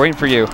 Waiting for you.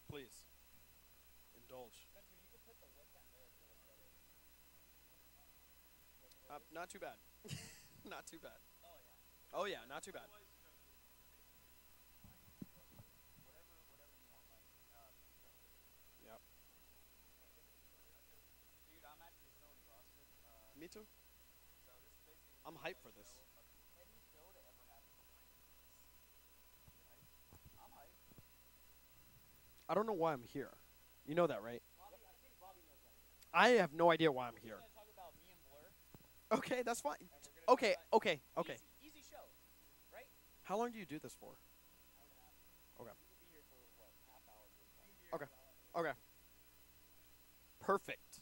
Please. Indulge. Not too bad. Not too bad. Oh yeah, not too bad. Yep. Me too. I'm hyped for this. I don't know why I'm here. You know that, right? I have no idea why I'm here. Okay, that's fine. Okay. Easy show, right? How long do you do this for? Okay. Okay. Okay. Perfect.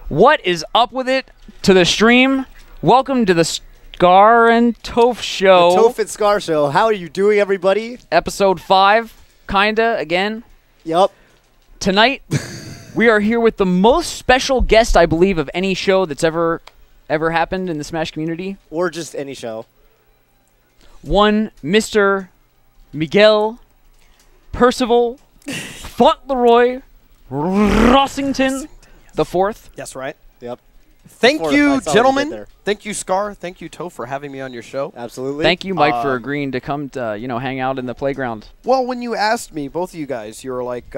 What is up with it to the stream? Welcome to the Scar and Toph show. The Toph and Scar show. How are you doing, everybody? Episode 5, kinda, again. Yup. Tonight, we are here with the most special guest, I believe, of any show that's ever happened in the Smash community. Or just any show. One Mr. Miguel Percival Fauntleroy Rossington the fourth. That's right. Yep. Thank Fourth, you, I saw what you did gentlemen. there. Thank you, Scar. Thank you, Toph, for having me on your show. Absolutely. Thank you, Mike, for agreeing to come to, hang out in the playground. Well, when you asked me, both of you guys, you were like,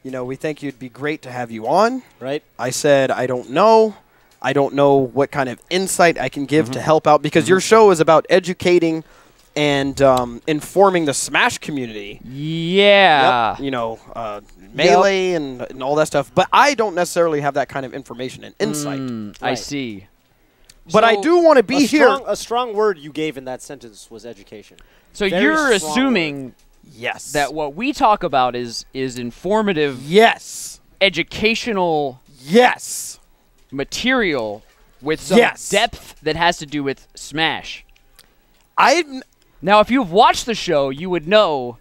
we think you'd be great to have you on. Right. I said, I don't know. I don't know what kind of insight I can give to help out because your show is about educating and informing the Smash community. Yeah. Yep. Melee and all that stuff. But I don't necessarily have that kind of information and insight. I see. But I do want to be here. A strong word you gave in that sentence was education. So Very you're strong assuming Yes. that what we talk about is informative, Yes. educational Yes. material with some Yes. depth that has to do with Smash. I Now, if you've watched the show, you would know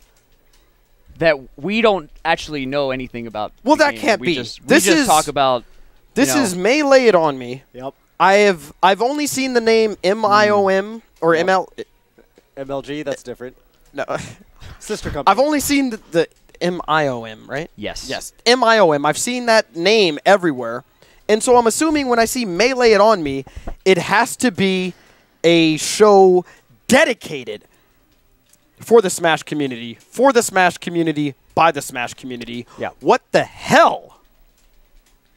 that we don't actually know anything about. Well, the that game. can't we be. Just, This we just is- talk about. This is Melee It On Me. Yep. I've only seen the name MIOM or Yep. ML. MLG, that's different. No, Sister company. I've only seen the MIOM, right? Yes. Yes, MIOM. I've seen that name everywhere, and so I'm assuming when I see Melee It On Me, it has to be a show dedicated for the Smash community, by the Smash community. Yeah. What the hell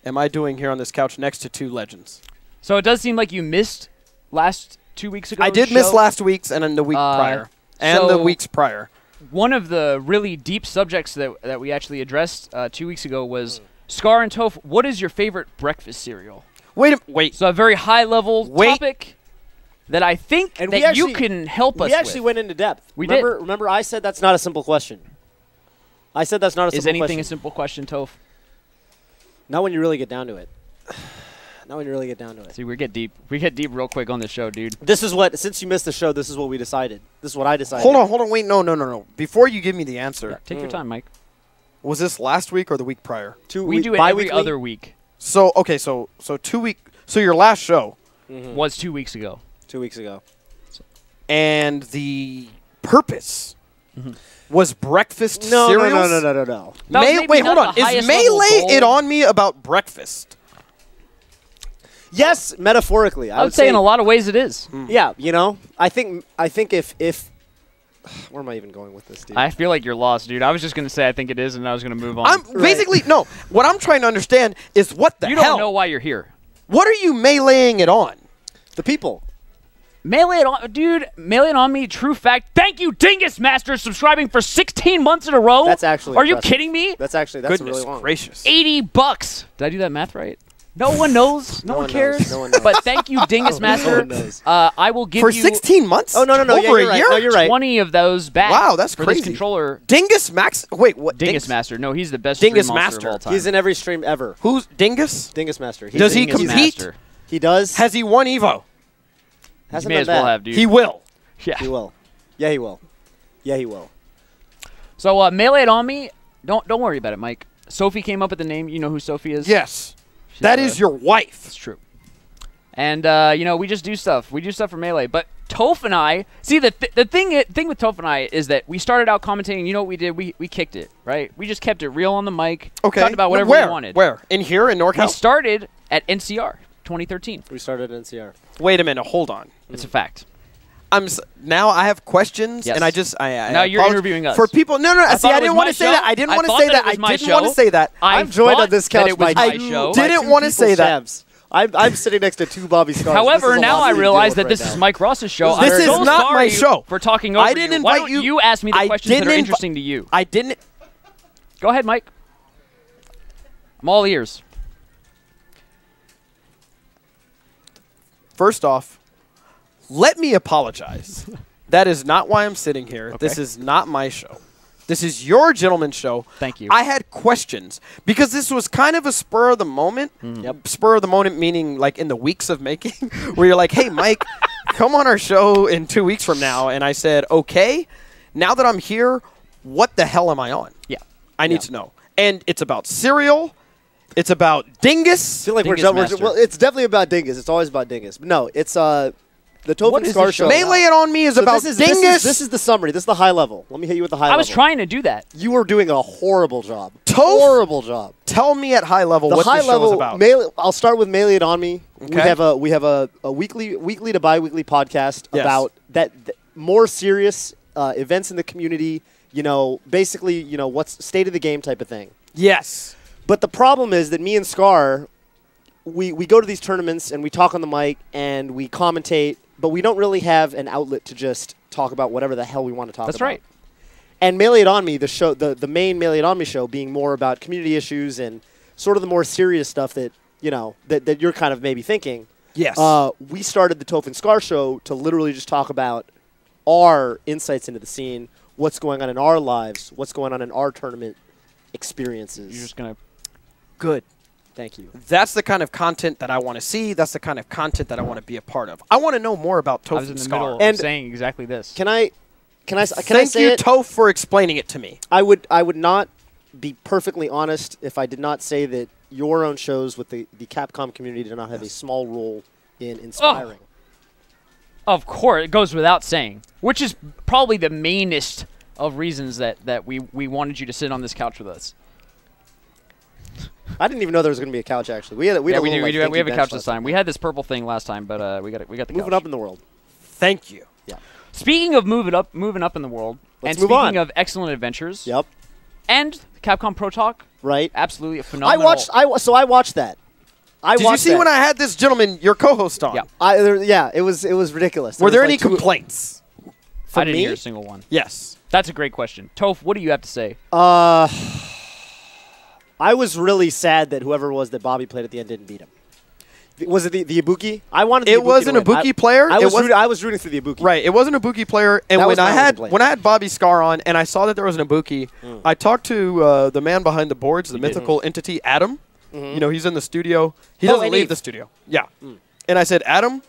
am I doing here on this couch next to two legends? So it does seem like you missed last 2 weeks ago. I did miss last week's and then the week prior. And the so- weeks prior. One of the really deep subjects that we actually addressed 2 weeks ago was Scar and Toph. What is your favorite breakfast cereal? Wait. So a very high level Wait. topic that I think And that we actually- you can help us We actually with. went into depth. We remember, did. Remember, I said that's not a simple question. I said that's not a simple Is anything question. a simple question, Toph? Not when you really get down to it. Not when you really get down to it. See, we get deep. We get deep real quick on this show, dude. This is what, since you missed the show, this is what we decided. This is what I decided. Hold on. Wait, no. Before you give me the answer, Take your time, Mike. was this last week or the week prior? We do it every other week. So, okay, so 2 week. So your last show Was 2 weeks ago. 2 weeks ago. and the purpose was breakfast No. cereals? No. That was Wait, maybe hold not on. the Is highest level Melee goal. It On Me about breakfast? Yes, metaphorically. I would say in a lot of ways it is. Yeah, I think if where am I even going with this, dude? I feel like you're lost, dude. I was just going to say I think it is, and I was going to move on. I'm basically no. What I'm trying to understand is what the you hell. don't know why you're here. What are you meleeing it on? The people. Melee It On, dude. Melee It On Me, true fact. Thank you, Dingus Master, subscribing for 16 months in a row. That's actually Are you impressive. kidding me? That's Goodness really long. gracious. $80. Did I do that math right? No one knows. No one one knows. cares. No one knows. But thank you, Dingus Master. one knows. I will give For you 16 months? Oh, no. Over Yeah, you're a right. year? No, you're right. 20 of those back. Wow, that's for crazy. this controller. Dingus Max? Wait, what? Dingus Master. No, he's the best Dingus stream monster Master. of all time. He's in every stream ever. Who's Dingus? Dingus Master. Does he Dingus compete? Master. He does. Has he won Evo? He Hasn't may been as well bad. have, dude. He will. Yeah. He will. Yeah, he will. Yeah, he will. So Melee It On Me. Don't worry about it, Mike. Sophie came up with the name. You know who Sophie is? Yes. That is your wife. It's true. And we just do stuff. We do stuff for Melee. But Toph and I, see the thing with Toph and I is that we started out commentating. You know what we did? We kicked it, right? We just kept it real on the mic. Okay. Talked about whatever Where? we wanted. Where? In here in We NorCal? started at NCR 2013. We started at NCR. Wait a minute. Hold on. It's a fact. Now I have questions, Yes. and I Now you're apologize interviewing us. for people. No. I See, thought I it didn't was want my to say show. that. I didn't I want to thought say that that. it was I my didn't want to show. say that. I'm joined on this couch it was by my two show. Didn't want to say that. Chavs. I'm sitting next to two Bobby Scars. However, This is a now lot I to deal realize with that right this now. is Mike Ross's show. This I'm is so not my sorry show. for talking over I didn't you. Why invite don't you. you ask me the I questions that are didn't interesting to you? I didn't. Go ahead, Mike. I'm all ears. First off, let me apologize. That is not why I'm sitting here. This is not my show. This is your gentleman's show. Thank you. I had questions because this was kind of a spur of the moment. Mm-hmm. Spur of the moment meaning like in the weeks of making, where you're like, hey, Mike, come on our show in 2 weeks from now. And I said, okay, now that I'm here, what the hell am I on? Yeah. I need to know. And it's about cereal. It's about Dingus. I feel like Dingus we're Master. well, it's definitely about Dingus. It's always about Dingus. But no, it's the Toph What and is Scar this show. show? Melee It On Me is So about Dingus. This is the summary. This is the high level. Let me hit you with the high level. I was trying to do that. You were doing a horrible job. Toph? Horrible job. Tell me at high level The what high this show level is about. I'll start with Melee It On Me. Okay. We have a weekly to bi-weekly podcast Yes. about that more serious events in the community. You know, basically, you know, what's state of the game type of thing. Yes. But the problem is that me and Scar, we go to these tournaments and we talk on the mic and we commentate, but we don't really have an outlet to just talk about whatever the hell we want to talk about. That's right. And Melee It On Me, the show, the main Melee It On Me show, being more about community issues and sort of the more serious stuff that you know that you're kind of maybe thinking. Yes. We started the Toph and Scar show to literally just talk about our insights into the scene, what's going on in our lives, what's going on in our tournament experiences. You're just gonna. Good. Thank you. That's the kind of content that I want to see. That's the kind of content that I want to be a part of. I want to know more about I Toph was in and the Scar. middle of And- saying exactly this. Can I Thank say you, it? Toph, for explaining it to me. I would not be perfectly honest if I did not say that your own shows with the Capcom community do not have a small role in inspiring. Of course, it goes without saying. Which is probably the mainest of reasons that we wanted you to sit on this couch with us. I didn't even know there was going to be a couch. Actually, we had a We little, do. like, We have thinky a bench couch last this time. We had this purple thing last time, but we got the couch. Moving up in the world. Thank you. Yeah. Speaking of moving up in the world, Let's and move speaking on. of excellent adventures, Yep. and Capcom Pro Talk, Right. absolutely a I phenomenal. watched that. Did you see when I had this gentleman, your co-host, on? Yeah. It was ridiculous. Were there was any like two- complaints? I didn't me? hear a single one. Yes. That's a great question. Toph, what do you have to say? I was really sad that whoever it was that Bobby played at the end didn't beat him. Was it the Ibuki? I wanted the It Ibuki wasn't to a win. Ibuki player. I It was, wasn't- I was rooting for the Ibuki. Right, it wasn't a Ibuki player, and That when was my I only had complaint. when I had Bobby Scar on, and I saw that there was an Ibuki, I talked to the man behind the boards, the mythical entity, Adam. You know, he's in the studio. He Oh, doesn't and leave Eve. the studio. Yeah, and I said, Adam,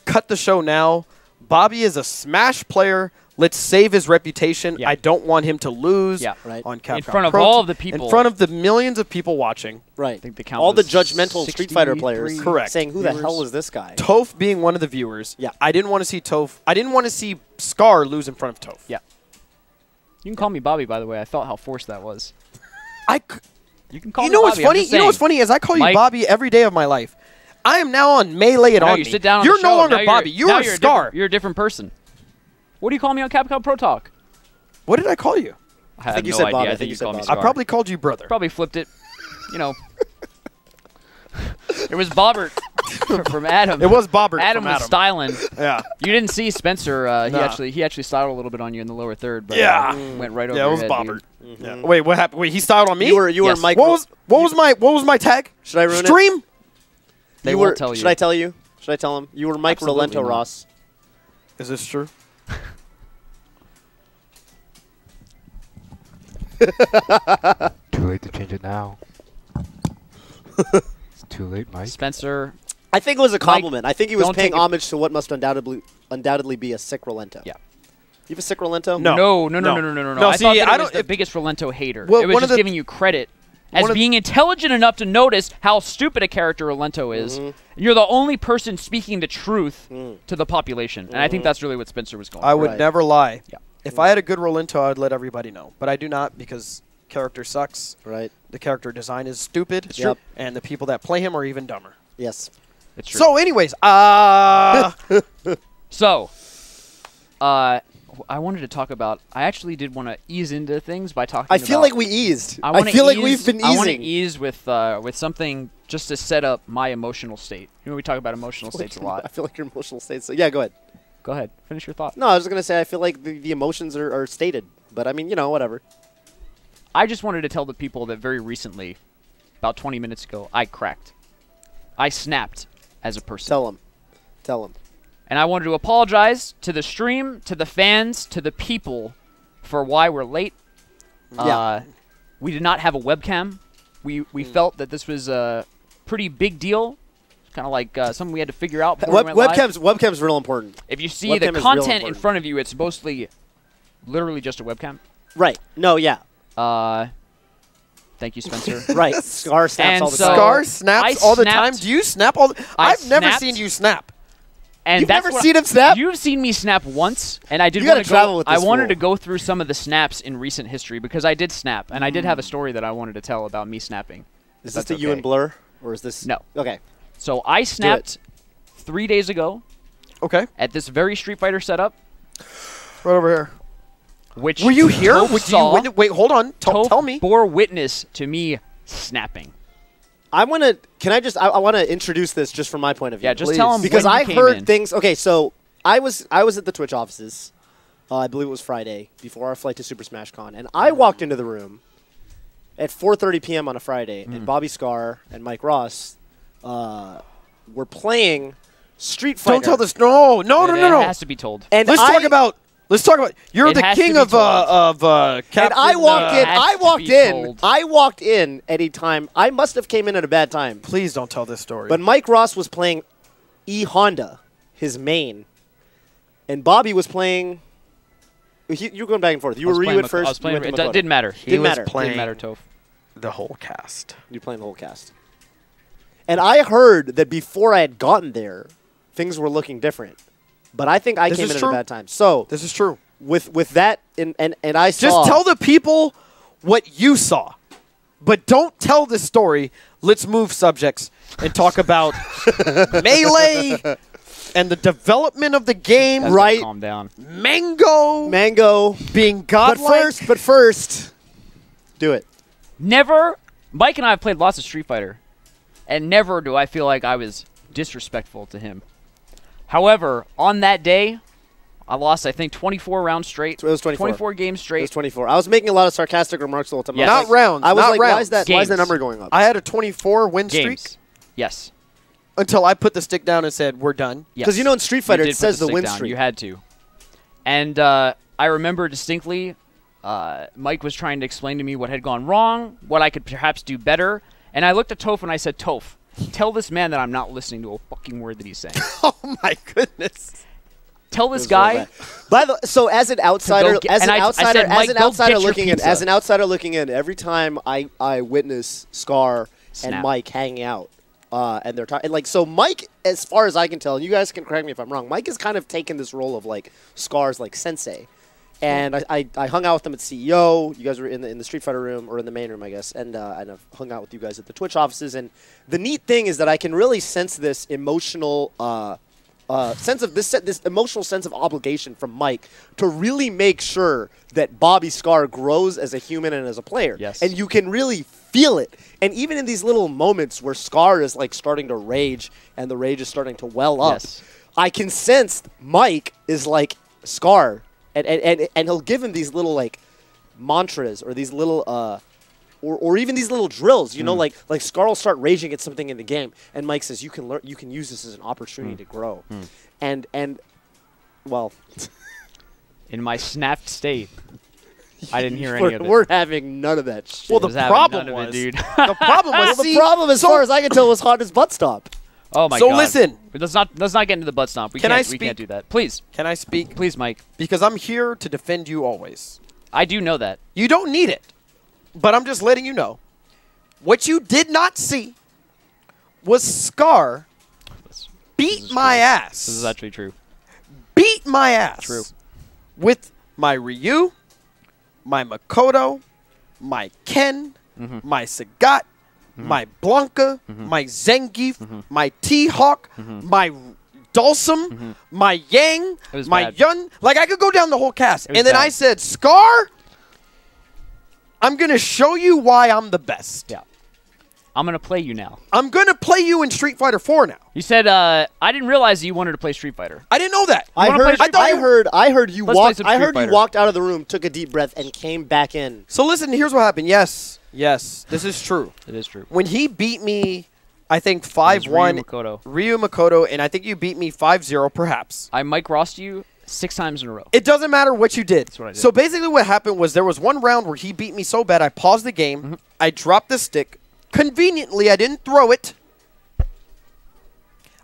cut the show now. Bobby is a Smash player. Let's save his reputation. Yeah. I don't want him to lose Yeah. Right. on Capcom In front of Pro all T- of the people. in front of the millions of people watching. Right. I think the count All the was judgmental Street Fighter 63 players Correct. saying, who the viewers. hell is this guy? Toph being one of the viewers. Yeah. I didn't want to see Toph. I didn't want to see Scar lose in front of Toph. Yeah. You can call me Bobby, by the way. I felt how forced that was. You can call You me know what's Bobby. I'm funny? just You know what's saying. funny is I call you Mike- Bobby every day of my life. I am now on Melee It Now On you Me. sit down on You're the no show, longer now Bobby. now You're a Scar. You're a different person. What do you call me on Capcom Pro Talk? What did I call you? I had think you no said idea. Bobby. I I think think you you said called me Bobby. Scar. I probably called you brother. Probably flipped it. You know. It was Bobbert from Adam. It was Bobbert Adam from was Adam. styling. Yeah. You didn't see Spencer. Nah. He actually styled a little bit on you in the lower third, but Yeah. went right over Yeah, it your was head, Bobbert. dude. Yeah. Wait, what happened? Wait, he styled on me? You were Yes. Mike. what was my tag? Should I ruin it? Stream? They you won't were, tell you. Should I tell you? Should I tell him? You were Mike Absolutely Rolento not. Ross. Is this true? Too late to change it now. It's too late, Mike. Spencer. I think it was a compliment. I think he was don't paying take it- homage to what must undoubtedly be a sick Rolento. Yeah. You have a sick Rolento? No. No, I see, thought that I it was don't- the if- biggest Rolento hater. Well, it was one of just the- giving you credit as one of- being intelligent enough to notice how stupid a character Rolento is. You're the only person speaking the truth to the population, and I think that's really what Spencer was going. I for. would Right. never lie. Yeah. If I had a good Rolento, I'd let everybody know. But I do not because character sucks. Right. The character design is stupid. It's true. Yep. And the people that play him are even dumber. Yes. It's true. So, anyways, So, I wanted to talk about. I actually did want to ease into things by talking. I feel about- like we eased. I I wanna feel like ease- we've been I want to easing. ease with something just to set up my emotional state. You know, we talk about emotional states a I lot. feel like your emotional states. So yeah, go ahead. Go ahead, finish your thought. No, I was just going to say I feel like the emotions are stated. But I mean, you know, whatever. I just wanted to tell the people that very recently, about 20 minutes ago, I cracked. I snapped as a person. Tell them. Tell them. And I wanted to apologize to the stream, to the fans, to the people for why we're late. We did not have a webcam. We felt that this was a pretty big deal. Kind of like something we had to figure out before we went live. Webcam's real important. If you see Webcam the is real content in important. front of you, it's mostly literally just a webcam. Right. No, yeah. Thank you, Spencer. Right. Scar snaps And all the so- time. Scar snaps all the snapped- time. Do you snap all the I I've never snapped. seen you snap. And You've that's never what seen him snap? You've seen me snap once, and I did You want gotta to travel go. with I this wanted fool. to go through some of the snaps in recent history because I did snap, and I did have a story that I wanted to tell about me snapping. Is If this the that's you okay. and Blur? Or is this... No. Okay. So I snapped 3 days ago Okay. at this very Street Fighter setup, Right over here. which Were you here? Toph Did you saw. wait, hold on. Toph Tell me. bore witness to me snapping. I want to... Can I just... I want to introduce this just from my point of view. Yeah, just Please. tell him Because when you I came heard in. things... Okay, so I was at the Twitch offices. I believe it was Friday, before our flight to Super Smash Con. And I walked into the room at 4:30 p.m. on a Friday, and Bobby Scar and Mike Ross were playing Street Fighter. Don't tell this. No. It has to be told. And Let's talk about. You're It the has to king be of And Captain. I walked in. has I to walked be in. told. I walked in at a time. I must have came in at a bad time. Please don't tell this story. But Mike Ross was playing E Honda, his main, and Bobby was playing. You were going back and forth. I was Were you playing at first? I was playing. You went It to Makoto. didn't matter. Didn't was matter. playing- Didn't matter, Toph. the whole cast. You're playing the whole cast. And I heard that before I had gotten there, things were looking different. But I think I This came is in true. at a bad time. So This is true. with that, and I saw. Just tell the people what you saw, but don't tell this story. Let's move subjects and talk about Melee and the development of the game. Guys, Right. Calm down. Mango being godlike. But first, do it. Never. Mike and I have played lots of Street Fighter, and never do I feel like I was disrespectful to him. However, on that day, I lost, I think, 24 rounds straight. It was 24. 24 games It straight. was 24. I was making a lot of sarcastic remarks the whole time. Yes. I was Not rounds, I was not like, why rounds. is that? Why is the Games. number going up? I had a 24 win streak Games. Yes. until I put the stick down and said, "We're done." Yes. Because you know in Street Fighter You it did put says the stick win down. streak. You had to. And I remember distinctly Mike was trying to explain to me what had gone wrong, what I could perhaps do better. And I looked at Toph and I said, Toph, tell this man that I'm not listening to a fucking word that he's saying. Oh my goodness! Tell this It was really guy. bad. By the so as an outsider, get- and I said, Mike, go get your looking in, pizza. as an outsider looking in, every time I witness Scar and Snap. Mike hanging out, and they're talking, like, so Mike, as far as I can tell, and you guys can correct me if I'm wrong, Mike has kind of taken this role of like Scar's like sensei. And I hung out with them at CEO. You guys were in the Street Fighter room, or in the main room, I guess. And I've hung out with you guys at the Twitch offices. And the neat thing is that I can really sense this emotional sense of this emotional sense of obligation from Mike to really make sure that Bobby Scar grows as a human and as a player. Yes. And you can really feel it. And even in these little moments where Scar is like starting to rage and the rage is starting to well up, Yes. I can sense Mike is like Scar. And he'll give him these little like mantras or these little or even these little drills, you know, like Scar will start raging at something in the game, and Mike says you can learn, you can use this as an opportunity to grow, and well, In my snapped state, I didn't hear any of it. we're having none of that shit. Well, the Was having problem none of it, was, dude. the problem was, the see, problem, as so- far as I can tell, was hot as butt stop. Oh my So god. listen. Let's not get into the butt stomp. We Can I can't speak? do that. Please. Can I speak? Please, Mike. Because I'm here to defend you always. I do know that. You don't need it, but I'm just letting you know. What you did not see was Scar This beat is my true. ass. This is actually true. Beat my ass. True. With my Ryu, my Makoto, my Ken, Mm-hmm. my Sagat, my Blanca, my Zangief, Mm-hmm. my T-Hawk, my Dulcim, my Yang, It was my bad. Yun. Like, I could go down the whole cast. was And then bad. I said, Scar, I'm going to show you why I'm the best. Yeah. I'm gonna play you now. I'm going to play you in Street Fighter 4 now. You said I didn't realize you wanted to play Street Fighter. I didn't know that. I wanna play heard, Street Fighter? I heard you Let's play walked. some I Street heard you Fighter. walked out of the room, took a deep breath, and came back in. So listen, here's what happened. Yes, this is true. It is true. When he beat me, I think It was 5-1. Ryu Makoto. Ryu Makoto, and I think you beat me 5-0 perhaps. I Mike Rossed you 6 times in a row. It doesn't matter what you did. That's what I did. So basically what happened was there was one round where he beat me so bad I paused the game. I dropped the stick. Conveniently, I didn't throw it.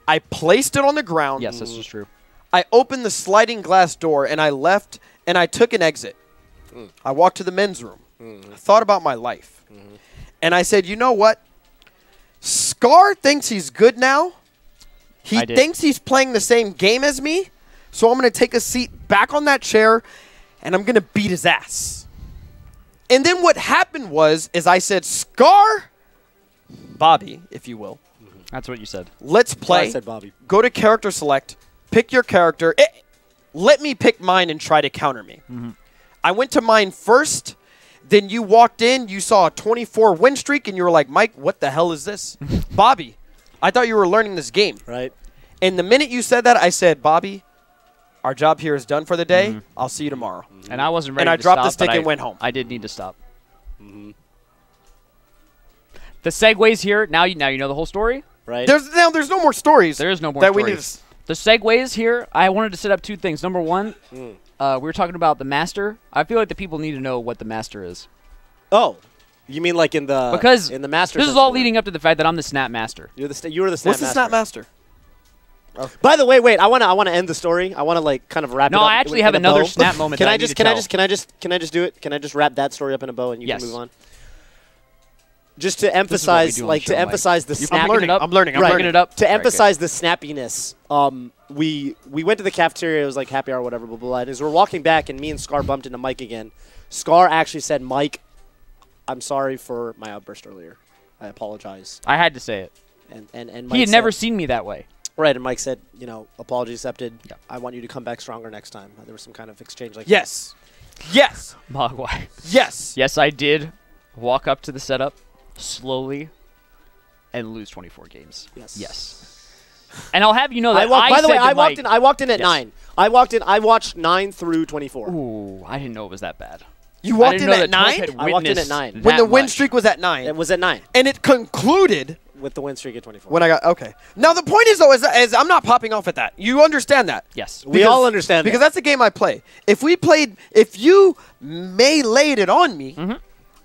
I placed it on the ground. Yes, this is true. I opened the sliding glass door, and I left, and I took an exit. I walked to the men's room. I thought about my life. And I said, you know what? Scar thinks he's good now. He thinks he's playing the same game as me. So I'm going to take a seat back on that chair, and I'm going to beat his ass. And then what happened was I said, Scar, Bobby, if you will. That's what you said. Let's play. I said Bobby. Go to character select. Pick your character. Let me pick mine and try to counter me. I went to mine first. Then you walked in. You saw a 24 win streak, and you were like, Mike, what the hell is this? Bobby, I thought you were learning this game. Right. And the minute you said that, I said, Bobby, our job here is done for the day. I'll see you tomorrow. And I wasn't ready And I to dropped the stop, stick and went home. I did need to stop. The segues here, now you know the whole story. Right. There's no more stories. There is no more that stories. we need to The segues here, I wanted to set up 2 things. Number 1, we were talking about the master. I feel like the people need to know what the master is. Oh, you mean like in the master? This is all leading up to the fact that I'm the snap master. You were the snap What's the snap master? By the way, wait. I want to end the story. I want to like kind of wrap it up. No, I actually have in a another bow. snap moment. Can that I I need just to can I tell. just can I just do it? Can I just wrap that story up in a bow and you Yes. can move on? Just to emphasize, do on like the show, to emphasize the I'm snap. learning. I'm learning. Right. Bringing it up. To All right, emphasize the snappiness, we went to the cafeteria. It was like happy hour, whatever, blah, blah, blah. And as we're walking back, and me and Scar bumped into Mike again. Scar actually said, "Mike, I'm sorry for my outburst earlier. I apologize." I had to say it. And Mike He had never said- seen me that way. right. And Mike said, apology accepted. Yeah. I want you to come back stronger next time. There was some kind of exchange like Yes. Yes. Mogwai. Yes. Yes, I did walk up to the setup slowly and lose 24 games. Yes. Yes. And I'll have you know that by the way, I Mike, walked in at Yes. 9. I watched 9 through 24. Ooh, I didn't know it was that bad. You I walked didn't in know at that Toph 9? had I walked in at witnessed 9. When that the win much. streak was at 9. It was at 9 And it concluded with the win streak at 24. when I got, okay. Now the point is, though, is I'm not popping off at that. You understand that. Yes. We all understand because that. that's the game I play. If you meleeed it on me,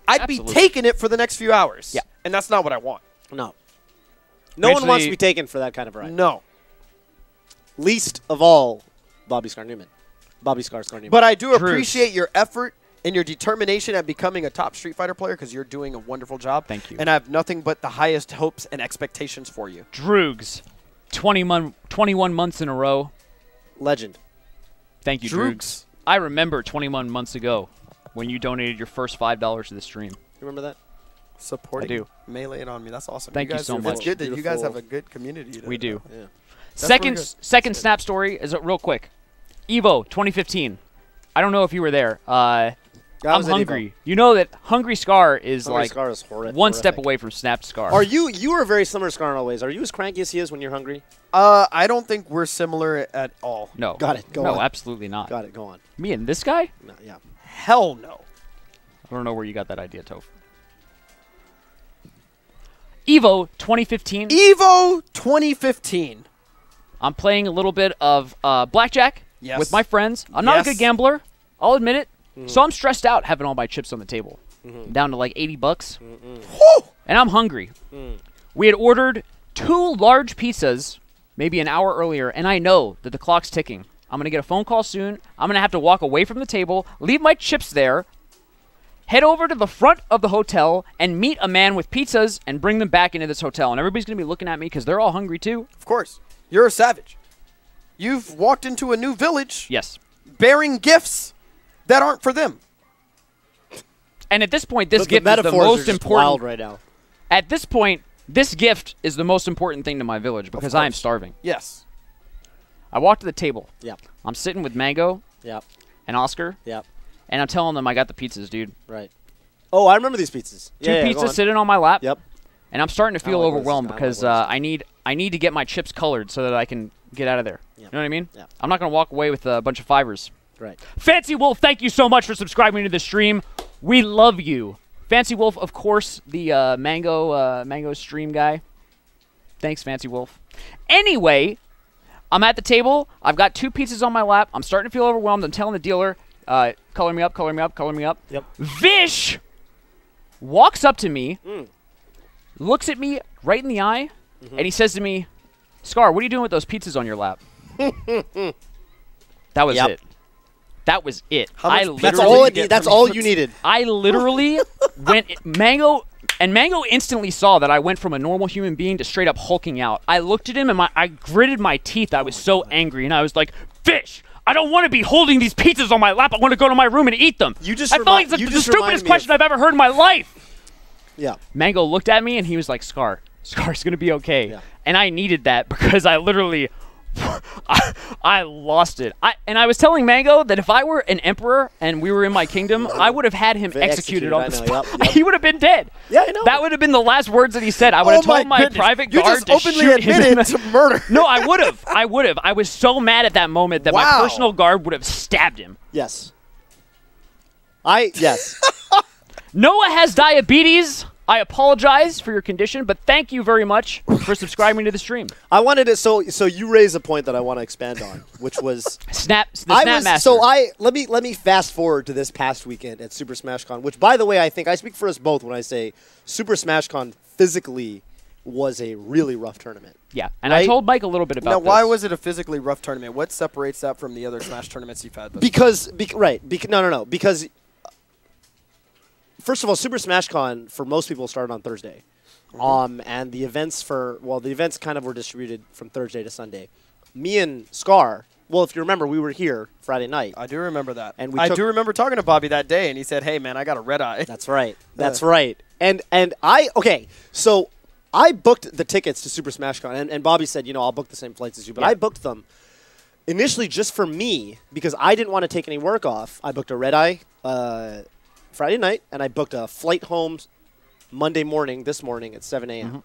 I'd Absolutely. be taking it for the next few hours. Yeah. And that's not what I want. No. No one wants to Eventually- be taken for that kind of ride. No. Least of all, Bobby Scar Newman. Bobby Scar Newman. But I do Truth. appreciate your effort and your determination at becoming a top Street Fighter player because you're doing a wonderful job. Thank you. And I have nothing but the highest hopes and expectations for you. Droogs, 21 months in a row. Legend. Thank you, Droogs. Droogs. I remember 21 months ago when you donated your first $5 to the stream. You remember that? Supporting I do. Melee it on me. That's awesome. Thank you guys so are- much. It's good that you guys Beautiful. have a good community. We do. Yeah. Second really good. second snap story is real quick. Evo 2015. I don't know if you were there. I'm was at Evo. hungry. You know that Hungry Scar is Hungry like Scar is one step horrific. away from Snapped Scar. Are you are very similar to Scar in all ways. Are you as cranky as he is when you're hungry? I don't think we're similar at all. No. Got it. Go no, on. absolutely not. Got it. Go on. Me and this guy? No, yeah. Hell no. I don't know where you got that idea, Toph. Evo 2015. Evo 2015. I'm playing a little bit of blackjack Yes. with my friends. I'm not a Yes. good gambler. I'll admit it. So I'm stressed out having all my chips on the table. Down to like $80. Whew! And I'm hungry. We had ordered 2 large pizzas maybe an hour earlier, and I know that the clock's ticking. I'm going to get a phone call soon. I'm going to have to walk away from the table, leave my chips there, head over to the front of the hotel, and meet a man with pizzas and bring them back into this hotel. And everybody's going to be looking at me because they're all hungry too. Of course. You're a savage. You've walked into a new village Yes. bearing gifts that aren't for them. And at this point, this But gift the is the metaphors are most just important. wild right now. At this point, this gift is the most important thing to my village because I am course. starving. Yes. I walk to the table. Yep. I'm sitting with Mango Yep. and Oscar, Yep. and I'm telling them I got the pizzas, dude. Right. Oh, I remember these pizzas. 2 Yeah, go pizzas on. sitting on my lap. Yep. And I'm starting to feel like where this is overwhelmed going. because I like where I need to get my chips colored so that I can get out of there. Yep. You know what I mean? Yep. I'm not going to walk away with a bunch of fivers. Right. Fancy Wolf, thank you so much for subscribing to the stream. We love you. Fancy Wolf, of course, the Mango stream guy. Thanks, Fancy Wolf. Anyway, I'm at the table. I've got 2 pizzas on my lap. I'm starting to feel overwhelmed. I'm telling the dealer, color me up, color me up, color me up. Yep. Vish walks up to me, looks at me right in the eye, and he says to me, Scar, what are you doing with those pizzas on your lap? That was it. That was it. That's all you needed. I literally went Mango instantly saw that I went from a normal human being to straight up hulking out. I looked at him and I gritted my teeth. I was so angry, and I was like, Fish, I don't want to be holding these pizzas on my lap. I want to go to my room and eat them. I felt like it's the stupidest question I've ever heard in my life. Yeah. Mango looked at me and he was like, Scar's going to be okay. Yeah. And I needed that because I literally I lost it. I was telling Mango that if I were an emperor and we were in my kingdom, I would have had him executed on the spot. Yep. He would have been dead. Yeah, I know. That would have been the last words that he said. I would have told my private guard to shoot him. You just openly admitted to murder. No, I would have. I was so mad at that moment that my personal guard would have stabbed him. Yes. Noah has diabetes. I apologize for your condition, but thank you very much for subscribing to the stream. I wanted to so you raise a point that I want to expand on, which was the Snap Master. Let me fast forward to this past weekend at Super Smash Con, which, by the way, I think I speak for us both when I say Super Smash Con physically was a really rough tournament. Yeah, and I told Mike a little bit about this. Now, why was it a physically rough tournament? What separates that from the other Smash tournaments you've had? Because first of all, Super Smash Con for most people started on Thursday, and the events kind of were distributed from Thursday to Sunday. Me and Scar, well, if you remember, we were here Friday night. I do remember that, and I do remember talking to Bobby that day, and he said, "Hey, man, I got a red eye." That's right. That's right. And so I booked the tickets to Super Smash Con, and Bobby said, I'll book the same flights as you, but I booked them initially just for me because I didn't want to take any work off. I booked a red eye Friday night, and I booked a flight home Monday morning, this morning at 7 a.m.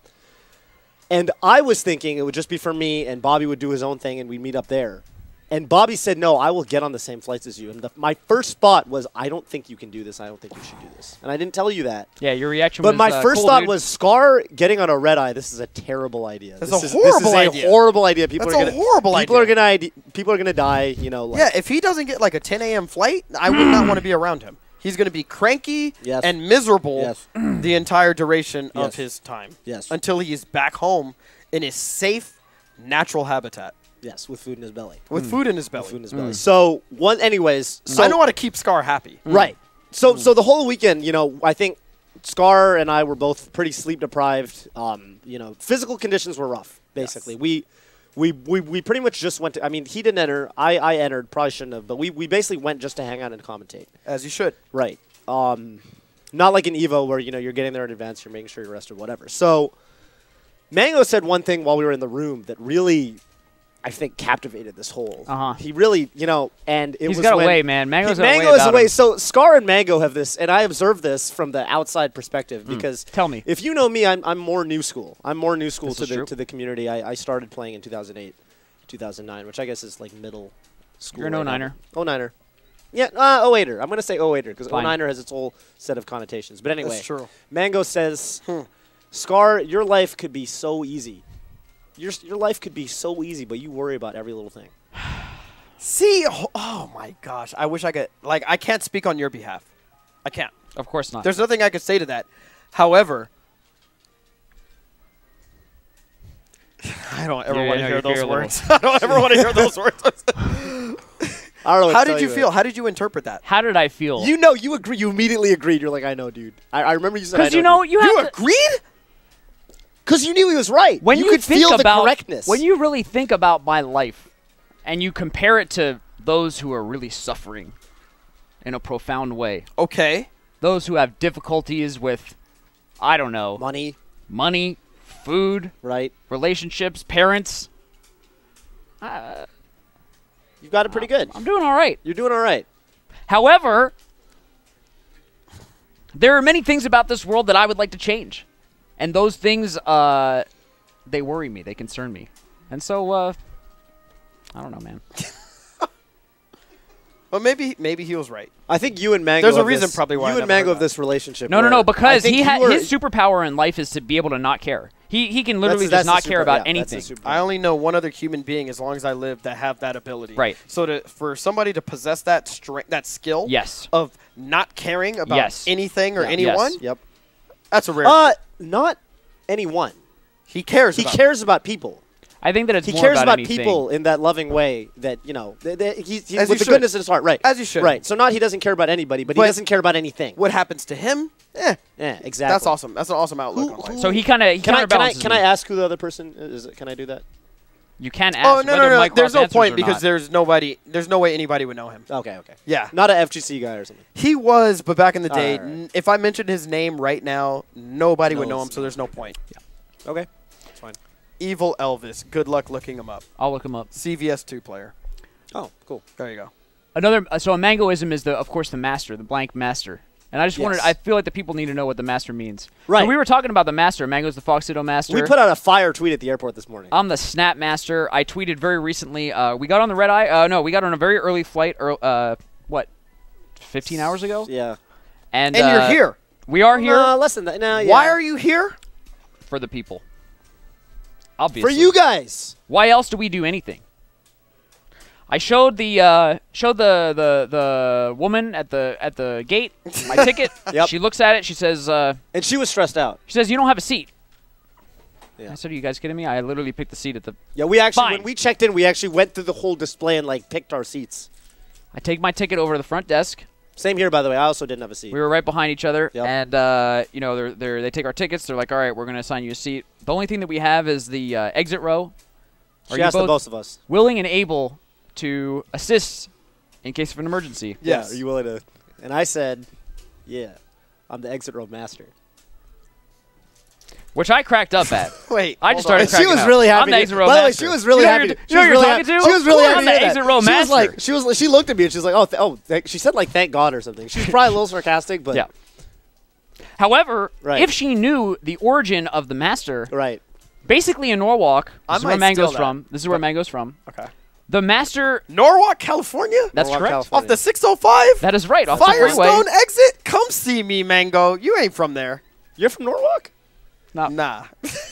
And I was thinking it would just be for me, and Bobby would do his own thing, and we'd meet up there. And Bobby said, no, I will get on the same flights as you. And my first thought was, I don't think you can do this. I don't think you should do this. And I didn't tell you that. Yeah, your reaction was But my first cool, thought dude. was, Scar getting on a red eye, this is a terrible idea. This is a horrible idea. This is a horrible idea. People are going to die, Yeah, if he doesn't get like a 10 a.m. flight, I would not want to be around him. He's going to be cranky and miserable the entire duration of his time. Until he is back home in his safe, natural habitat. Yes, with food in his belly. With food in his belly. With food in his belly. So, I know how to keep Scar happy. Right. So the whole weekend, I think Scar and I were both pretty sleep deprived. Physical conditions were rough, basically. Yes. We pretty much just went to, he didn't enter. I entered, probably shouldn't have, but we basically went just to hang out and commentate. As you should. Right. Not like an EVO where, you're getting there in advance, you're making sure you're rested, whatever. So, Mango said one thing while we were in the room that really, I think, captivated this whole. He really, and it was He's got away, man. Mango is away. So Scar and Mango have this, and I observed this from the outside perspective because tell me, if you know me, I'm more new school. I'm more new school to the community. I started playing in 2008, 2009, which I guess is like middle school. You're an 09er. 09er. Yeah, 08er. I'm going to say 08er because 09er has its whole set of connotations. But anyway, that's true. Mango says, Scar, your life could be so easy. Your life could be so easy, but you worry about every little thing. See, oh my gosh. I wish I could, I can't speak on your behalf. I can't. Of course not. There's nothing I could say to that. However, I don't ever want to hear those words. I don't ever want to hear those words. I don't know. How did you feel? How did you interpret that? How did I feel? You agree. You immediately agreed. You're like, I know, dude. I remember you said, because you agreed? Because you knew he was right. When you could feel the correctness. When you really think about my life and you compare it to those who are really suffering in a profound way. Okay. Those who have difficulties with, I don't know. Money, food. Right. Relationships, parents. You've got it pretty good. I'm doing all right. You're doing all right. However, there are many things about this world that I would like to change. And those things, they worry me. They concern me. And so, I don't know, man. Well, maybe he was right. I think you and Mango. There's a reason probably why you and Mango have this relationship. No, because his superpower in life is to be able to not care. He can literally That's just not the care super- about yeah, that's the anything. super- I only know one other human being as long as I live that have that ability. Right. So for somebody to possess that that skill Yes. of not caring about Yes. anything or Yeah. anyone, Yep. that's a rare. Not anyone. He cares. He about cares about people. I think that it's He more cares about about anything. people in that loving way that, you know, he's As with you the should. goodness in his heart. Right. As you should. Right. So not he doesn't care about anybody, but he But doesn't care about anything. What happens to him? Yeah, exactly. That's awesome. That's an awesome outlook on life. So he kind of counterbalances. Can I ask who the other person is? Can I do that? You can ask. Oh no whether no no! Mike There's Ross no answers point or because not. there's nobody. There's no way anybody would know him. Okay. Yeah. Not a FGC guy or something. He was, but back in the day, All right. if I mentioned his name right now, nobody would No, know him. it's So there's no point. Okay. That's fine. Evil Elvis. Good luck looking him up. I'll look him up. CVS2 player. Oh, cool. There you go. Another. So a mangoism is of course the master, the blank master. And I just wanted. Yes. I feel like the people need to know what the master means. Right. So we were talking about the master. Mango's the Foxito master. We put out a fire tweet at the airport this morning. I'm the Snap Master. I tweeted very recently. We got on the red eye. No, we got on a very early flight. 15 hours ago? Yeah. And you're here. We are here Less than that. No, yeah. Why are you here? for the people. Obviously. For you guys. Why else do we do anything? I showed the woman at the gate my ticket. Yep. She looks at it. She says And she was stressed out. you don't have a seat. Yeah. I said, are you guys kidding me? I literally picked the seat at the. Yeah, we actually Fine. when we checked in, we actually went through the whole display and like picked our seats. I take my ticket over to the front desk. Same here, by the way. I also didn't have a seat. We were right behind each other, Yep. and you know, they take our tickets. They're like, all right, we're going to assign you a seat. The only thing that we have is the exit row. Are She you asked the both both of us. willing and able to assist in case of an emergency? Yes. Yeah, are you willing to? And I said, yeah, I'm the exit row master. Which I cracked up at. Wait. I just hold on. started She cracking was up. really happy. I'm the exit row By the way, master. she was really You know happy. who you're talking to? She was really happy. I'm the to hear exit that. row She master. was like, she looked at me and she's like, she said like, thank God or something. She's probably a little sarcastic, but Yeah. However, Right. if she knew the origin of the master, right. basically in Norwalk, I this is where might steal Mango's that. from. This is where Mango's from. Okay. The master. Norwalk, California? That's Norwalk, correct. California. Off the 605? That is right. Off the freeway. Firestone exit? Come see me, Mango. You ain't from there. You're from Norwalk? Nah. Nah.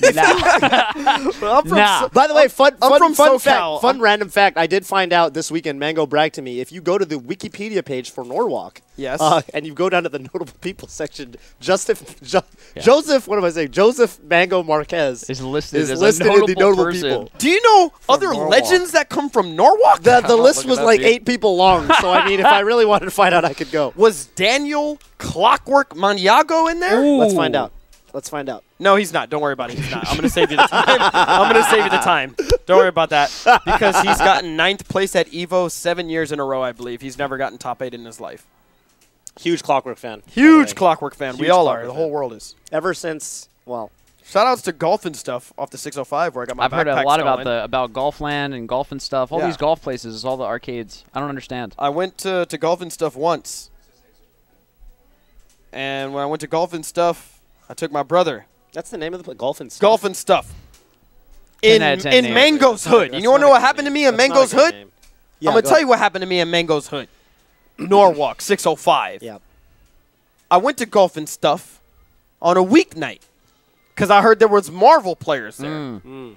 I'm from Nah. By the way, fun from SoCal. fact, fun random fact. I did find out this weekend. Mango bragged to me. If you go to the Wikipedia page for Norwalk, Yes. and you go down to the notable people section, Joseph, what am I saying? Joseph Mango Marquez Is listed is as listed a in notable the notable person. people. Do you know other Norwalk. legends that come from Norwalk? The list Look at was that, like dude. 8 people long. So I mean, if I really wanted to find out, I could go. Was Daniel Clockwork Maniago in there? Ooh. Let's find out. Let's find out. No, he's not. Don't worry about it. He's not. I'm going to save you the time. I'm going to save you the time. Don't worry about that. Because he's gotten 9th place at EVO 7 years in a row, I believe. He's never gotten top 8 in his life. Huge Clockwork fan. by the Huge way. Clockwork fan. We Huge all Clockwork are. The fan. whole world is. Ever since, well, Shout outs to golf and stuff off the 605 where I got my I've heard a backpack lot stolen. about Golfland and golf and stuff. All Yeah. these golf places, all the arcades. I don't understand. I went to golf and stuff once. And when I went to golf and stuff, I took my brother. that's the name of the golf and stuff. Golf and stuff. In 10 out of 10 in name. Mango's hood. That's You want to not know a what good happened to name. me in That's not a Mango's good hood? name. I'm Yeah, going to go tell ahead. you what happened to me in Mango's hood. Norwalk, 605. Yeah. I went to golf and stuff on a weeknight because I heard there was Marvel players there. Mm.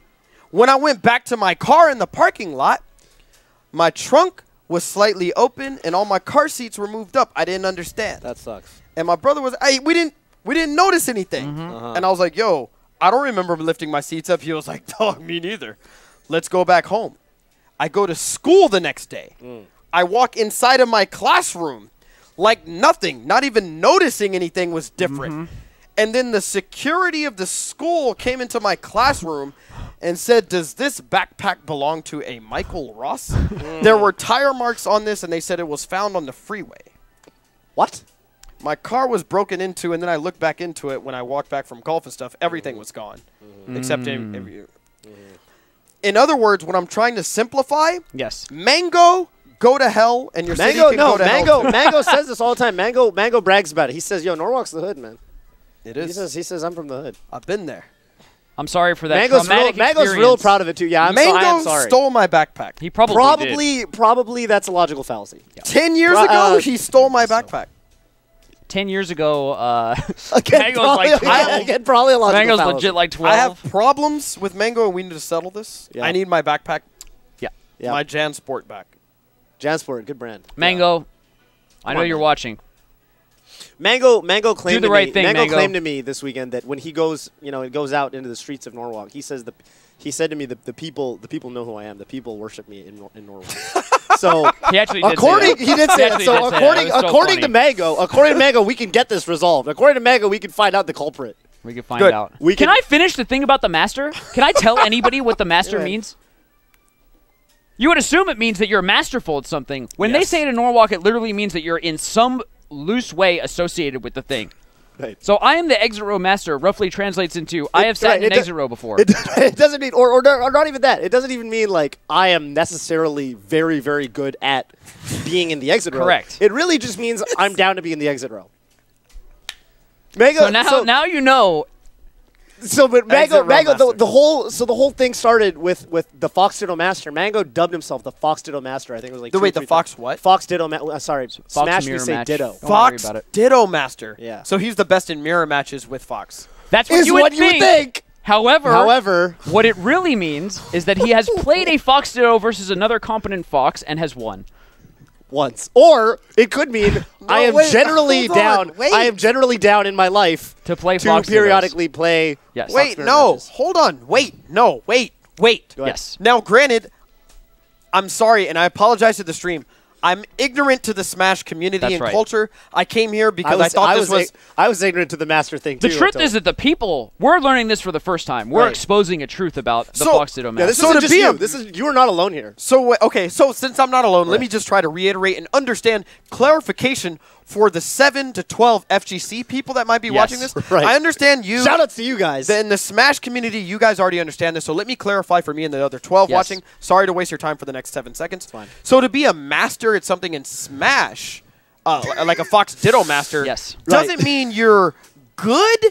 When I went back to my car in the parking lot, my trunk was slightly open and all my car seats were moved up. I didn't understand. That sucks. And my brother was, hey, we didn't notice anything. Uh-huh. And I was like, yo, I don't remember lifting my seats up. He was like, dog, me neither. Let's go back home. I go to school the next day. I walk inside of my classroom like nothing, not even noticing anything was different. And then the security of the school came into my classroom and said, does this backpack belong to a Michael Ross? There were tire marks on this, and they said it was found on the freeway. What? My car was broken into, and then I looked back into it when I walked back from golf and stuff. Everything was gone, except in other words, what I'm trying to simplify, Yes. Mango, go to hell, and your city Mango, can no, go to Mango, hell. Mango says this all the time. Mango brags about it. He says, "Yo, Norwalk's the hood, man." It He is. says, "I'm from the hood." I've been there. I'm sorry for that Mango's traumatic real experience. proud of it too. Yeah, I Mango am sorry. stole my backpack. He probably did. Probably that's a logical fallacy. 10 years Pro- ago, he stole my backpack. 10 years ago, Again, Mango's probably, like 12. again, probably a logical Mango's fallacy. legit like 12. I have problems with Mango, and we need to settle this. Yeah. I need my backpack, Yeah. my JanSport back. JanSport, good brand. Mango, I know on, you're man. watching. Mango claimed the to right me. thing, Mango Mango. claimed to me this weekend that when he goes, goes out into the streets of Norwalk, he says he said to me the people know who I am. The people worship me in Norwalk. So He actually did according say that. he did say that. actually So did say that. It was so according to funny. Mango, we can get this resolved. According to Mango, we can find out the culprit. We can find Good. out. We can can- I finish the thing about the master? Can I tell anybody what the master Yeah. means? You would assume it means that you're masterful at something. When they Yes. say it in Norwalk, it literally means that you're in some loose way associated with the thing. Right. So I am the exit row master roughly translates into I have sat right, in an it exit row before. It doesn't mean, or not even that. It doesn't even mean like I am necessarily very, very good at being in the exit row. Correct. It really just means I'm down to be in the exit row. Mango, So now you know. So, but Exit row Mango, master. the whole thing started with the Fox Ditto Master. Mango dubbed himself the Fox Ditto Master. I think it was like Wait, the Fox what? Fox Ditto. Sorry, Smash mirror me say match. Ditto. Don't worry Fox about it. Ditto Master. Yeah. So he's the best in mirror matches with Fox. That's what Is you would what you would think. However, what it really means is that he has played a Fox Ditto versus another competent Fox and has won. once, or it could mean I am wait, generally hold on, down. wait. I am generally down in my life To play to Fox Dittos. periodically play. Yes. Fox Wait, mirror no. matches. Hold on. Wait. No. Wait. Go ahead. Yes. Now, granted, I'm sorry, and I apologize to the stream. I'm ignorant to the Smash community That's and right. culture. I came here because I thought this was... I was ignorant to the master thing The too. truth until- is that the people, we're learning this for the first time. We're Right. exposing a truth about the So- Fox Ditto yeah, match. this So isn't to just be you. a- This is you are not alone here. So, okay, so since I'm not alone, let Right. me just try to reiterate and understand clarification for the 7 to 12 FGC people that might be Yes. watching this. Right. I understand you... Shout out to you guys. In the Smash community, you guys already understand this, so let me clarify for me and the other 12 Yes. watching. Sorry to waste your time for the next 7 seconds. Fine. So to be a master at something in Smash, like a Fox Ditto master, Yes. doesn't Right. mean you're good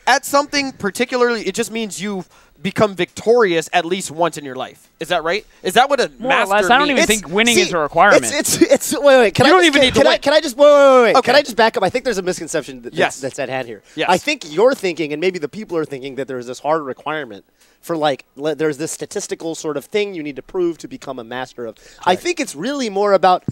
at something particularly. It just means you've become victorious at least once in your life. Is that right? Is that what a More or master less. I don't means? even think winning is a requirement. It's wait. Can You I don't just, even need to can I, win. can I just wait. Okay. Can I just back up? I think there's a misconception Yes. that's at hand here. Yes. I think you're thinking, and maybe the people are thinking, that there's this hard requirement for there's this statistical sort of thing you need to prove to become a master of. I think it's really more about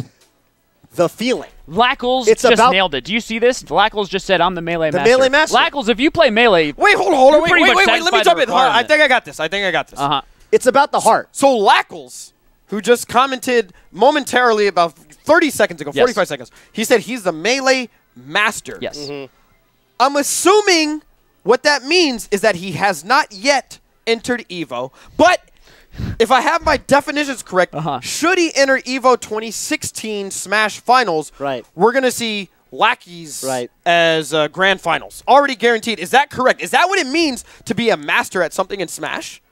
the feeling. Lackles It's just about- nailed it. Do you see this? Lackles just said, I'm the Melee Master. Melee Master. Lackles, if you play Melee... Wait, hold on. You're Wait, pretty wait, much wait, wait. Let me satisfied jump the in. Hold on. I requirement. think I got this. Uh-huh. It's about the heart. So Lackles, who just commented momentarily about 30 seconds ago, Yes. 45 seconds, he said he's the Melee Master. Yes. Mm-hmm. I'm assuming what that means is that he has not yet entered EVO, but if I have my definitions correct, Uh-huh. should he enter EVO 2016 Smash Finals, Right. we're going to see lackeys Right. as grand finals. Already guaranteed. Is that correct? Is that what it means to be a master at something in Smash?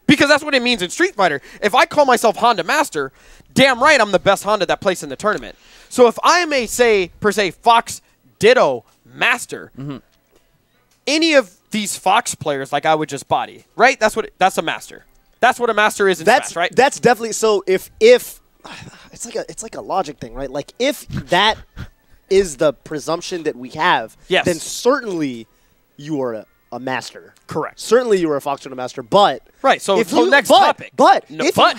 Because that's what it means in Street Fighter. If I call myself Honda Master, damn right I'm the best Honda that plays in the tournament. So if I am a, per se, Fox Ditto Master, any of these Fox players, like I would just body, right? That's a master. That's what a master is in Smash, right? That's definitely so. If it's like a logic thing, right? Like if that is the presumption that we have, Yes. then certainly you are a master. Correct. Certainly you are a Fox Ditto Master, but Right, so next but, topic. But No, if but-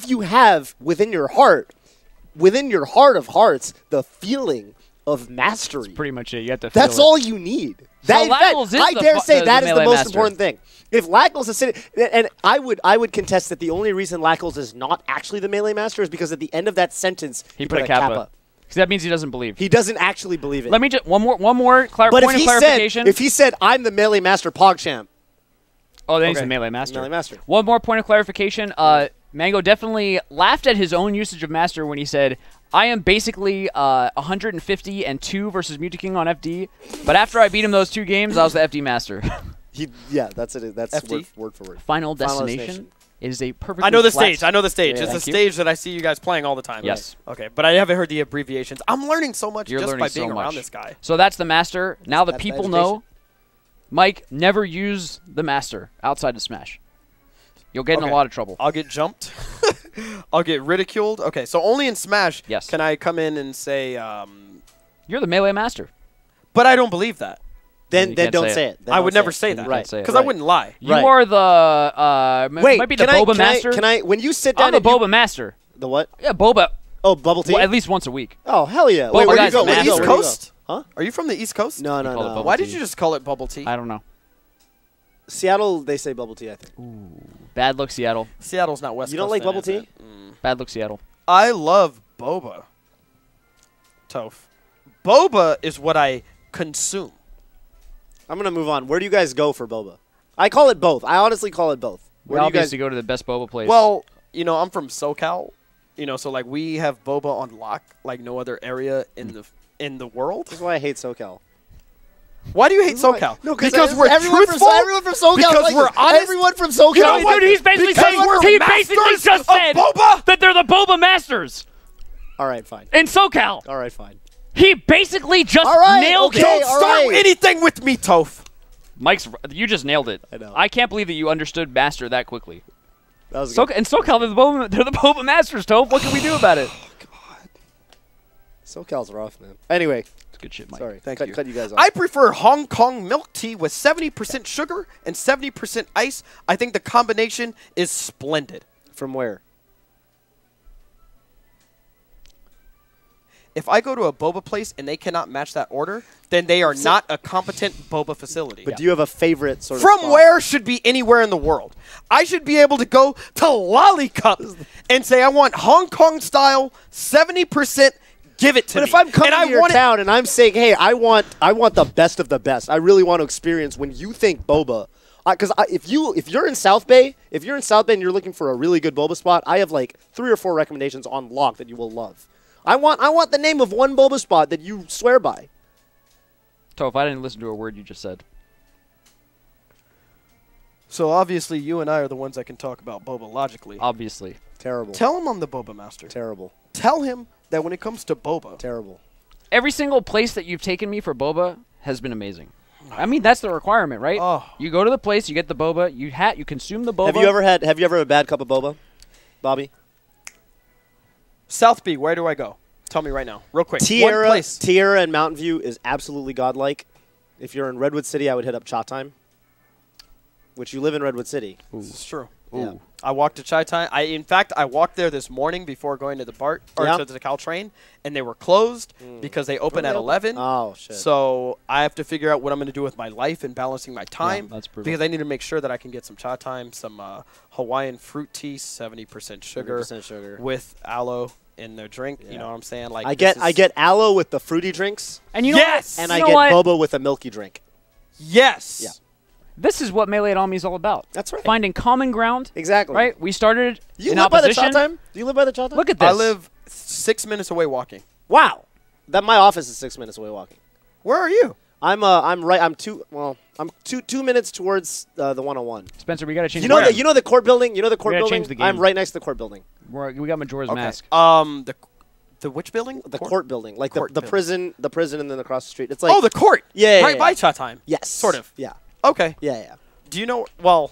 you have within your heart of hearts, the feeling of mastery. Pretty much it. You have to feel That's it. all you need. So That, in fact, Lackles is I the dare fu- say the that is the Melee most Master. important thing. If Lackles is sitting, and I would contest that the only reason Lackles is not actually the Melee Master is because at the end of that sentence He put a kappa. Because that means he doesn't believe. He doesn't actually believe it. Let me just one more but point if of he clarification. said, if he said, "I'm the Melee Master PogChamp," Oh, then he's Okay. a Melee Master. Melee Master. One more point of clarification. Mango definitely laughed at his own usage of Master when he said, I am basically 150 and 2 versus Mewtwo King on FD, but after I beat him those 2 games, I was the FD Master. That's it. That's FD? word for word. Final Destination Destination. is a perfect. I know the stage. I know the stage. Yeah, it's a thank you. stage that I see you guys playing all the time. Yes. Okay, but I haven't heard the abbreviations. I'm learning so much You're just learning by so being much. around this guy. So that's the Master. Now the That's people education. know. Mike, never use the Master outside of Smash. You'll get in Okay. a lot of trouble. I'll get jumped. I'll get ridiculed. Okay, so only in Smash Yes. can I come in and say, You're the Melee Master. But I don't believe that. Then You can't don't say say it. it. Then I don't would say never it. say that. Right. Because I wouldn't lie. You Right. are the Wait, might be the can Boba I, Master. Can I? When you sit down, I'm the and you- Boba Master. The what? Yeah, Boba. Oh, bubble tea. Well, at least once a week. Oh, hell yeah! Boba Wait, where do you guy's go? a Where do you master. go? East Where do you go? Coast? Huh? Are you from the East Coast? No, no, call it no. bubble Why tea. did you just call it bubble tea? I don't know. Seattle, they say bubble tea. I think. Bad luck, Seattle. Seattle's not West You Coast. don't like then, bubble is tea? it? Bad luck, Seattle. I love boba. Toph. Boba is what I consume. I'm gonna move on. Where do you guys go for boba? I call it both. I honestly call it both. We Where do you obviously guys? go to the best Boba place. Well, you know, I'm from SoCal. You know, so like we have boba on lock like no other area in the world. This is why I hate SoCal. Why do you hate SoCal? No, because we're everyone truthful. everyone from SoCal. Because likes we're it. honest. Everyone from SoCal. You know likes what? it. He's basically Because saying we're he basically masters just of said Boba. that they're the Boba Masters All right, fine. in SoCal. All right, fine. He basically just All right, nailed okay. it. Don't all start right. anything with me, Toph. Mike's, you just nailed it. I know. I can't believe that you understood Master that quickly. That was So, good. in SoCal, they're the Boba Masters, Toph. What can we do about it? SoCal's rough, man. Anyway, It's good shit, Mike. sorry. Thank cut, you. Cut you guys off. I prefer Hong Kong milk tea with 70% sugar and 70% ice. I think the combination is splendid. From where? If I go to a boba place and they cannot match that order, then they are not a competent boba facility. But do you have a favorite sort of From spot? where should be anywhere in the world. I should be able to go to Lollicup and say I want Hong Kong style 70%. Give it to But me. if I'm coming and I to your want it- town and I'm saying, hey, I want the best of the best. I really want to experience when you think boba. Because if you're in South Bay, and you're looking for a really good boba spot, I have like 3 or 4 recommendations on lock that you will love. I want the name of one boba spot that you swear by. Toph, I didn't listen to a word you just said. So obviously you and I are the ones that can talk about boba logically. Obviously. Terrible. Tell him I'm the boba master. Terrible. Tell him that when it comes to boba, Terrible. Every single place that you've taken me for boba has been amazing. I mean, that's the requirement, right? Oh. You go to the place, you get the boba, you consume the boba. Have you ever had a bad cup of boba, Bobby? South B, where do I go? Tell me right now, real quick. One Tierra place. and Mountain View is absolutely godlike. If you're in Redwood City, I would hit up Cha Time, which you live in Redwood City. This is true. Yeah. I walked to Chai Time. In fact, I walked there this morning before going to the BART or Yeah. to the Caltrain, and they were closed because they open at 11. Oh shit. So I have to figure out what I'm going to do with my life and balancing my time. that's brutal. Because I need to make sure that I can get some Chai Time, some Hawaiian fruit tea, 70% sugar, 70% sugar. with aloe in their drink. Yeah. You know what I'm saying? Like I this get is- aloe with the fruity drinks, And you know Yes! what? and You I know get what? boba with a milky drink. Yes. Yeah. This is what MeleeItOnMe is all about. That's right. Finding common ground. Exactly. Right? We started You in live by the opposition. Cha Time? Do you live by the Cha Time? Look at this. I live 6 minutes away walking. Wow. That my office is 6 minutes away walking. Where are you? I'm 2 minutes towards the 101. Spencer, we got to change You know the the court building. You know the court We gotta building. change the game. I'm right next to the court building. We got Majora's Mask. The which building? The court building, like Court the building. prison, and then across the street. It's like Oh, the court. Yeah, yeah, Right yeah. by Cha Time. yes, Sort of. Yeah, Okay. yeah. Do you know? Well,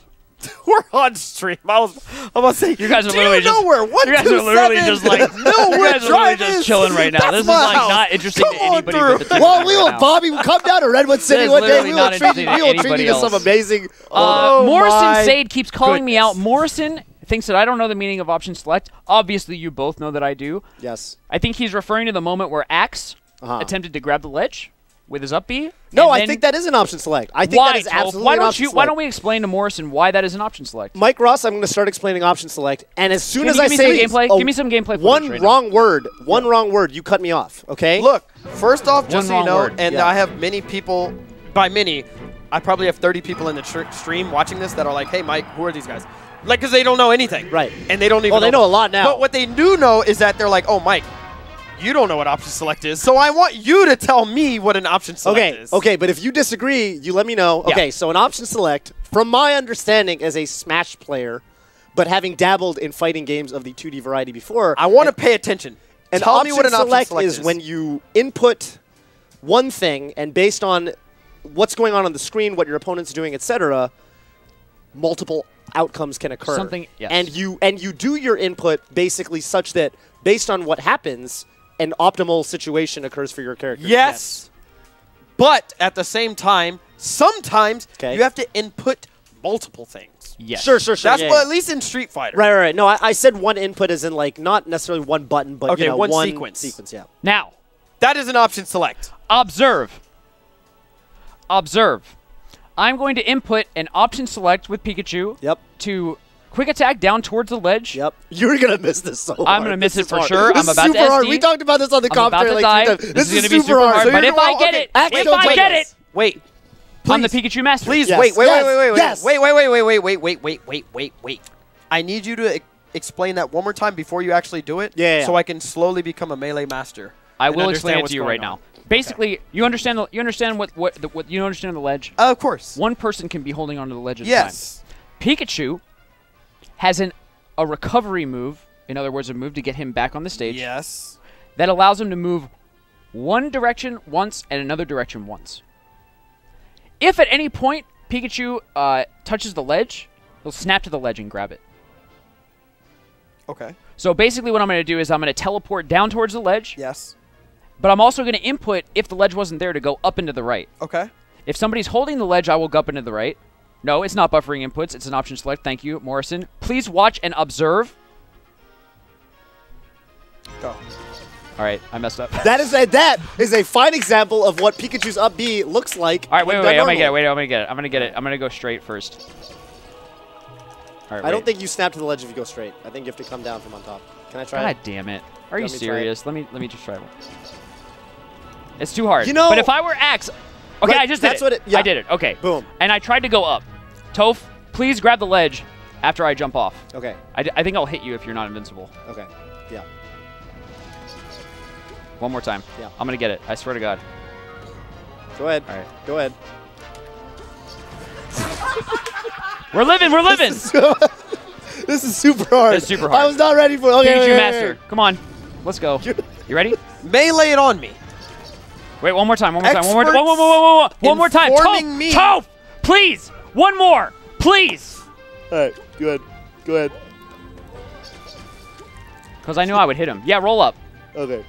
we're on stream. I'm about to say. You guys are do literally you know just- where You guys are literally just like Millwood you guys are literally Drive just is? chilling right now. That's This is my like house. not interesting Come to on anybody through. but the two Well, of we you will, right now. Bobby. We'll come down to Redwood City is one day. literally We not will treat interesting to you to anybody some else. amazing. Oh Morrison my Sade keeps calling me out. goodness. Morrison thinks that I don't know the meaning of option select. Obviously, you both know that I do. Yes. I think he's referring to the moment where Axe Uh-huh. attempted to grab the ledge with his up B. No, and I then- think that is an option select. I think why, that is Toph? absolutely Why an don't option you? select. Why don't we explain to Morrison why that is an option select? Mike Ross, I'm going to start explaining option select, and as soon Can as you I give me say some gameplay? Give me some gameplay footage one right now. wrong word, you cut me off. Okay? Look, first off, just so you wrong know, word. and Yeah. I have many people. By many, I probably have 30 people in the stream watching this that are like, "Hey, Mike, who are these guys?" Like, because they don't know anything. Right. And they don't even. Well, they know a lot now. But what they do know is that they're like, "Oh, Mike, you don't know what option select is, so I want you to tell me what an option select is." Okay, but if you disagree, you let me know. Yeah. Okay, so an option select, from my understanding as a Smash player, but having dabbled in fighting games of the 2D variety before, I want to pay attention. an Tell option me what an option select select is when you input one thing, and based on what's going on the screen, what your opponent's doing, etc., multiple outcomes can occur. Something- yes. And you do your input basically such that based on what happens, an optimal situation occurs for your character. Yes. But at the same time, sometimes Okay. you have to input multiple things. Yes. Sure. That's yeah, what, at least in Street Fighter. Right. No, I said one input as in like not necessarily one button, but Okay, you know, one one sequence. Yeah. Now, That is an option select. observe. Observe. I'm going to input an option select with Pikachu Yep. to quick attack down towards the ledge. Yep. You're gonna miss this so hard. I'm gonna miss This it is for hard. sure. This I'm is about to super hard. SD. We talked about this on the I'm about commentary to like die. 3 times. This is going to be super hard. So But you're if I gonna- get okay, it, actually if don't I play get this. it, Wait. I'm the Please. Pikachu master. Please Yes, wait. yes. Wait. I need you to explain that one more time before you actually do it. Yeah. So I can slowly become a Melee master. I and will understand explain it what's to you going right on. now. Basically, you understand what you understand the ledge. Of course. One person can be holding onto the ledge at a Yes. time. Pikachu has a recovery move, in other words, a move to get him back on the stage. Yes. That allows him to move one direction once and another direction once. If at any point Pikachu touches the ledge, he'll snap to the ledge and grab it. Okay. So basically what I'm going to do is I'm going to teleport down towards the ledge, Yes. but I'm also going to input, if the ledge wasn't there, to go up into the right. Okay. If somebody's holding the ledge, I will go up into the right. No, it's not buffering inputs. It's an option select. Thank you, Morrison. Please watch and observe. Go. All right, I messed up. That is a fine example of what Pikachu's up B looks like. All right, when wait, done I'm gonna normally. get it. I'm gonna get it. I'm gonna go straight first. All right, I don't wait. think you snap to the ledge if you go straight. I think you have to come down from on top. Can I try God it? damn it! Are you Let me try serious? Let me just try one. It's too hard. You know- but if I were Axe, okay, Right, I just did that's it. what it- yeah. I did it. Okay. Boom. And I tried to go up. Toph, please grab the ledge after I jump off. Okay. I think I'll hit you if you're not invincible. Okay. Yeah. One more time. Yeah. I'm gonna get it. I swear to God. Go ahead. All right. Go ahead. We're living. We're living. This is super hard. It's super hard. I was not ready for it. Okay, Pikachu wait, Master. Come on. Let's go. You ready? Melee it on me. Wait, one more time. One more time. Experts One more time. informing Toph, me. Toph, please. One more. Please. All right. Go ahead. Go ahead. Because I knew I would hit him. Yeah, roll up. Okay.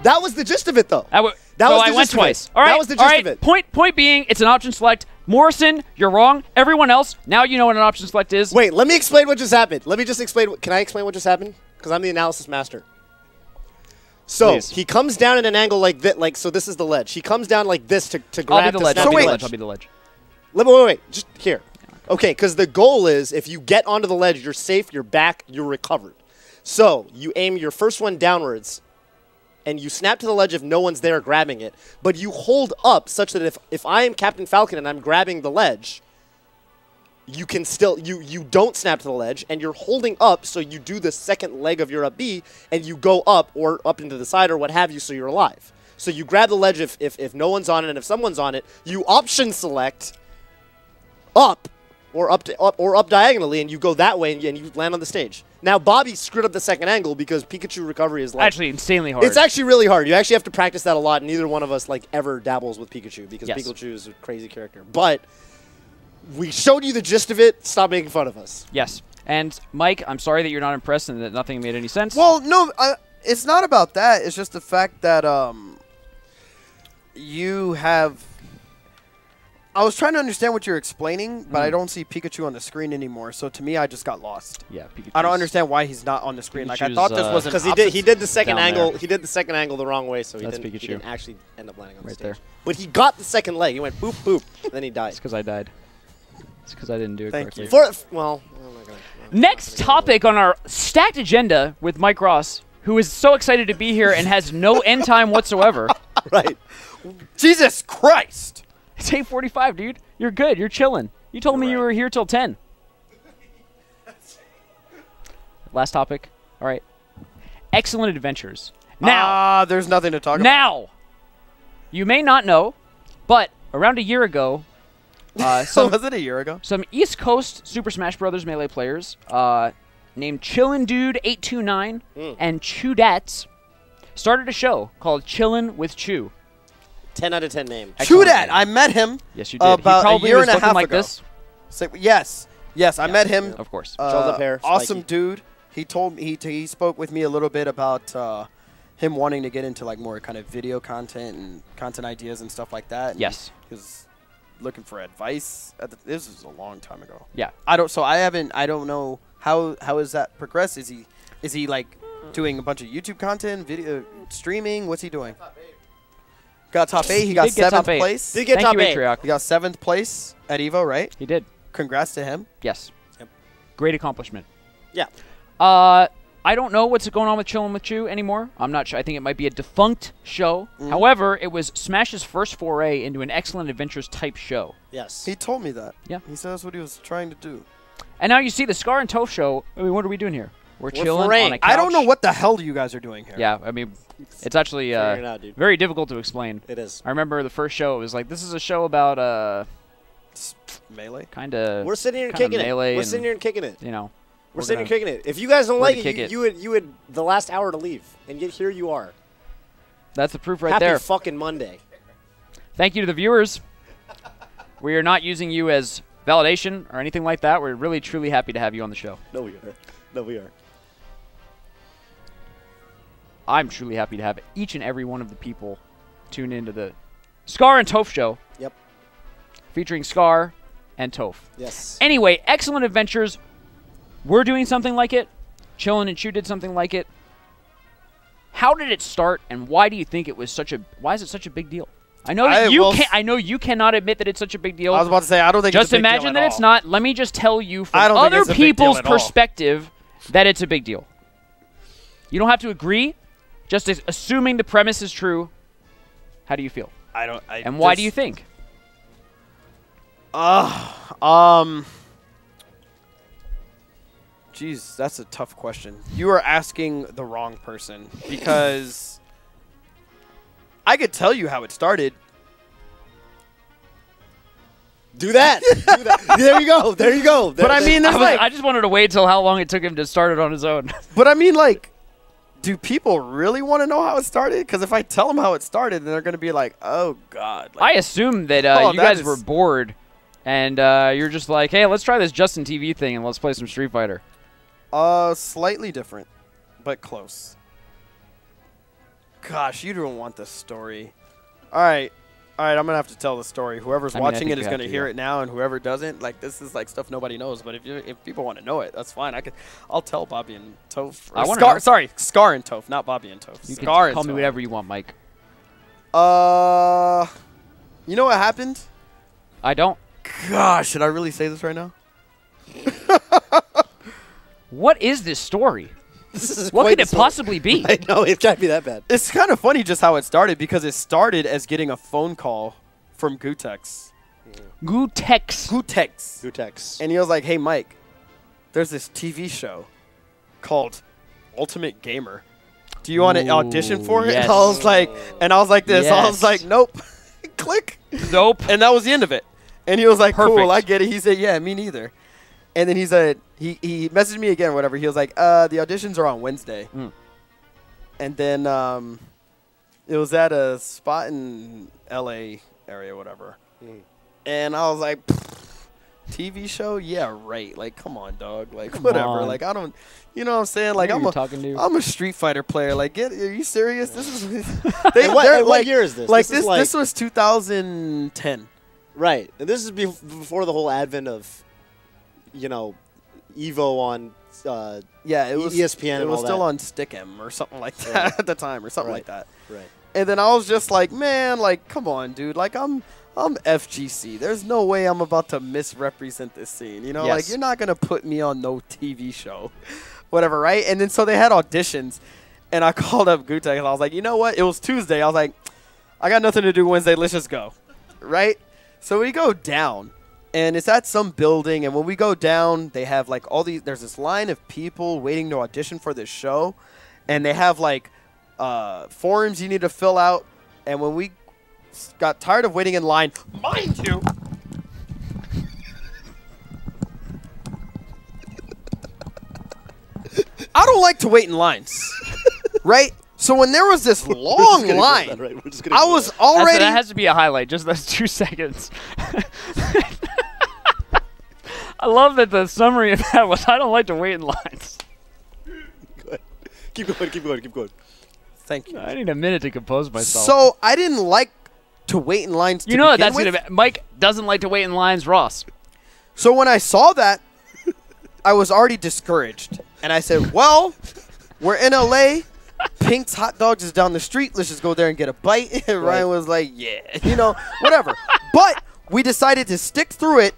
That was the gist of it, though. That was so the I went gist of it. twice. All right. That was the all gist right. of it. Point being, it's an option select. Morrison, you're wrong. Everyone else, now you know what an option select is. Wait, let me explain what just happened. Let me just explain. Can I explain what just happened? Because I'm the analysis master. So Please. he comes down at an angle like this. Like so, this is the ledge. He comes down like this to I'll grab be the to ledge. snap I'll be the the ledge. ledge. I'll be the ledge. Wait. Just here. Okay, because the goal is if you get onto the ledge, you're safe, you're back, you're recovered. So you aim your first one downwards, and you snap to the ledge if no one's there grabbing it. But you hold up such that if I am Captain Falcon and I'm grabbing the ledge, you can still you don't snap to the ledge, and you're holding up, so you do the second leg of your up B, and you go up or up into the side or what have you, so you're alive. So you grab the ledge if no one's on it, and if someone's on it, you option select up or up diagonally, and you go that way, and you land on the stage. Now Bobby screwed up the second angle because Pikachu recovery is like Actually, insanely hard. it's actually really hard. You actually have to practice that a lot. And neither one of us like ever dabbles with Pikachu because Yes. Pikachu is a crazy character. But we showed you the gist of it. Stop making fun of us. Yes. And Mike, I'm sorry that you're not impressed and that nothing made any sense. Well, no, it's not about that. It's just the fact that you have. I was trying to understand what you're explaining, but I don't see Pikachu on the screen anymore. So to me, I just got lost. yeah, Pikachu. I don't understand why he's not on the screen. Like I Pikachu's, thought this was an Because opposite- he did the second down angle. there. He did the second angle the wrong way, so he That's didn't Pikachu. actually end up landing on the Right stage. there. But he got the second leg. He went boop boop, and then he died. It's because I died. It's because I didn't do it Thank correctly. you. Well, I'm not gonna- I'm Next not gonna go topic on our stacked agenda with Mike Ross, who is so excited to be here and has no end time whatsoever. right. Jesus Christ! It's 8:45, dude. You're good. You're chilling. You told me you right. were here till 10. Last topic. All right. Excellent adventures. Now, there's nothing to talk about. now, you may not know, but around a year ago, So was it a year ago? some East Coast Super Smash Bros. Melee players named Chillin' Dude 829 and Chudats started a show called Chillin' with Chew. 10 out of 10 name. Excellent True that. name. I met him. Yes, you did. About he probably a year was and a looking half like ago. this. Yes, I met him. Of course. Shoulder pair, Awesome spiky. dude. He told me he spoke with me a little bit about him wanting to get into like more kind of video content and content ideas and stuff like that. And Yes. he was looking for advice. This was a long time ago. Yeah. I don't know how has that progressed. Is he like doing a bunch of YouTube content, video streaming? What's he doing? Got top 8. He got did get top 7th 8. place. Did get Thank top you, 8. Atriarch. He got 7th place at Evo, right? He did. Congrats to him. Yes. Yep. Great accomplishment. Yeah. I don't know what's going on with Chillin' With You anymore. I'm not sure. I think it might be a defunct show. However, it was Smash's first foray into an Excellent Adventures type show. Yes. He told me that. Yeah. He said that's what he was trying to do. And now you see the Scar and Toph show. I mean, what are we doing here? We're chilling foraying. on a couch. I don't know what the hell you guys are doing here. Yeah, I mean, it's actually Figuring it out, dude. very difficult to explain. It is. I remember the first show. It was like, this is a show about Melee. kind of. We're sitting here and kinda kicking it. melee We're and, sitting here and kicking it. You know, We're sitting here kicking it. If you guys don't We're like to kick it, it. you had the last hour to leave, and yet here you are. that's the proof right Happy there. fucking Monday. Thank you to the viewers. We are not using you as validation or anything like that. We're really, truly happy to have you on the show. No, we are. No, we are. I'm truly happy to have each and every one of the people tune into the Scar and Toph show. Yep. Featuring Scar and Toph. Yes. Anyway, Excellent Adventures. We're doing something like it. Chillin' and Chew did something like it. How did it start, and why do you think it was such a? Why is it such a big deal? I know I know you cannot admit that it's such a big deal. I was about to say I don't think just it's a big deal imagine at that all. it's not. Let me just tell you from I don't think other it's a big deal people's at all. perspective that it's a big deal. You don't have to agree. Just assuming the premise is true. How do you feel? And why do you think? Jeez, that's a tough question. You are asking the wrong person because I could tell you how it started. Do that. Do that. There you go. There you go. But I mean, there's like, I just wanted to wait till how long it took him to start it on his own. but I mean, like, do people really want to know how it started? Because if I tell them how it started, then they're going to be like, "Oh God!" I assume that Oh, you that guys is- were bored, and you're just like, "Hey, let's try this Justin TV thing and let's play some Street Fighter." Slightly different, but close. Gosh, you don't want the story. All right, I'm gonna have to tell the story. Whoever's I mean, I watching think it is you have gonna to, hear yeah. it now, and whoever doesn't, like, this is like stuff nobody knows. But if people want to know it, that's fine. I'll tell Bobby and Toph. I wanna Scar, know. Sorry, Scar and Toph, not Bobby and Toph. You can Scar and call me Toph. whatever you want, Mike. You know what happened? I don't. Gosh, should I really say this right now? What is this story? This is What quite could the it story. possibly be? I know it can't be that bad. It's kind of funny just how it started because it started as getting a phone call from Gutex. Gutex. Gutex. And he was like, "Hey, Mike, there's this TV show called Ultimate Gamer. Do you want to audition for it?" yes. And I was like, this. I was Yes. like, "Nope." Click. Nope. And that was the end of it. And he was like, Perfect. "Cool, I get it." He said, "Yeah, me neither." And then he said, he messaged me again, whatever. He was like, the auditions are on Wednesday. Mm. And then it was at a spot in L.A. area, whatever. And I was like, TV show? Yeah, right. Like, come on, dog. Like, whatever. on. Like, I don't, you know what I'm saying? Like, Who are you I'm talking to? a Street Fighter player. Like, are you serious? This is, And what year is this? Like, This is like- this was 2010. Right. And this is before the whole advent of, you know, Evo on Yeah, it was ESPN It and was all still that. on Stick'em or something like that Right. at the time, or something Right. like that. Right. And then I was just like, man, like, come on, dude. Like, I'm FGC. There's no way I'm about to misrepresent this scene. You know, Yes. like, you're not gonna put me on no TV show, whatever, right? And then so they had auditions, and I called up Gutek and I was like, you know what? It was Tuesday. I was like, I got nothing to do Wednesday. Let's just go, right? So we go down. And it's at some building, and when we go down, they have, like, all these – there's this line of people waiting to audition for this show, and they have, like, forms you need to fill out. And when we got tired of waiting in line, mind you – I don't like to wait in lines, right? So when there was this long line, I was already – that has to be a highlight, just those 2 seconds. I love that the summary of that was, I don't like to wait in lines. Keep going. Thank you. I need a minute to compose myself. So I didn't like to wait in lines. you to know begin that's with. gonna be. Mike doesn't like to wait in lines, Ross. So when I saw that, I was already discouraged, and I said, "Well, we're in LA. Pink's Hot Dogs is down the street. Let's just go there and get a bite." And Ryan was like, "Yeah, whatever." But we decided to stick through it,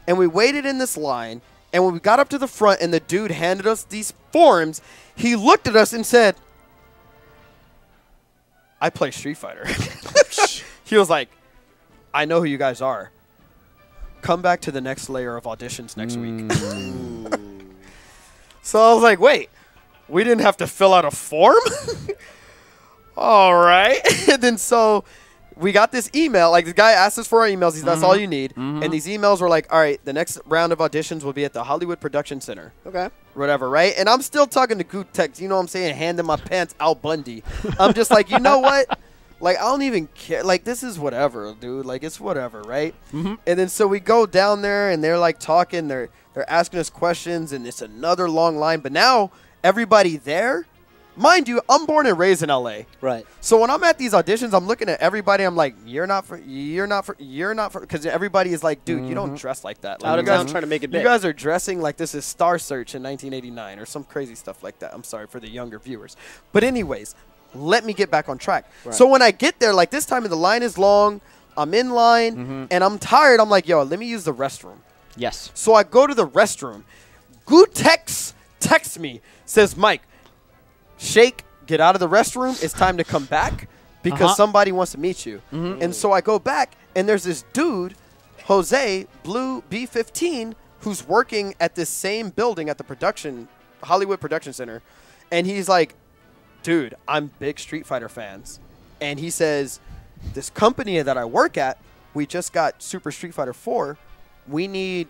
and we waited in this line. And when we got up to the front, and the dude handed us these forms, he looked at us and said, "I play Street Fighter." He was like, "I know who you guys are. Come back to the next layer of auditions next week." So I was like, wait, we didn't have to fill out a form? All right. And then so we got this email. Like, the guy asked us for our emails. He's, that's all you need. And these emails were like, all right, the next round of auditions will be at the Hollywood Production Center. Okay. Whatever, right? And I'm still talking to Gutex, you know what I'm saying, handing my pants Al Bundy. I'm just like, you know what? Like, I don't even care. Like, this is whatever, dude. Like, it's whatever, right? And then so we go down there, and they're, like, talking. They're asking us questions, and it's another long line. But now everybody there, mind you, I'm born and raised in L.A. Right. So when I'm at these auditions, I'm looking at everybody. I'm like, you're not for, because everybody is like, dude, you don't dress like that. Like, Out you of guys, town trying to make it you big. guys are dressing like this is Star Search in 1989 or some crazy stuff like that. I'm sorry for the younger viewers. But anyways, let me get back on track. Right. So when I get there, like this time the line is long, I'm in line, and I'm tired. I'm like, yo, let me use the restroom. Yes. So I go to the restroom. Gutex texts me, says, Mike, Shake, get out of the restroom. It's time to come back because somebody wants to meet you. And so I go back, and there's this dude, Jose, Blue B15, who's working at this same building at the Hollywood Production Center. And he's like, dude, I'm big Street Fighter fans. And he says, this company that I work at, we just got Super Street Fighter 4. We need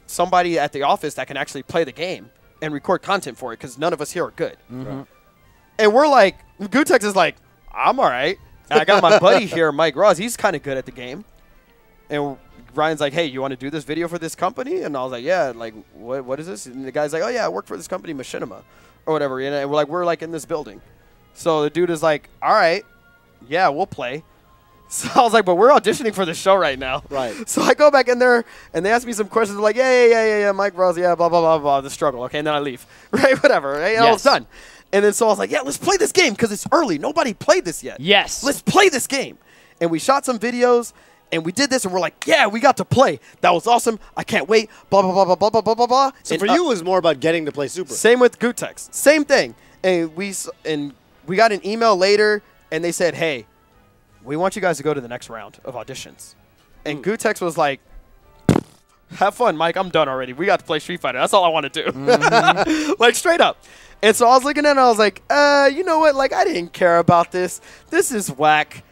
somebody at the office that can actually play the game and record content for it because none of us here are good. And we're like, Gutex is like, I'm all right. And I got my buddy here, Mike Ross. He's kind of good at the game. And Ryan's like, hey, you want to do this video for this company? And I was like, yeah. Like, what is this? And the guy's like, oh, yeah, I work for this company, Machinima, or whatever. And we're like in this building. So the dude is like, all right, yeah, we'll play. So I was like, but we're auditioning for the show right now. Right. So I go back in there, and they ask me some questions. They're like, yeah, Mike Ross, yeah, blah, blah, blah, blah, the struggle. Okay, and then I leave. Right, whatever. Right? And I was done. And then so I was like, yeah, let's play this game because it's early. Nobody played this yet. Yes. Let's play this game. And we shot some videos, and we did this, and we're like, yeah, we got to play. That was awesome. I can't wait. Blah, blah, blah, blah, blah, blah, blah, blah, blah. So for you, it was more about getting to play Super. Same with Gutex. Same thing. And we got an email later, and they said, hey, we want you guys to go to the next round of auditions. And Gutex was like, have fun, Mike. I'm done already. We got to play Street Fighter. That's all I want to do. Like, straight up. And so I was looking at it, and I was like, you know what? Like, I didn't care about this. This is whack.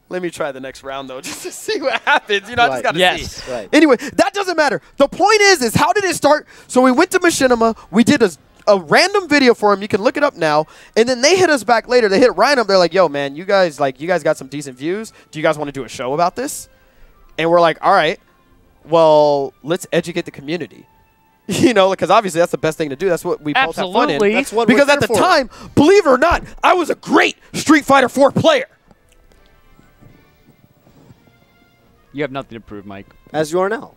Let me try the next round, though, just to see what happens. You know, I just got to see. Right. Anyway, that doesn't matter. The point is how did it start? So we went to Machinima. We did a random video for him. You can look it up now. And then they hit us back later. They hit Ryan up. They're like, yo, man, you guys got some decent views. Do you guys want to do a show about this? And we're like, all right, well, let's educate the community. You know, because obviously that's the best thing to do. That's what we both have fun in. That's what because we're at the here for. time, believe it or not, I was a great Street Fighter 4 player. You have nothing to prove, Mike. As you are now.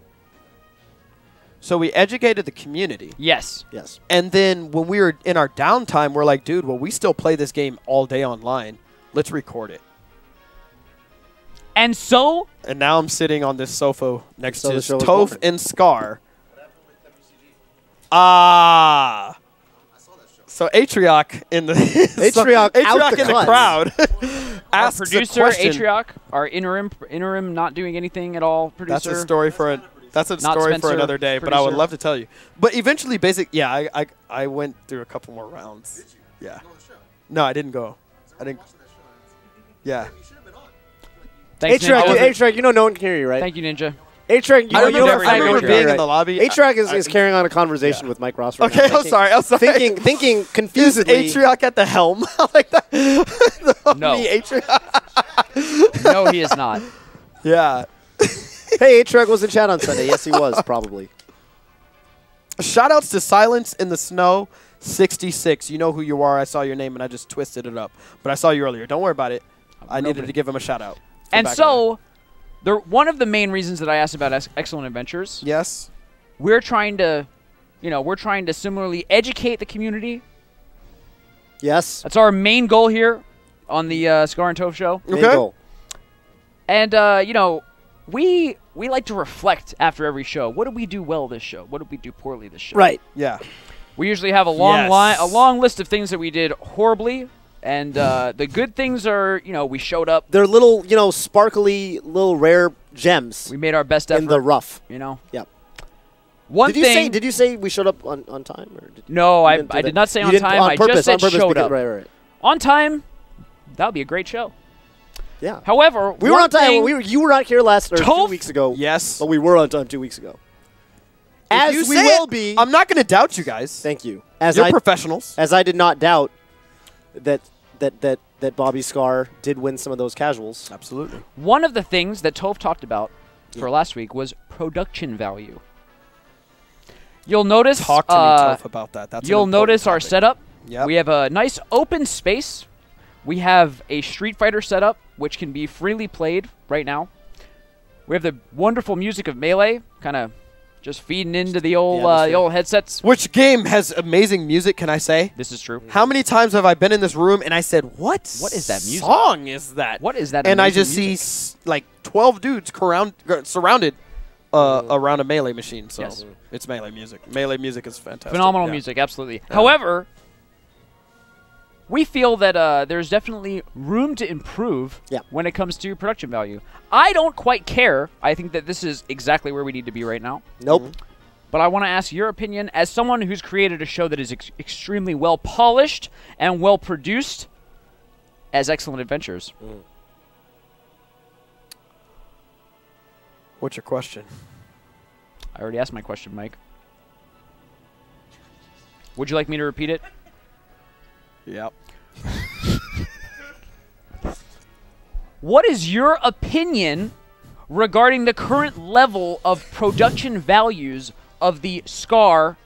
So we educated the community. Yes. Yes. And then when we were in our downtime, we're like, dude, well, we still play this game all day online. Let's record it. And so? And now I'm sitting on this sofa next So to the show was Toph born. and Scar. Ah. So Atrioc in the Atrioc out the in the clutch. crowd. Our asks a producer, question. Atrioc, our interim not doing anything at all producer. That's a story for Spencer, another day, but I would producer. love to tell you. But eventually, I went through a couple more rounds. Did you? Yeah. No, I didn't go. I didn't. Yeah. Thanks, Oh, Ninja. A-Track, you know no one can hear you, right? Thank you, Ninja. A-Track, I remember everything being right. in the lobby. A-Track is carrying on a conversation with Mike Ross right Okay, now. I'm sorry. Thinking Is confusedly. Atrioc at the helm? Like that? No. Me, Atrioc. No, he is not. Yeah. Hey, A-Track was in chat on Sunday. Yes, he was, probably. Shout outs to Silence in the Snow. 66. You know who you are. I saw your name and I just twisted it up. But I saw you earlier. Don't worry about it. I needed to give him a shout out. And so, one of the main reasons that I asked about Excellent Adventures, Yes. we're trying to, we're trying to similarly educate the community. Yes. That's our main goal here on the Scar and Toph show. Main Okay. goal. And we like to reflect after every show. What did we do well this show? What did we do poorly this show? Right. Yeah. We usually have a long list of things that we did horribly, and the good things are, we showed up. They're little, sparkly, little rare gems We made our best effort. in the rough. Yep. Did you say we showed up on time? Or No, you I didn't do did that? not say You on didn't- time. I just said purpose, showed because- up. Right. On time, that would be a great show. Yeah. However, We were one on time. thing- You were not here last or 2 Toph? weeks ago. Yes. But we were on time 2 weeks ago. As If you we say will it, be. I'm not going to doubt you guys. Thank you. You're professionals. As I did not doubt that Bobby Scar did win some of those casuals. Absolutely. One of the things that Toph talked about for last week was production value. You'll notice. Talk to me, Toph, about that. That's an You'll important notice our topic. setup. Yep. We have a nice open space. We have a Street Fighter setup, which can be freely played right now. We have the wonderful music of Melee, kind of just feeding into the old headsets. Which game has amazing music, can I say? This is true. How many times have I been in this room and I said, what is that music? song is that? What is that? And I amazing just music? see like 12 dudes surrounded around a Melee machine. So Yes. it's Melee music. Melee music is fantastic. phenomenal Yeah. music, absolutely. However, we feel that there's definitely room to improve when it comes to production value. I don't quite care. I think that this is exactly where we need to be right now. Nope. But I want to ask your opinion as someone who's created a show that is extremely well polished and well produced as Excellent Adventures. What's your question? I already asked my question, Mike. Would you like me to repeat it? Yep. What is your opinion regarding the current level of production values of the Scar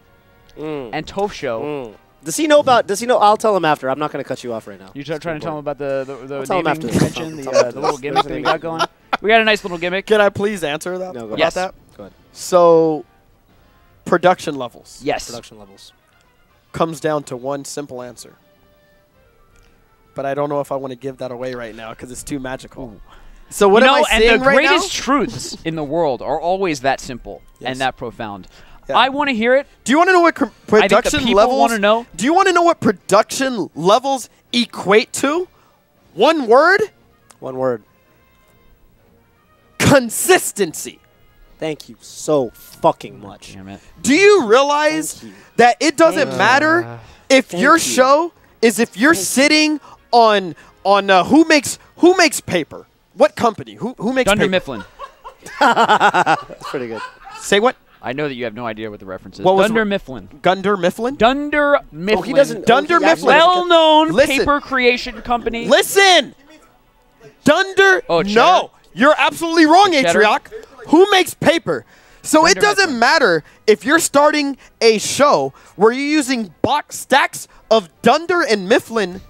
and Toph show? Does he know? I'll tell him after. I'm not going to cut you off right now. You're trying to tell him about the tell him naming after this. convention, I'll tell him after the little this. gimmick that we got going? We got a nice little gimmick. Can I please answer that? No, go about Yes. that? Go ahead. So, production levels Yes. Production levels. comes down to one simple answer. But I don't know if I want to give that away right now because it's too magical. So what am I saying and the right greatest now? truths in the world are always that simple and that profound. Yeah. I want to hear it. Do you want to know what production people levels? wanna know. Do you want to know what production levels equate to? One word: One word. consistency. Thank you so fucking much. Damn it. Do you realize Thank you. that it doesn't matter if your show is if you're sitting on who makes paper? What company? Who makes Dunder paper? Mifflin. That's pretty good. Say what? I know that you have no idea what the reference is. What was Dunder the- Mifflin. Dunder Mifflin? Dunder Mifflin. Oh, he doesn't. Dunder he actually Mifflin. doesn't get- Well-known Listen. paper creation company. Listen! Dunder. Oh, no, cheddar? you're absolutely wrong, Cheddar? Atrioc. Who makes paper? So it Dunder doesn't Mifflin. matter if you're starting a show where you're using box stacks of Dunder and Mifflin,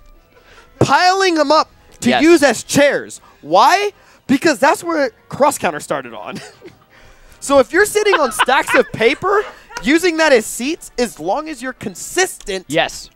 piling them up to Yes. use as chairs. Why? Because that's where cross counter started on. So if you're sitting on stacks of paper, using that as seats, as long as you're consistent, Yes.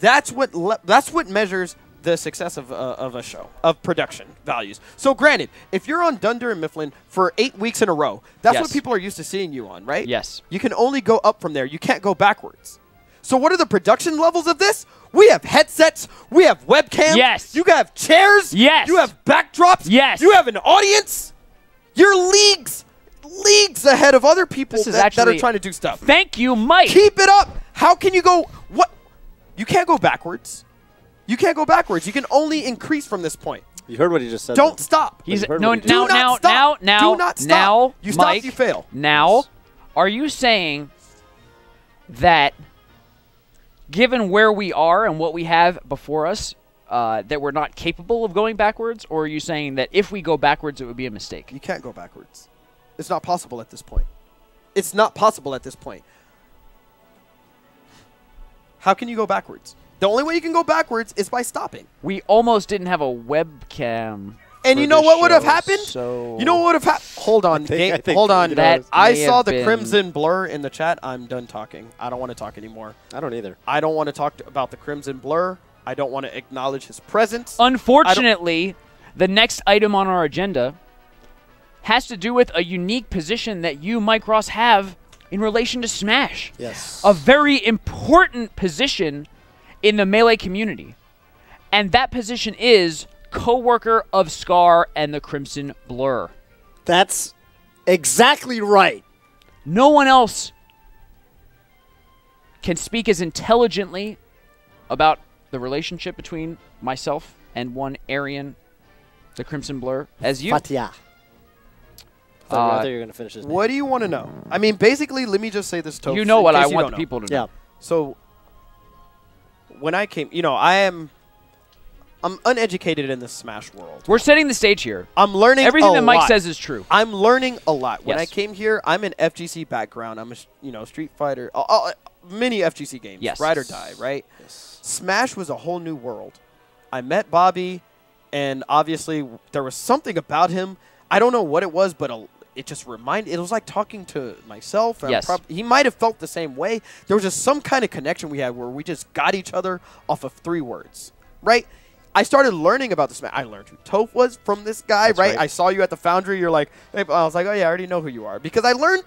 that's what measures the success of a show, of production values. So granted, if you're on Dunder and Mifflin for 8 weeks in a row, that's Yes. what people are used to seeing you on, right? Yes. You can only go up from there. You can't go backwards. So what are the production levels of this? We have headsets. We have webcams. Yes. You have chairs. Yes. You have backdrops. Yes. You have an audience. You're leagues ahead of other people This is that are actually- trying to do stuff. Thank you, Mike. Keep it up. How can you go? What? You can't go backwards. You can't go backwards. You can only increase from this point. You heard what he just said. Don't stop. He's heard no what he now did. Do now not stop. now Do not stop. now You stop, Mike, you fail. Now, are you saying that given where we are and what we have before us, that we're not capable of going backwards, or are you saying that if we go backwards, it would be a mistake? You can't go backwards. It's not possible at this point. It's not possible at this point. How can you go backwards? The only way you can go backwards is by stopping. We almost didn't have a webcam. And for you know this what would have show, happened? So You know what would have happened? Hold on. I think hold on. you know, That I may saw have the been- crimson blur in the chat. I'm done talking. I don't want to talk anymore. I don't either. I don't want to talk about the crimson blur. I don't want to acknowledge his presence. Unfortunately, the next item on our agenda has to do with a unique position that you, Mike Ross, have in relation to Smash. Yes. A very important position in the Melee community. And that position is co-worker of Scar and the Crimson Blur. That's exactly right. No one else can speak as intelligently about the relationship between myself and one Aryan, the Crimson Blur, as you. Fatia. I thought you were going to finish this. What do you want to know? I mean, basically, let me just say this, Toph. You know what in I case you want don't the know. people to know. Yeah. So, when I came, I'm uneducated in the Smash world. We're setting the stage here. I'm learning Everything a that Mike lot. says is true. I'm learning a lot. When I Yes. came here, I'm an FGC background. I'm a Street Fighter, many FGC games. Yes. Ride or die, right? Yes. Smash was a whole new world. I met Bobby, and obviously there was something about him. I don't know what it was, but it just reminded. It was like talking to myself. And Yes. he might have felt the same way. There was just some kind of connection we had where we just got each other off of 3 words, right? I started learning about the Smash. I learned who Toph was from this guy, That's right? right. I saw you at the Foundry. You're like, hey, I was like, oh yeah, I already know who you are because I learned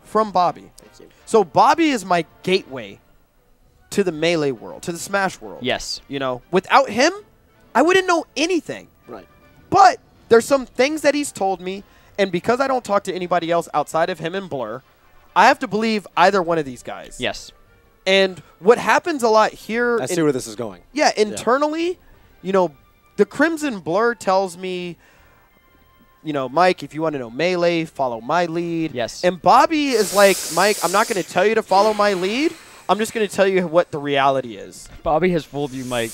from Bobby. Thank you. So Bobby is my gateway to the Melee world, to the Smash world. Yes. Without him, I wouldn't know anything. Right. But there's some things that he's told me, and because I don't talk to anybody else outside of him and Blur, I have to believe either one of these guys. Yes. And what happens a lot here, I see where this is going. yeah, internally, the Crimson Blur tells me, Mike, if you want to know Melee, follow my lead. Yes. And Bobby is like, Mike, I'm not going to tell you to follow my lead. I'm just going to tell you what the reality is. Bobby has fooled you, Mike.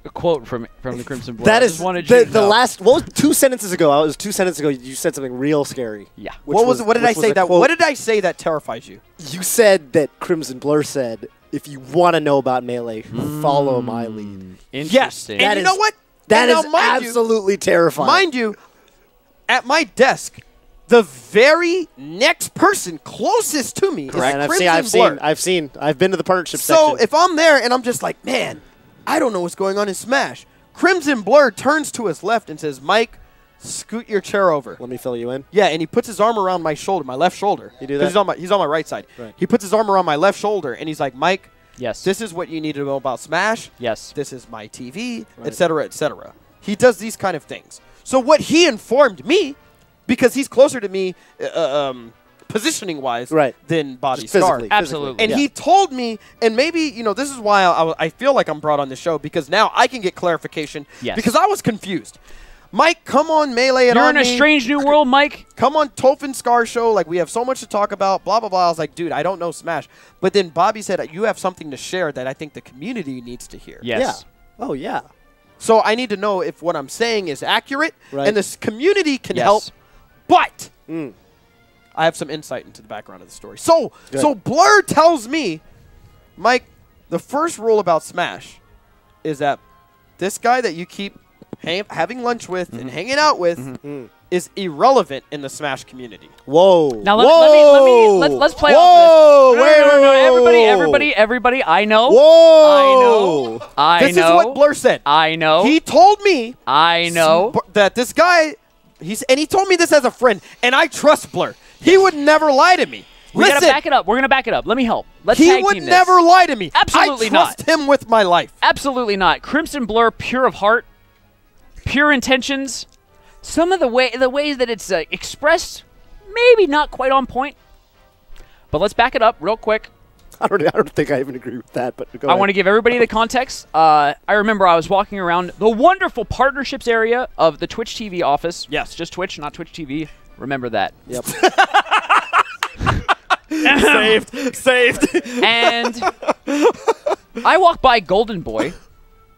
A quote from the Crimson Blur. That I is just wanted you to the know. last. What was 2 sentences ago? I was 2 sentences ago. You said something real scary. Yeah. What did I which was say a that? quote. What did I say that terrifies you? You said that Crimson Blur said, "If you want to know about Melee, follow my lead." Yes. Interesting. And That you know is- what? That And is now, mind you- absolutely terrifying. Mind you, at my desk, the very next person closest to me Correct. is And I've seen. I've been to the partnership So section. if I'm there and I'm just like, man, I don't know what's going on in Smash. Crimson Blur turns to his left and says, Mike, scoot your chair over. Let me fill you in. Yeah, and he puts his arm around my shoulder, my left shoulder. You do 'Cause that? He's on my right side. Right. He puts his arm around my left shoulder and he's like, Mike, Yes. this is what you need to know about Smash. Yes. This is my TV, Right. etc., etc. He does these kind of things. So what he informed me, because he's closer to me positioning-wise Right. than Bobby Just Star. physically. Absolutely. And Yeah. he told me, and maybe, this is why I feel like I'm brought on the show, because now I can get clarification. Yes. Because I was confused. Mike, come on, Melee it You're on in a me. strange new world, Mike. Come on, Toph and Scar show. Like, we have so much to talk about, blah, blah, blah. I was like, dude, I don't know Smash. But then Bobby said, you have something to share that I think the community needs to hear. Yes. Yeah. Oh yeah. So I need to know if what I'm saying is accurate, Right. and this community can Yes. help. But Mm. I have some insight into the background of the story. So Good. Blur tells me, Mike, the first rule about Smash is that this guy that you keep having lunch with and hanging out with Mm. is irrelevant in the Smash community. Whoa. Now Whoa. let's play Whoa. off this. Wait, Everybody, I know. Whoa. I This know. is what Blur said. I know. He told me I know. that this guy, and he told me this as a friend, and I trust Blur. He would never lie to me. We gotta Listen, back it up. We're gonna back it up. Let me help. Let's he tag would team this. never lie to me. Absolutely I trust not. him with my life. Absolutely not. Crimson Blur, pure of heart, pure intentions. Some of the ways that it's expressed, maybe not quite on point. But let's back it up real quick. I don't think I even agree with that, but go I ahead. want to give everybody the context. I remember I was walking around the wonderful partnerships area of the Twitch TV office. Yes, just Twitch, not Twitch TV. Remember that. Yep. Saved. And I walked by Golden Boy.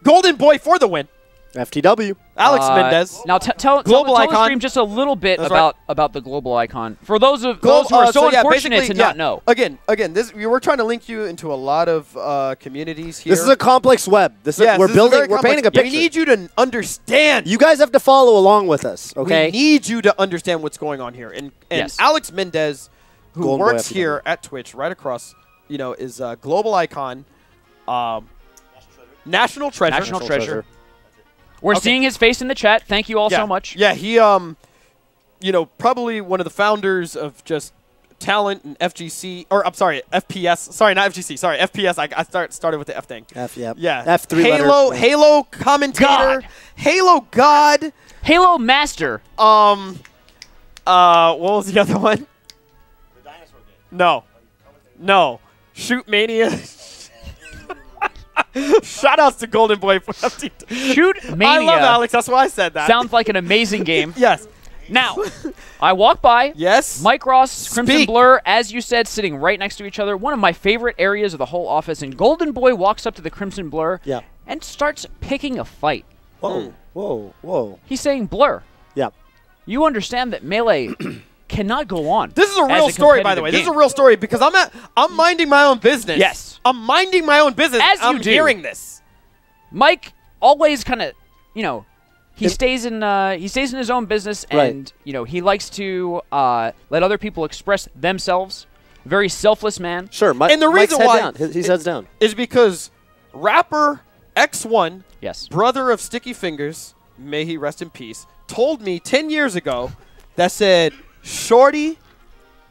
Golden Boy for the win. FTW. Alex Mendez. Now tell Global the icon. stream just a little bit That's about the global icon for those who are so yeah, unfortunate to basically, not know. Again, we're trying to link you into a lot of communities here. This is a complex web. This is, Yes, we're this is very building. We're painting a complex. picture. We need you to understand. You guys have to follow along with us, okay? We need you to understand what's going on here. And Yes. Alex Mendez, who Golden Boy works FTW. here at Twitch, right across, is a global icon, national treasure. National treasure. We're seeing his face in the chat. Thank you all so much. Yeah, he probably one of the founders of just talent and FGC, or I'm sorry, FPS. Sorry, not FGC. Sorry, FPS. I started with the F thing. Yep. Yeah. F3 Halo commentator. God. Halo God. Halo Master. What was the other one? The dinosaur game. No. Shoot Mania. Shout outs to Golden Boy for FT. Shoot Mania. I love Alex. That's why I said that. Sounds like an amazing game. Yes. Now, I walk by. Yes. Mike Ross, Crimson Speak. Blur, as you said, sitting right next to each other. One of my favorite areas of the whole office. And Golden Boy walks up to the Crimson Blur Yeah. and starts picking a fight. Whoa. Whoa. He's saying, Blur, Yeah. you understand that Melee cannot go on. This is a as real story, by the way. This is a real story because I'm minding my own business. Yes. I'm minding my own business. As you I'm do. hearing this. Mike always kind of, he stays in his own business, and he likes to let other people express themselves. Very selfless man. Sure. And the reason Mike's why head down. He's heads down. is because rapper X1, Yes. brother of Sticky Fingers, may he rest in peace, told me 10 years ago that said, "Shorty,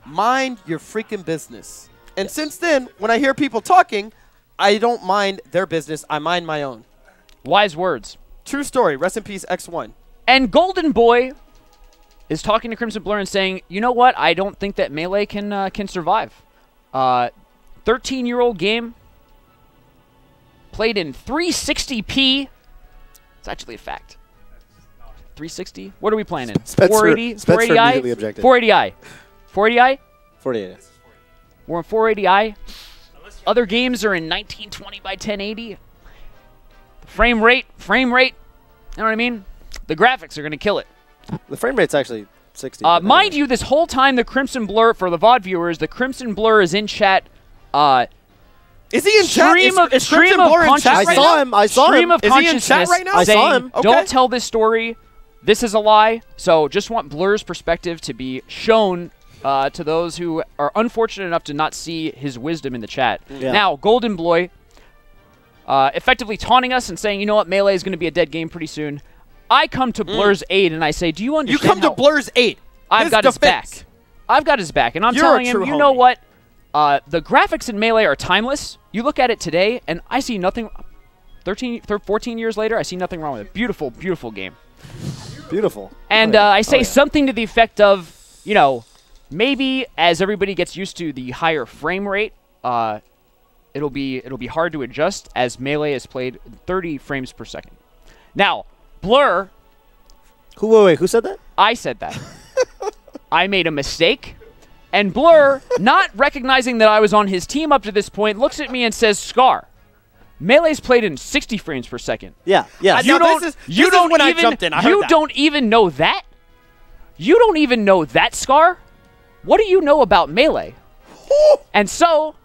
mind your freaking business." And since then, when I hear people talking, I don't mind their business. I mind my own. Wise words. True story. Rest in peace, X1. And Golden Boy is talking to Crimson Blur and saying, "You know what? I don't think that Melee can survive. 13-year-old game played in 360p. It's actually a fact. 360. What are we playing in? Spencer- 480. Spencer 480i. immediately objected. 480i. 480i. 48. We're in 480i. Other games are in 1920 by 1080. The frame rate. You know what I mean? The graphics are going to kill it. The frame rate's actually 60. Mind you, this whole time, the Crimson Blur, for the VOD viewers, the Crimson Blur is in chat. Is he in chat? Stream of Crimson Blur in chat consciousness. right I saw now? him. I saw Stream him. of Is he in consciousness chat right now? I saw saying, him. Okay. don't tell this story. This is a lie. So just want Blur's perspective to be shown to those who are unfortunate enough to not see his wisdom in the chat. Yeah. Now, Golden Boy effectively taunting us and saying, you know what, Melee is going to be a dead game pretty soon. I come to Blur's aid and I say, do you understand You come to how Blur's aid. I've got his back. I've got his back. And I'm You're a telling him, true you know homie. what? The graphics in Melee are timeless. You look at it today, and I see nothing. 14 years later, I see nothing wrong with it. Beautiful, beautiful game. Beautiful. And I say something to the effect of, maybe as everybody gets used to the higher frame rate, it'll be hard to adjust as Melee is played 30 frames per second. Now, Blur, Wait, who said that? I said that. I made a mistake. And Blur, not recognizing that I was on his team up to this point, looks at me and says, Scar, Melee's played in 60 frames per second. Yeah. You Now, don't, this is you don't when even, I jumped in. I heard you that. don't even know that? You don't even know that, Scar? What do you know about Melee? And so,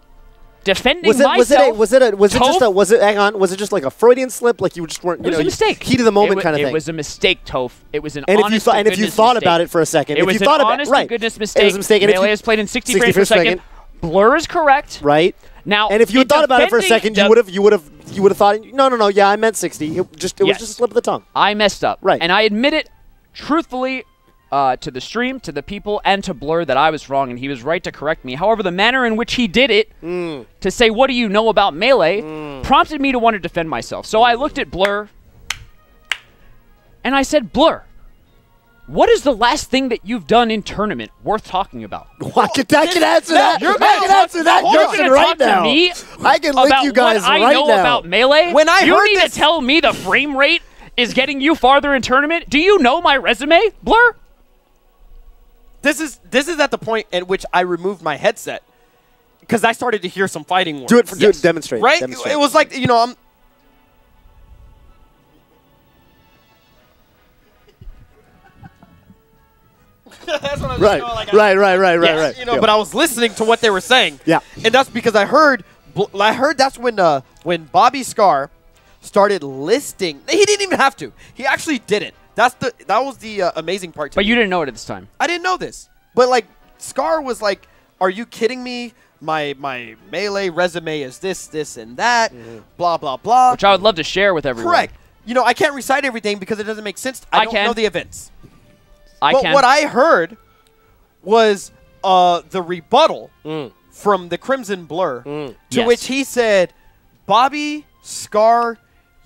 defending myself, Was it just like a Freudian slip? Like you just weren't, it was a mistake. heat of the moment kind of thing. It was a mistake, Toph. It was an And honest if you thought about it for a second, it if was you an thought about honest it, right, to goodness mistake. it was a mistake. And if Melee you, has played in 60 frames frames per second. Blur is correct. Right. Now, And if you had thought about it for a second, you would have thought, no, yeah, I meant 60. It was just a slip of the tongue. I messed up. Right. And I admit it truthfully to the stream, to the people, and to Blur that I was wrong, and he was right to correct me. However, the manner in which he did it, to say, what do you know about Melee, prompted me to want to defend myself. So I looked at Blur, and I said, Blur, what is the last thing that you've done in tournament worth talking about? I can answer that. You're I can answer that You're question going to right talk now. to me I can link about you guys what I right know now. about Melee? When I you heard need this- to tell me the frame rate is getting you farther in tournament? Do you know my resume, Blur? This is at the point at which I removed my headset because I started to hear some fighting words. Do it. Demonstrate. Right? Demonstrate. It was like, That's what I was Right. you know, like, Right. You know, but I was listening to what they were saying. Yeah. And that's because I heard that's when Bobby Scar started listing. He didn't even have to. He actually didn't. That was the amazing part to But me. you didn't know it at this time. I didn't know this. But like Scar was like, "Are you kidding me? My Melee resume is this, and that, blah blah blah." Which I would love to share with everyone. Correct. You know, I can't recite everything because it doesn't make sense. I don't can. know the events. I But can. what I heard was the rebuttal from the Crimson Blur, to Yes. which he said, "Bobby Scar,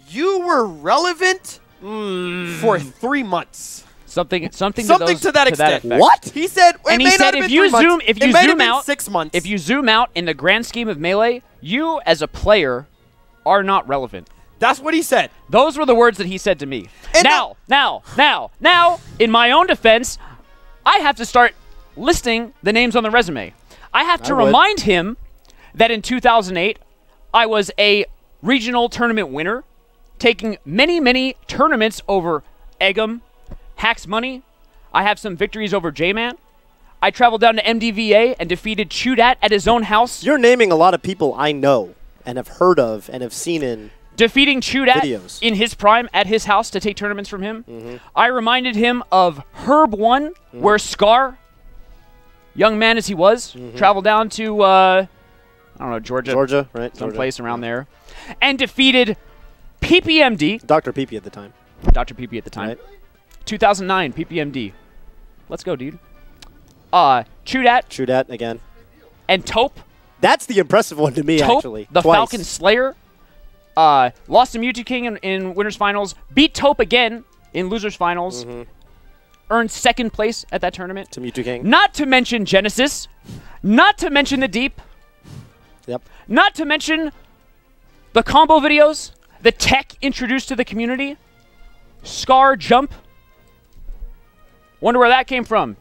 you were relevant for 3 months." Something Something to that extent. effect. What? He said, And it he may said not have if been you 3 months. zoom if It you may have zoom been out 6 months. If you zoom out in the grand scheme of Melee, you as a player are not relevant. That's what he said. Those were the words that he said to me. And Now, in my own defense, I have to start listing the names on the resume. I have to remind him that in 2008, I was a regional tournament winner, taking many tournaments over Eggum, Hacks Money. I have some victories over J-Man. I traveled down to MDVA and defeated Chudat at his own house. You're naming a lot of people I know and have heard of and have seen in. Defeating Chudat Videos. in his prime at his house to take tournaments from him. I reminded him of Herb 1, where Scar, young man as he was, traveled down to, I don't know, Georgia, right? someplace around there, and defeated PPMD, Dr. Pee-Pee at the time. Dr. PP at the time. Right. 2009, PPMD. Let's go, dude. Chudat True that again. and Toph. That's the impressive one to me, Toph, actually. the Twice. Falcon Slayer. Lost to Mewtwo King in Winners Finals. Beat Toph again in Losers Finals. Earned second place at that tournament. To Mewtwo King. Not to mention Genesis. Not to mention the Deep. Yep. Not to mention the combo videos. The tech introduced to the community. Scar Jump. Wonder where that came from.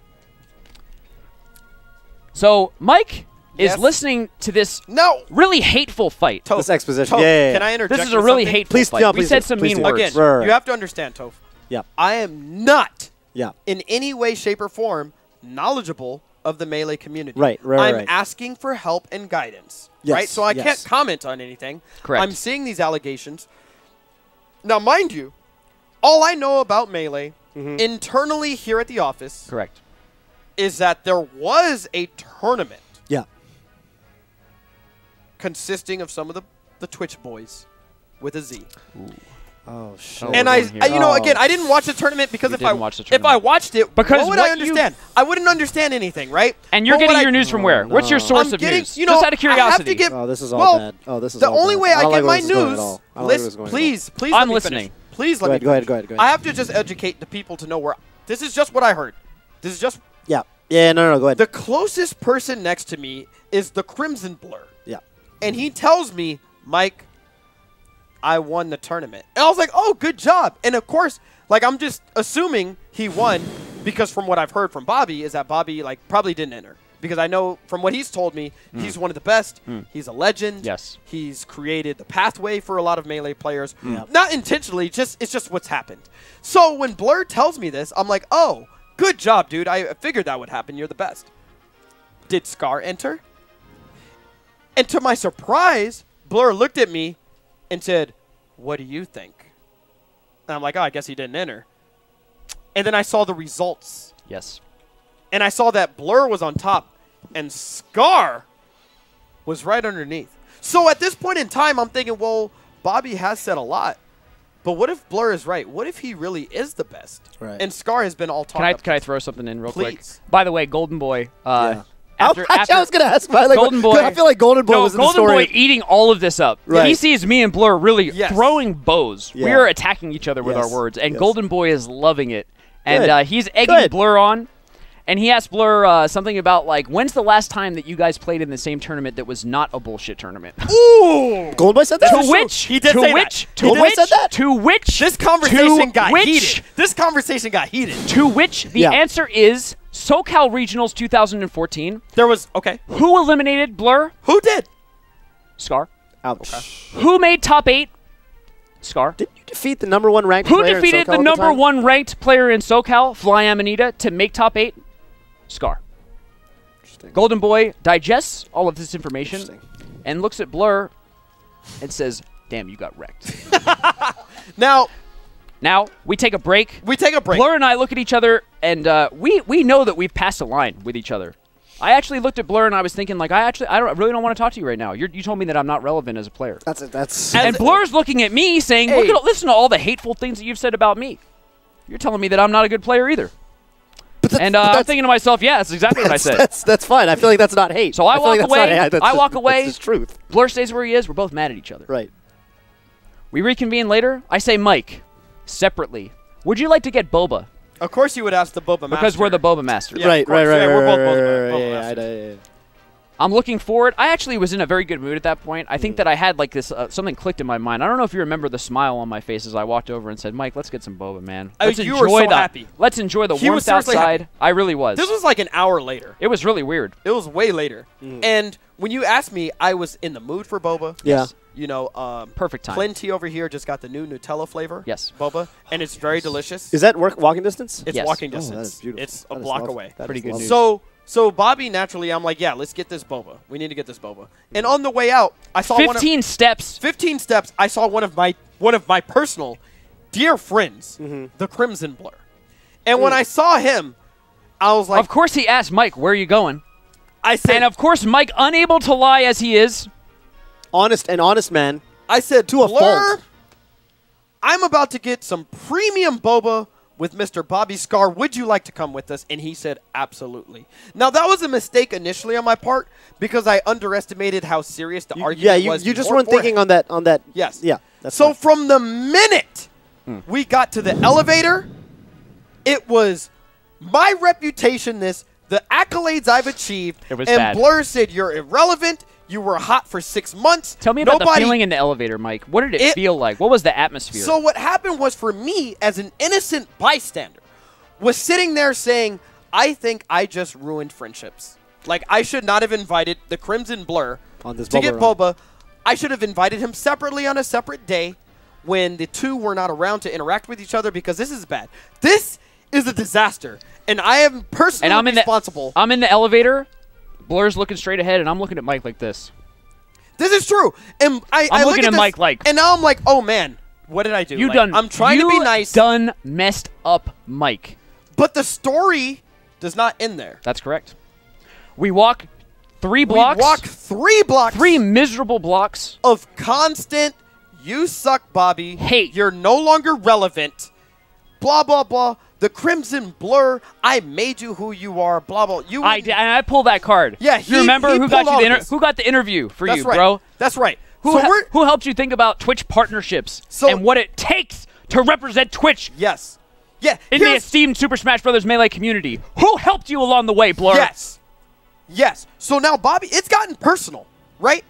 So Mike Yes. is listening to this No. really hateful fight. Toph, This exposition. Toph, Yeah. Can I interject This is a with really something? hateful Please, fight. no, We please said do. some Please mean do. words. Again, Right. you have to understand, Toph. Yeah. I am not Yeah. in any way, shape, or form knowledgeable of the Melee community. Right, I'm right. asking for help and guidance. Yes, Right? So I yes. can't comment on anything. Correct. I'm seeing these allegations. Now, mind you, all I know about Melee internally here at the office Correct. is that there was a tournament Yeah. consisting of some of the Twitch boys with a Z. Oh, shit. Oh, And we're going here. you know, Oh. again, I didn't watch the tournament because You if I didn't watch the if I tournament. watched it, Because what would I what you- understand? I wouldn't understand anything, right? And you're But what getting I- your news from where? What's your no. source I'm of getting, news? you know, Just out of I have curiosity. to get. Oh, this is all well, bad. Oh, this is the all only bad. way I don't get like my where this is going at news. all. I don't like where this is Listen, going at all. please I'm let me listening. finish. Please let Go me. ahead, go ahead, finish. go ahead, go ahead. I have to just educate the people to know where. This is just what I heard. This is just Yeah. Yeah, no, go ahead. the closest person next to me is the Crimson Blur, Yeah. and he tells me, Mike, I won the tournament. And I was like, oh, good job. And of course, like, I'm just assuming he won because from what I've heard from Bobby is that Bobby, like, probably didn't enter. Because I know from what he's told me, he's one of the best. He's a legend. Yes. He's created the pathway for a lot of Melee players. Yeah. Not intentionally, it's just what's happened. So when Blur tells me this, I'm like, oh, good job, dude. I figured that would happen. You're the best. Did Scar enter? And to my surprise, Blur looked at me and said, what do you think? And I'm like, oh, I guess he didn't enter. And then I saw the results. Yes. And I saw that Blur was on top and Scar was right underneath. So at this point in time, I'm thinking, well, Bobby has said a lot. But what if Blur is right? What if he really is the best? Right. And Scar has been all talked up. Can I throw something in real quick? Please. By the way, Golden Boy. Yeah. After, I was going to ask about, like, Golden what- Boy. I feel like Golden Boy no, was in the Golden story. Boy eating all of this up. Right. He sees me and Blur really Yes. throwing bows. Yeah. We are attacking each other with Yes. our words, and Yes. Golden Boy is loving it. And Good. he's egging Good. Blur on. And he asked Blur something about, like, when's the last time that you guys played in the same tournament that was not a bullshit tournament? Ooh! Golden Boy said that? To which, He did to say that. which, to Golden Boy which, said that? to which, This conversation got which, heated. This conversation got heated. To which the Yeah. answer is SoCal Regionals 2014. There was, okay. Who eliminated Blur? Who did? Scar. Ouch. Who made top 8? Scar. Didn't you defeat the number one ranked Who player in defeated SoCal the at number time? 1 ranked player in SoCal, Fly Amanita, to make top 8? Scar. Interesting. Golden Boy digests all of this information Interesting. and looks at Blur and says, damn, you got wrecked. Now, we take a break. we take a break. Blur and I look at each other, and we know that we've passed a line with each other. I actually looked at Blur, and I was thinking, like, I really don't want to talk to you right now. You told me that I'm not relevant as a player. That's And Blur's looking at me saying, Hey. listen to all the hateful things that you've said about me. You're telling me that I'm not a good player either. And I'm thinking to myself, yeah, that's exactly what I said. That's fine. I feel like that's not hate. So I feel like walk that's not away. hate. That's I just- walk away. That's just truth. Blur stays where he is. We're both mad at each other. Right. We reconvene later. I say, Mike, separately, would you like to get Boba? Of course, you would ask the Boba Master. Because we're the Boba Masters. Yeah, Right. of course. Yeah, we're both Boba Yeah, Masters. I'm looking forward. I actually was in a very good mood at that point. I think that I had like this something clicked in my mind. I don't know if you remember the smile on my face as I walked over and said, "Mike, let's get some boba, man. Let's You were so happy. Let's enjoy the He was warmth seriously outside." happy. I really was. This was like an hour later. It was really weird. It was way later. And when you asked me, I was in the mood for boba. Yeah. You know, Perfect time. Plenty over here just got the new Nutella flavor. Yes. Boba, and it's very delicious. Is that walking distance? It's Yes. walking Oh, distance. that is beautiful. It's a That is block lovely. away. That Pretty is good lovely. news. So Bobby, naturally, I'm like, yeah, let's get this boba. We need to get this boba. And on the way out, I saw 15 steps. 15 steps. I saw one of my personal dear friends, the Crimson Blur. And when I saw him, I was like, Of course, he asked Mike, "Where are you going?" I said, And of course, Mike, unable to lie as he is, Honest man. I said, to a Blur, fault. I'm about to get some premium boba with Mr. Bobby Scar. Would you like to come with us? And he said, absolutely. Now, that was a mistake initially on my part because I underestimated how serious the argument was. You just before- weren't thinking on that. Yes. Yeah. That's So fine. from the minute we got to the elevator, it was my reputation, the accolades I've achieved. It was and bad. Blur said, you're irrelevant. You were hot for 6 months. tell me about the Nobody- feeling in the elevator, Mike. What did it It- feel like? What was the atmosphere? So what happened was, for me, as an innocent bystander, was sitting there saying, I think I just ruined friendships. Like, I should not have invited the Crimson Blur On this to Boba get run. Boba. I should have invited him separately on a separate day when the two were not around to interact with each other, because this is bad. This is a disaster, and I am personally and I'm in responsible. I'm in the elevator. Blur's looking straight ahead, and I'm looking at Mike like this. This is true. And I I'm look looking at this, Mike like- and now I'm like, oh man, what did I do? You Like, done. I'm trying to be nice. Done messed up, Mike. But the story does not end there. That's correct. We walk 3 blocks. We walk 3 blocks 3 miserable blocks. of constant, you suck, Bobby. Hate. You're no longer relevant. Blah, blah, blah. The Crimson Blur, I made you who you are, blah, blah. You I wouldn't- and I pulled that card. Yeah, you remember he who got pulled you the all this. who got the interview for That's you, right. bro? That's right. Who, So he- we're... who helped you think about Twitch partnerships So- and what it takes to represent Twitch Yes. Yeah. in the here's- esteemed Super Smash Bros. Melee community? Who helped you along the way, Blur? Yes. Yes. So now, Bobby, it's gotten personal, right?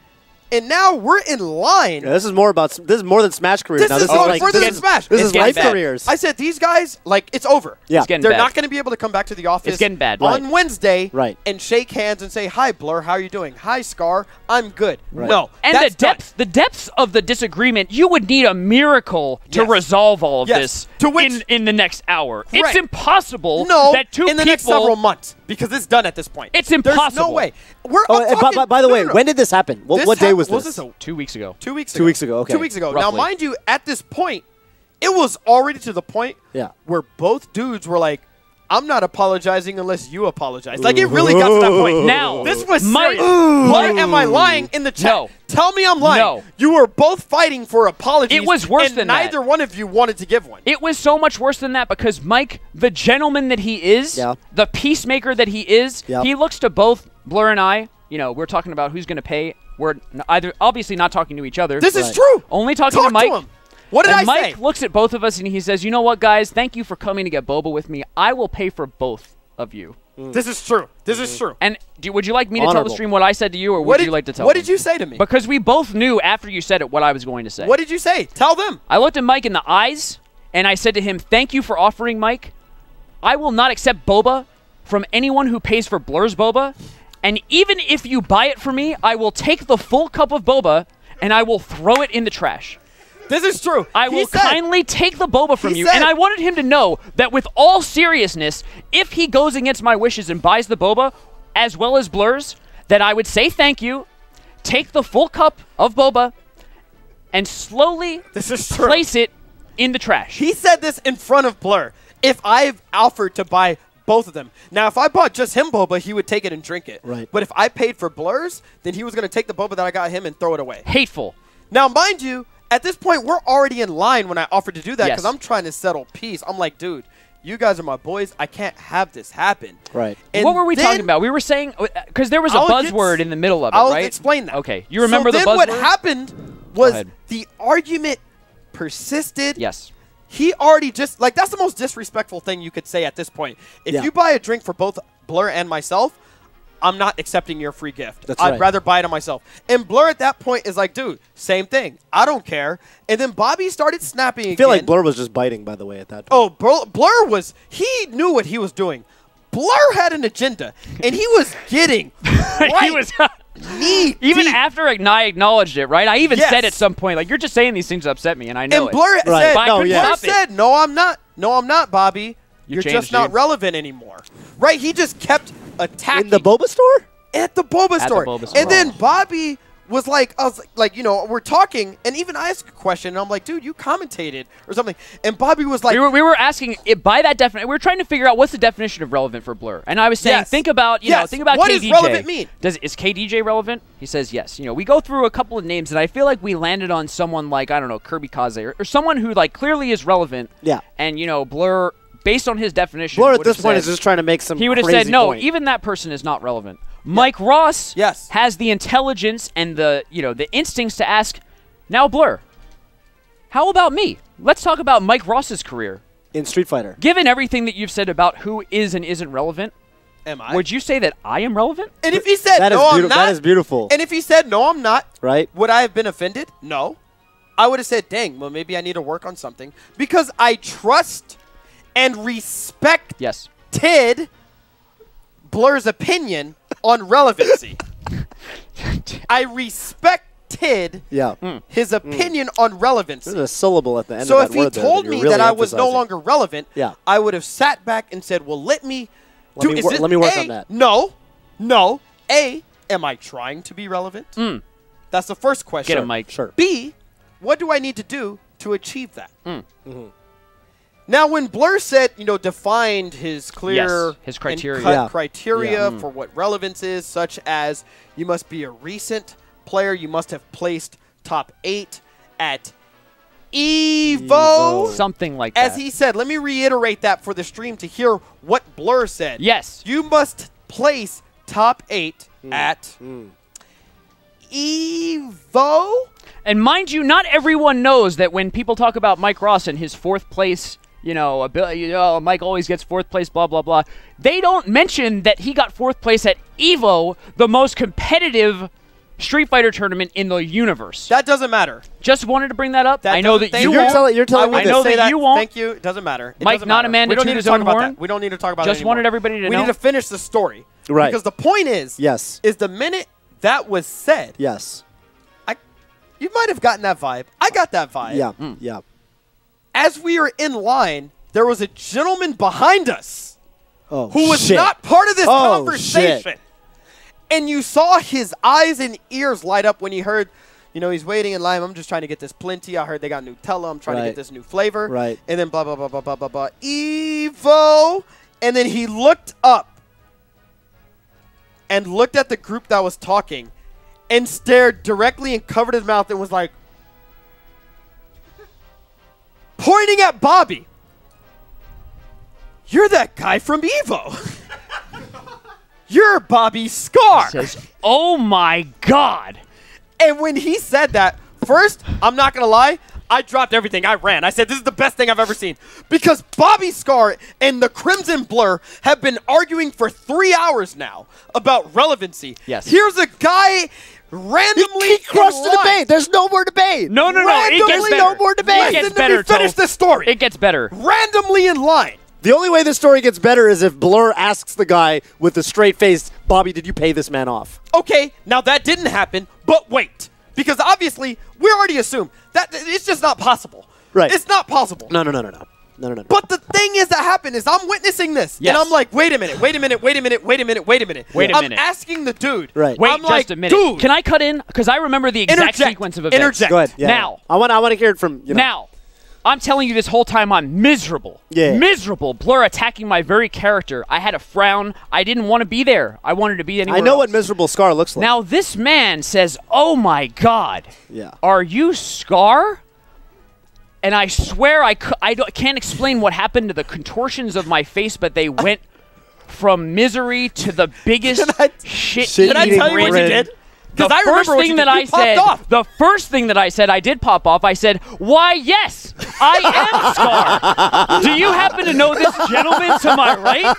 And now we're in line. Yeah, this is more than Smash careers. This now, is this more like, further this than is- Smash. This It's is getting life bad. careers. I said, these guys, like, it's over. Yeah. It's getting They're bad. not going to be able to come back to the office It's getting bad. on Wednesday Right. and shake hands and say, hi, Blur, how are you doing? Hi, Scar, I'm good. Right. No. And that's the depths of the disagreement, you would need a miracle to Yes. resolve all of Yes. this To which- in the next hour. It's Correct. impossible No, that two in the people next several months, because it's done at this point. It's There's no impossible. way. We're Oh, I'm and talking, by the no, way, no, no. when did this happen? This What day was happened- this? 2 weeks ago. 2 weeks ago. 2 weeks ago, okay. 2 weeks ago. Now, Roughly. mind you, at this point, it was already to the point Yeah. where both dudes were like, I'm not apologizing unless you apologize. Like, it really got to that point. Now, This was Mike- serious. Why am I lying in the chat? No. Tell me I'm lying. No. You were both fighting for apologies. It was worse and than that. neither one of you wanted to give one. It was so much worse than that because Mike, the gentleman that he is, Yeah. the peacemaker that he is, Yeah. he looks to both Blur and I. You know, we're talking about who's going to pay. We're either obviously not talking to each other. This is Right. true. Only talking Talk to Mike. him. What did And I Mike say? looks at both of us and he says, "You know what, guys? Thank you for coming to get Boba with me. I will pay for both of you." This is true. This is true. And would you like me to tell Honorable. the stream what I said to you, or would you like to tell What them? did you say to me? Because we both knew after you said it what I was going to say. What did you say? Tell them. I looked at Mike in the eyes, and I said to him, "Thank you for offering, Mike. I will not accept Boba from anyone who pays for Blur's Boba, and even if you buy it for me, I will take the full cup of Boba, and I will throw it in the trash." This is true. I He will said- kindly take the boba from He you. said- And I wanted him to know that with all seriousness, if he goes against my wishes and buys the boba, as well as Blur's, that I would say thank you, take the full cup of boba, and slowly This is true. place it in the trash. He said this in front of Blur. If I've offered to buy both of them. Now, if I bought just him boba, he would take it and drink it. Right. But if I paid for Blur's, then he was going to take the boba that I got him and throw it away. Hateful. Now, mind you, at this point, we're already in line when I offered to do that Yes. because I'm trying to settle peace. I'm like, dude, you guys are my boys. I can't have this happen. Right. And What were we then- talking about? We were saying, because there was a I'll buzzword in the middle of it, I'll right? explain that. Okay. You remember so the then buzzword? what happened was ahead. the argument persisted. Yes. He already just, like, that's the most disrespectful thing you could say at this point. If Yeah. you buy a drink for both Blur and myself, I'm not accepting your free gift. That's I'd right. rather buy it on myself. And Blur at that point is like, dude, same thing. I don't care. And then Bobby started snapping I feel like again. Blur was just biting, by the way, at that point. Oh, Blur was, he knew what he was doing. Blur had an agenda, and he was getting right He was knee even deep. after I acknowledged it, right? I even Yes. said at some point, like, you're just saying these things to upset me, and I know And it. Blur Right. said, But I couldn't Blur stop it. said, no, I'm not. No, I'm not, Bobby. You're changed, just not dude. relevant anymore. Right? He just kept attacking. In the boba store? At the Boba the store. Boba store. And then Bobby was like, I was like, you know, we're talking, and even I asked a question, and I'm like, dude, you commentated or something. And Bobby was like, We were asking it by that definition. We were trying to figure out what's the definition of relevant for Blur, and I was saying, Yes. think about Yes. think about What KDJ. does relevant mean? Is KDJ relevant? He says yes. You know, we go through a couple of names, and I feel like we landed on someone like, I don't know, Kirby Kaze, or someone who like clearly is relevant. Yeah. And you know, Blur, based on his definition, Blur at would have this point is said- just trying to make some he would have crazy said no. point. Even that person is not relevant. Mike Ross Yes. has the intelligence and the the instincts to ask, now Blur, how about me? Let's talk about Mike Ross's career. in Street Fighter. Given everything that you've said about who is and isn't relevant, am I? would you say that I am relevant? And if he said, That is no, I'm beautiful. not. That is beautiful. And if he said, no, I'm not, Right? would I have been offended? No. I would have said, dang, well, maybe I need to work on something. Because I trust and respect Yes. Blur's opinion on relevancy. I respected Yeah. his opinion on relevancy. There's a syllable at the end So of if that he word there told that me you're really that I was no emphasizing. longer relevant, Yeah. I would have sat back and said, well, let me me is wor- this- let me work A, on that. No. A, am I trying to be relevant? That's the first question. Get him, Mike. Sure. B, what do I need to do to achieve that? Now, when Blur said, defined his clear Yes, his criteria. and cut Yeah. criteria for what relevance is, such as you must be a recent player, you must have placed top 8 at Evo. Something like that. As he said, let me reiterate that for the stream to hear what Blur said. Yes. You must place top 8 at Evo. And mind you, not everyone knows that when people talk about Mike Ross and his fourth place, Mike always gets fourth place, blah, blah, blah. They don't mention that he got fourth place at Evo, the most competitive Street Fighter tournament in the universe. That doesn't matter. Just wanted to bring that up. That I know doesn't- that thank you You're won't. telling- you're telling me I I would know say that you won't. Thank you. It doesn't matter. It Mike, doesn't not matter. a man We to don't toot need his to talk own about horn. that. We don't need to talk about Just it anymore. wanted everybody to We know. need to finish the story. Right. Because the point is, Yes. is the minute that was said, Yes. you might have gotten that vibe. I got that vibe. Yeah. Yeah. As we are in line, there was a gentleman behind us Oh, who was shit. not part of this Oh, conversation. shit. And you saw his eyes and ears light up when he heard, he's waiting in line. I'm just trying to get this plenty. I heard they got Nutella. I'm trying to Right. get this new flavor. Right. And then blah, blah, blah, blah, blah, blah, blah. Evo. And then he looked up and looked at the group that was talking and stared directly and covered his mouth and was like, pointing at Bobby. You're that guy from Evo. You're Bobby Scar. Says, oh my God. And when he said that, first, I'm not going to lie, I dropped everything. I ran. I said, this is the best thing I've ever seen. Because Bobby Scar and the Crimson Blur have been arguing for 3 hours now about relevancy. Yes. Here's a guy randomly He crushed in the line. debate. There's no more debate. No. It gets Randomly, better. no more debate. It Listen gets to better, me finish Toph. this story. It gets better. Randomly in line. The only way this story gets better is if Blur asks the guy with a straight face, Bobby, did you pay this man off? Okay, now that didn't happen, but wait. Because obviously, we already assumed that it's just not possible. Right. It's not possible. No. But the thing is that happened is I'm witnessing this. Yes. And I'm like, wait a minute. I'm asking the dude. Right. Wait I'm just like, a minute. Dude, Can I cut in? Because I remember the exact Interject. sequence of events. Interject. Go ahead. Yeah, Now. I want to hear it from you know. Now, I'm telling you this whole time I'm miserable. Yeah. Miserable. Blur attacking my very character. I had a frown. I didn't want to be there. I wanted to be anywhere I know what else. miserable Scar looks like. Now this man says, "Oh my God, Yeah. are you Scar?" And I swear I can't explain what happened to the contortions of my face, but they went from misery to the biggest shit. Can I tell you what you grin. did? The Because I first remember what thing you that did. I You popped said, off. the first thing that I said, I did pop off. I said, "Why, yes, I am Scar. Do you happen to know this gentleman to my right?"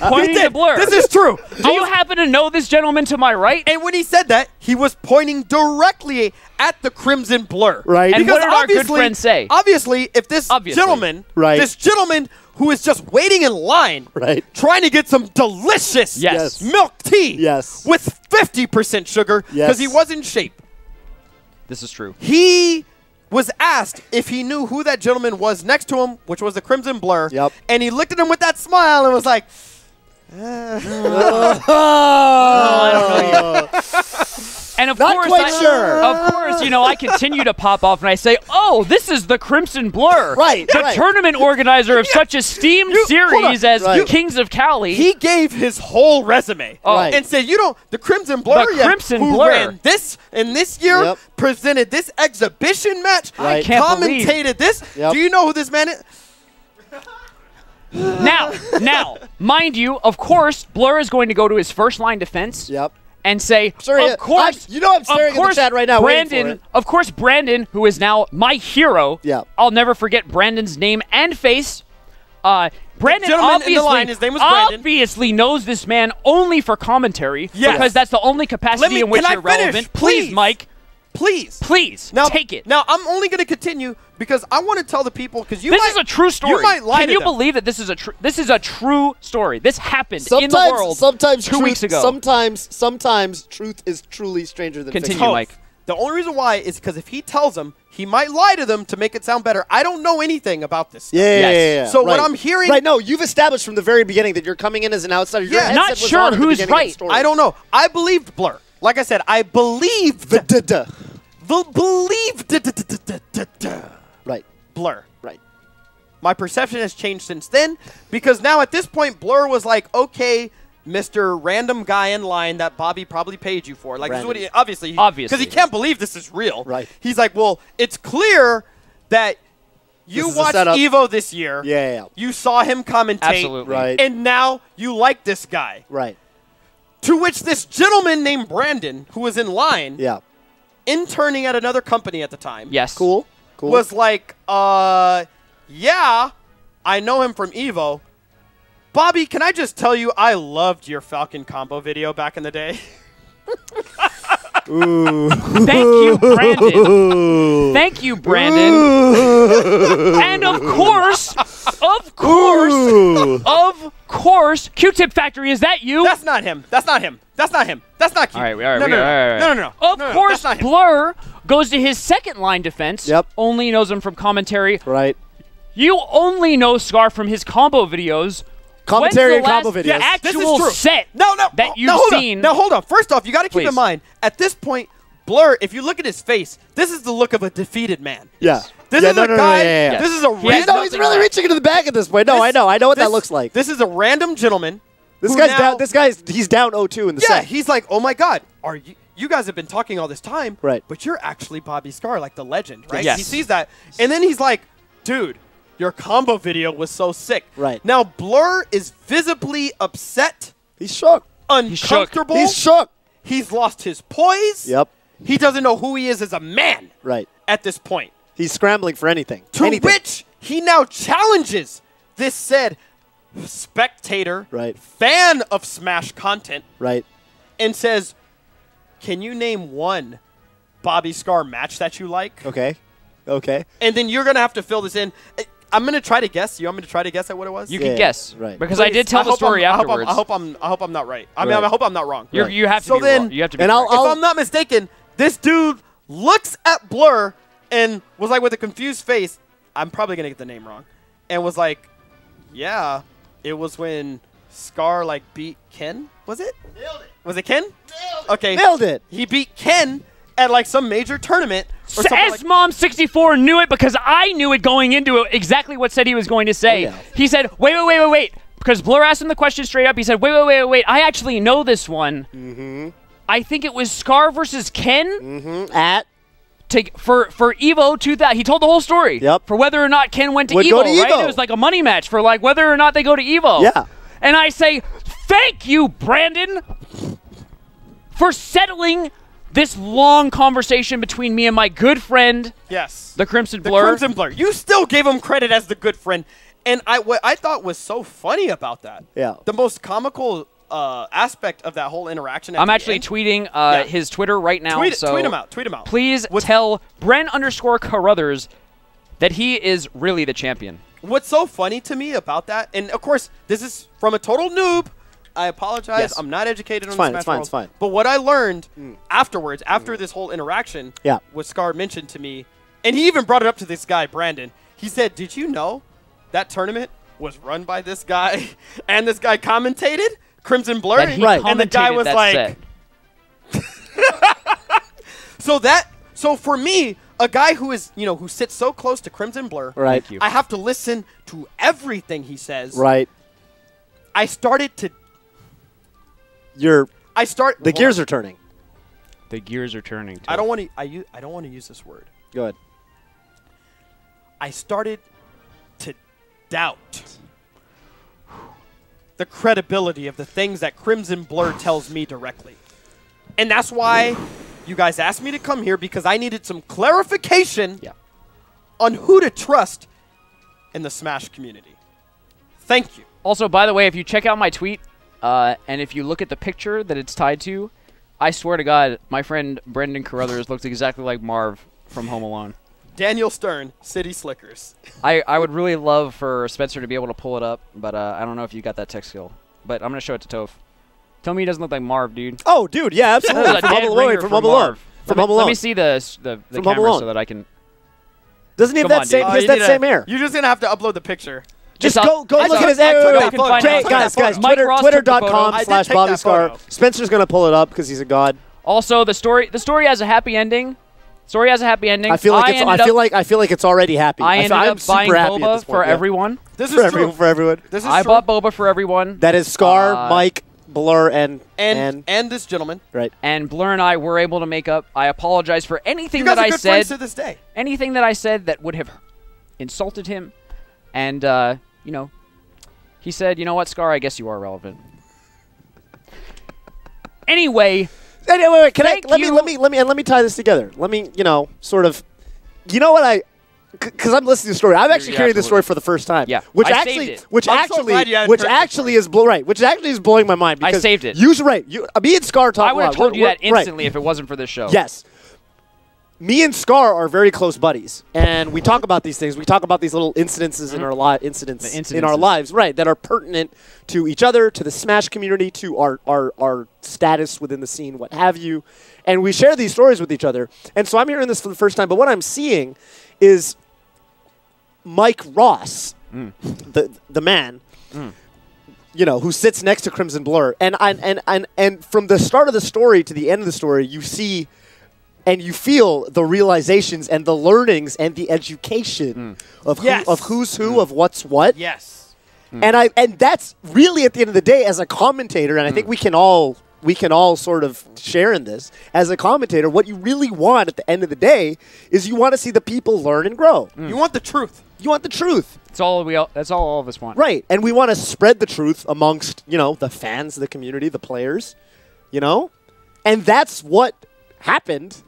Pointing to Blur. This is true. Do you happen to know this gentleman to my right? And when he said that, he was pointing directly at the Crimson Blur. Right. And Because what did our good obviously- friend say? Obviously, if this Obviously. gentleman, Right. this gentleman who is just waiting in line, Right. trying to get some delicious Yes. milk tea Yes. with 50% sugar because Yes. he was in shape. This is true. He was asked if he knew who that gentleman was next to him, which was the Crimson Blur. Yep. And he looked at him with that smile and was like, I don't know you. And of Not course, quite sure. Of course, you know, I continue to pop off and I say, "Oh, this is the Crimson Blur, Right, The right. tournament organizer of such esteemed series as Right. Kings of Cali." he gave his whole resume Right. and said, you don't, the Crimson Blur, The Crimson who Blur. ran this in this year, Yep. presented this exhibition match, Right. can't believe- commentated this. Yep. Do you know who this man is? Now, mind you, of course, Blur is going to go to his first line defense Yep. and say, Sure he is. "Of course, you know I'm staring of at the course, chat right now waiting for Brandon, it." of course, Brandon, who is now my hero. Yeah. I'll never forget Brandon's name and face. Brandon gentleman in the line, his name was Brandon. obviously knows this man only for commentary Yes. because that's the only capacity in which can I you're finish? relevant. Please. Mike, Please. please Now, take it. Now, I'm only going to continue because I want to tell the people, because you This might, is a true story. You might lie Can to you them. believe that this is a true story? This happened in the world sometimes 2 truth, weeks ago. Sometimes truth is truly stranger than Continue, fiction. Mike. The only reason why is because if he tells them, he might lie to them to make it sound better. I don't know anything about this stuff. Yeah, Yes. yeah. So what right. I'm hearing- Right, no, you've established from the very beginning that you're coming in as an outsider. Your Yeah. headset Not was sure on at the who's beginning of the right. story. I don't know. I believed Blur. Like I said, I believed Right, Blur. right. My perception has changed since then because now at this point, Blur was like, okay, Mr. Random Guy in line that Bobby probably paid you for. Like, this is what he, obviously. Because he can't believe this is real. Right. He's like, well, it's clear that you This is a watched setup. Evo this year. Yeah. You saw him commentate. Absolutely. Right. And now you like this guy. Right. To which this gentleman named Brandon, who was in line, Yeah. interning at another company at the time, Yes. Cool. was like, yeah, I know him from Evo. Bobby, can I just tell you, I loved your Falcon combo video back in the day. Thank you, Brandon. Thank you, Brandon. And of course, Q-Tip Factory, is that you? That's not him. That's not him. That's not him. That's not cute. All right, all right, no, all no, right, no, all no, right. no, no, Of no, no, course, that's not him. Blur goes to his second line defense. Yep. Only knows him from commentary. Right. You only know Scar from his combo videos. Commentary When's the and combo last videos. This is actual true. set No, that you've hold seen. On. Now, hold on. First off, you got to keep Please. in mind, at this point, Blur, if you look at his face, this is the look of a defeated man. Yeah. This Yeah, is no, a no, no, guy. yeah, yeah. This is a He has random. He's really reaching into the back at this point. No, I know what that looks like. This is a random gentleman. This who guy's now- down. This guy's he's down 0-2 in the Yeah, set. he's like, oh my God, are you? You guys have been talking all this time, Right. But you're actually Bobby Scar, like the legend, right? Yes. He sees that, and then he's like, dude, your combo video was so sick. Right. Now, Blur is visibly upset, He's shook. uncomfortable. He's shook. He's lost his poise. Yep. He doesn't know who he is as a man Right. at this point. He's scrambling for anything. To anything. which he now challenges this said spectator, Right. fan of Smash content, Right. and says, can you name one Bobby Scar match that you like? Okay. Okay. And then you're going to have to fill this in. I'm going to try to guess. You want me to try to guess at what it was? You Yeah, can guess, right. Because I Please. did tell the hope story I'm- afterwards. I hope I'm not right. I mean, Right. I hope I'm not wrong. You have to So be then- wrong. You have to be And correct. If I'm not mistaken, This dude looks at Blur and was like with a confused face, I'm probably going to get the name wrong, and was like, yeah, it was when Scar like beat Ken, was it? Nailed it. Was it Ken? Nailed it. Okay. Nailed it. He beat Ken at like some major tournament or something like S-Mom64 knew it because I knew it going into it exactly what said he was going to say. Oh, yeah. He said, wait. Because Blur asked him the question straight up. He said, wait. I actually know this one. Mm-hmm. I think it was Scar versus Ken Mm-hmm. At for Evo 2000. He told the whole story. Yep. For whether or not Ken went to Would Evo, go to right? Evo. It was like a money match for like whether or not they go to Evo. Yeah. And I say, thank you, Brandon, for settling this long conversation between me and my good friend, yes. the Crimson The Blur. Crimson Blur. You still gave him credit as the good friend. And what I thought was so funny about that, the most comical aspect of that whole interaction at I'm the actually end, tweeting his Twitter right now. tweet so him out. Tweet him out. Please tell Bren_Carruthers that he is really the champion. What's so funny to me about that, and of course, this is from a total noob. I apologize. Yes. I'm not educated on fine, Smash it's fine, World. it's fine. But what I learned afterwards, after this whole interaction, what Scar mentioned to me, and he even brought it up to this guy, Brandon. He said, did you know that tournament was run by this guy, and this guy commentated Crimson Blur, That he and the guy commentated was that like, set. so for me, a guy who is, who sits so close to Crimson Blur, Right. Thank you. I have to listen to everything he says. Right. I started to. The hold gears on. are turning. The gears are turning. I don't want to. I don't want to use this word. Go ahead. I started to doubt the credibility of the things that Crimson Blur tells me directly, and that's why you guys asked me to come here, because I needed some clarification on who to trust in the Smash community. Thank you. Also, by the way, if you check out my tweet, and if you look at the picture that it's tied to, I swear to God, my friend Brendan Carruthers looks exactly like Marv from Home Alone. Daniel Stern, City Slickers. I would really love for Spencer to be able to pull it up, but I don't know if you got that tech skill. But I'm going to show it to Toph. Tell me he doesn't look like Marv, dude. Oh, dude, yeah, absolutely. That was a dead ringer From for Home Alone. Marv. From Home Alone. Let me see the From Home camera Alone. so that I can... Doesn't he have Come that on, same? dude. He has that same hair. You're just going to have to upload the picture. Just It's go up- look I at his. took- I took Wait, that wait, photo. Jay, guys, Mike Twitter, Ross took the photo. I did take that twitter.com/BobbyScar. photo. Spencer's gonna pull it up because he's a god. Also, the story has a happy ending. Story has a happy ending. I feel like it's already happy. I ended I'm up super buying happy at Boba this point, for yeah. everyone. This For is true. everyone. This is I true. bought Boba for everyone. That is Scar, Mike, Blur, and this gentleman. right. And Blur and I were able to make up. I apologize for anything You guys that are I good said. friends to this day. Anything that I said that would have insulted him. And, he said, you know what, Scar, I guess you are relevant. Anyway, Wait. Thank you. Let me tie this together. Let me, sort of, what because I'm listening to the story. I'm actually Yeah, hearing this story absolutely. for the first time. Yeah, Which I actually, saved it. which I'm so actually, glad you hadn't which heard this actually is which actually is blowing my mind. I Because saved it. Usually, me and Scar talk I a would have lot. told you that We're- right. instantly if it wasn't for this show. Yes. Me and Scar are very close buddies, and we talk about these things. We talk about these little incidences in our in our lives, right? That are pertinent to each other, to the Smash community, to our status within the scene, what have you. And we share these stories with each other. And so I'm hearing this for the first time. But what I'm seeing is Mike Ross, the man, who sits next to Crimson Blur, and from the start of the story to the end of the story, you see. And you feel the realizations and the learnings and the education of who's who, of what's what. Yes. And that's really at the end of the day, as a commentator, and I think we can all sort of share in this as a commentator. What you really want at the end of the day is you want to see the people learn and grow. You want the truth. You want the truth, That's all of us want. right? And we want to spread the truth amongst the fans, the community, the players, and that's what happened.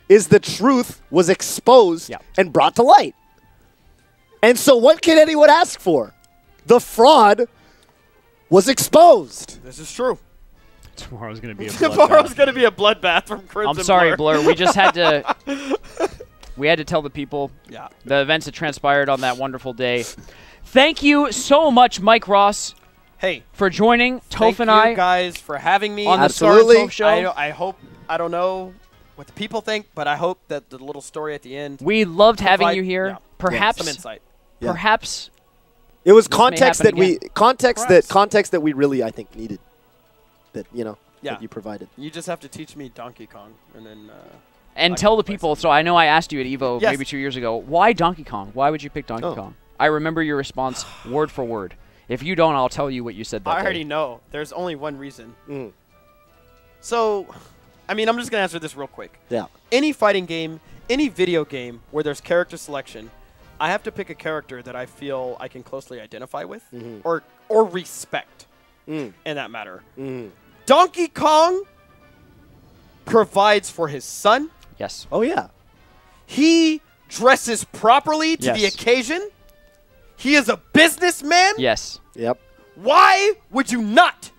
Is the truth was exposed and brought to light. And so what can anyone ask for? The fraud was exposed. This is true. Tomorrow's going to be a Tomorrow's going to be a bloodbath from Crimson I'm sorry, Blur. Blur. We just had to... We had to tell the people Yeah. the events that transpired on that wonderful day. Thank you so much, Mike Ross, Hey, for joining thank Toph and you I guys for having me on the Star Absolutely. and Toph show. I hope, I don't know what the people think, but I hope that the little story at the end. We loved having provide- you here. yeah, Perhaps, some insight. Yeah. perhaps It was This may context that happen we again. context that we really I think needed. That Yeah. that you provided. You just have to teach me Donkey Kong, and then. and I tell can the play people. some. So I know I asked you at Evo Yes. maybe 2 years ago. Why Donkey Kong? Why would you pick Donkey Oh. Kong? I remember your response word for word. If you don't, I'll tell you what you said that I day. already know. There's only one reason. Mm. So, I mean, I'm just gonna answer this real quick. Yeah. Any fighting game, any video game where there's character selection, I have to pick a character that I feel I can closely identify with Mhm. or respect Mm. in that matter. Mm. Donkey Kong provides for his son. Yes. Oh yeah. He dresses properly to the Yes. occasion. He is a businessman. Yes. Yep. Why would you not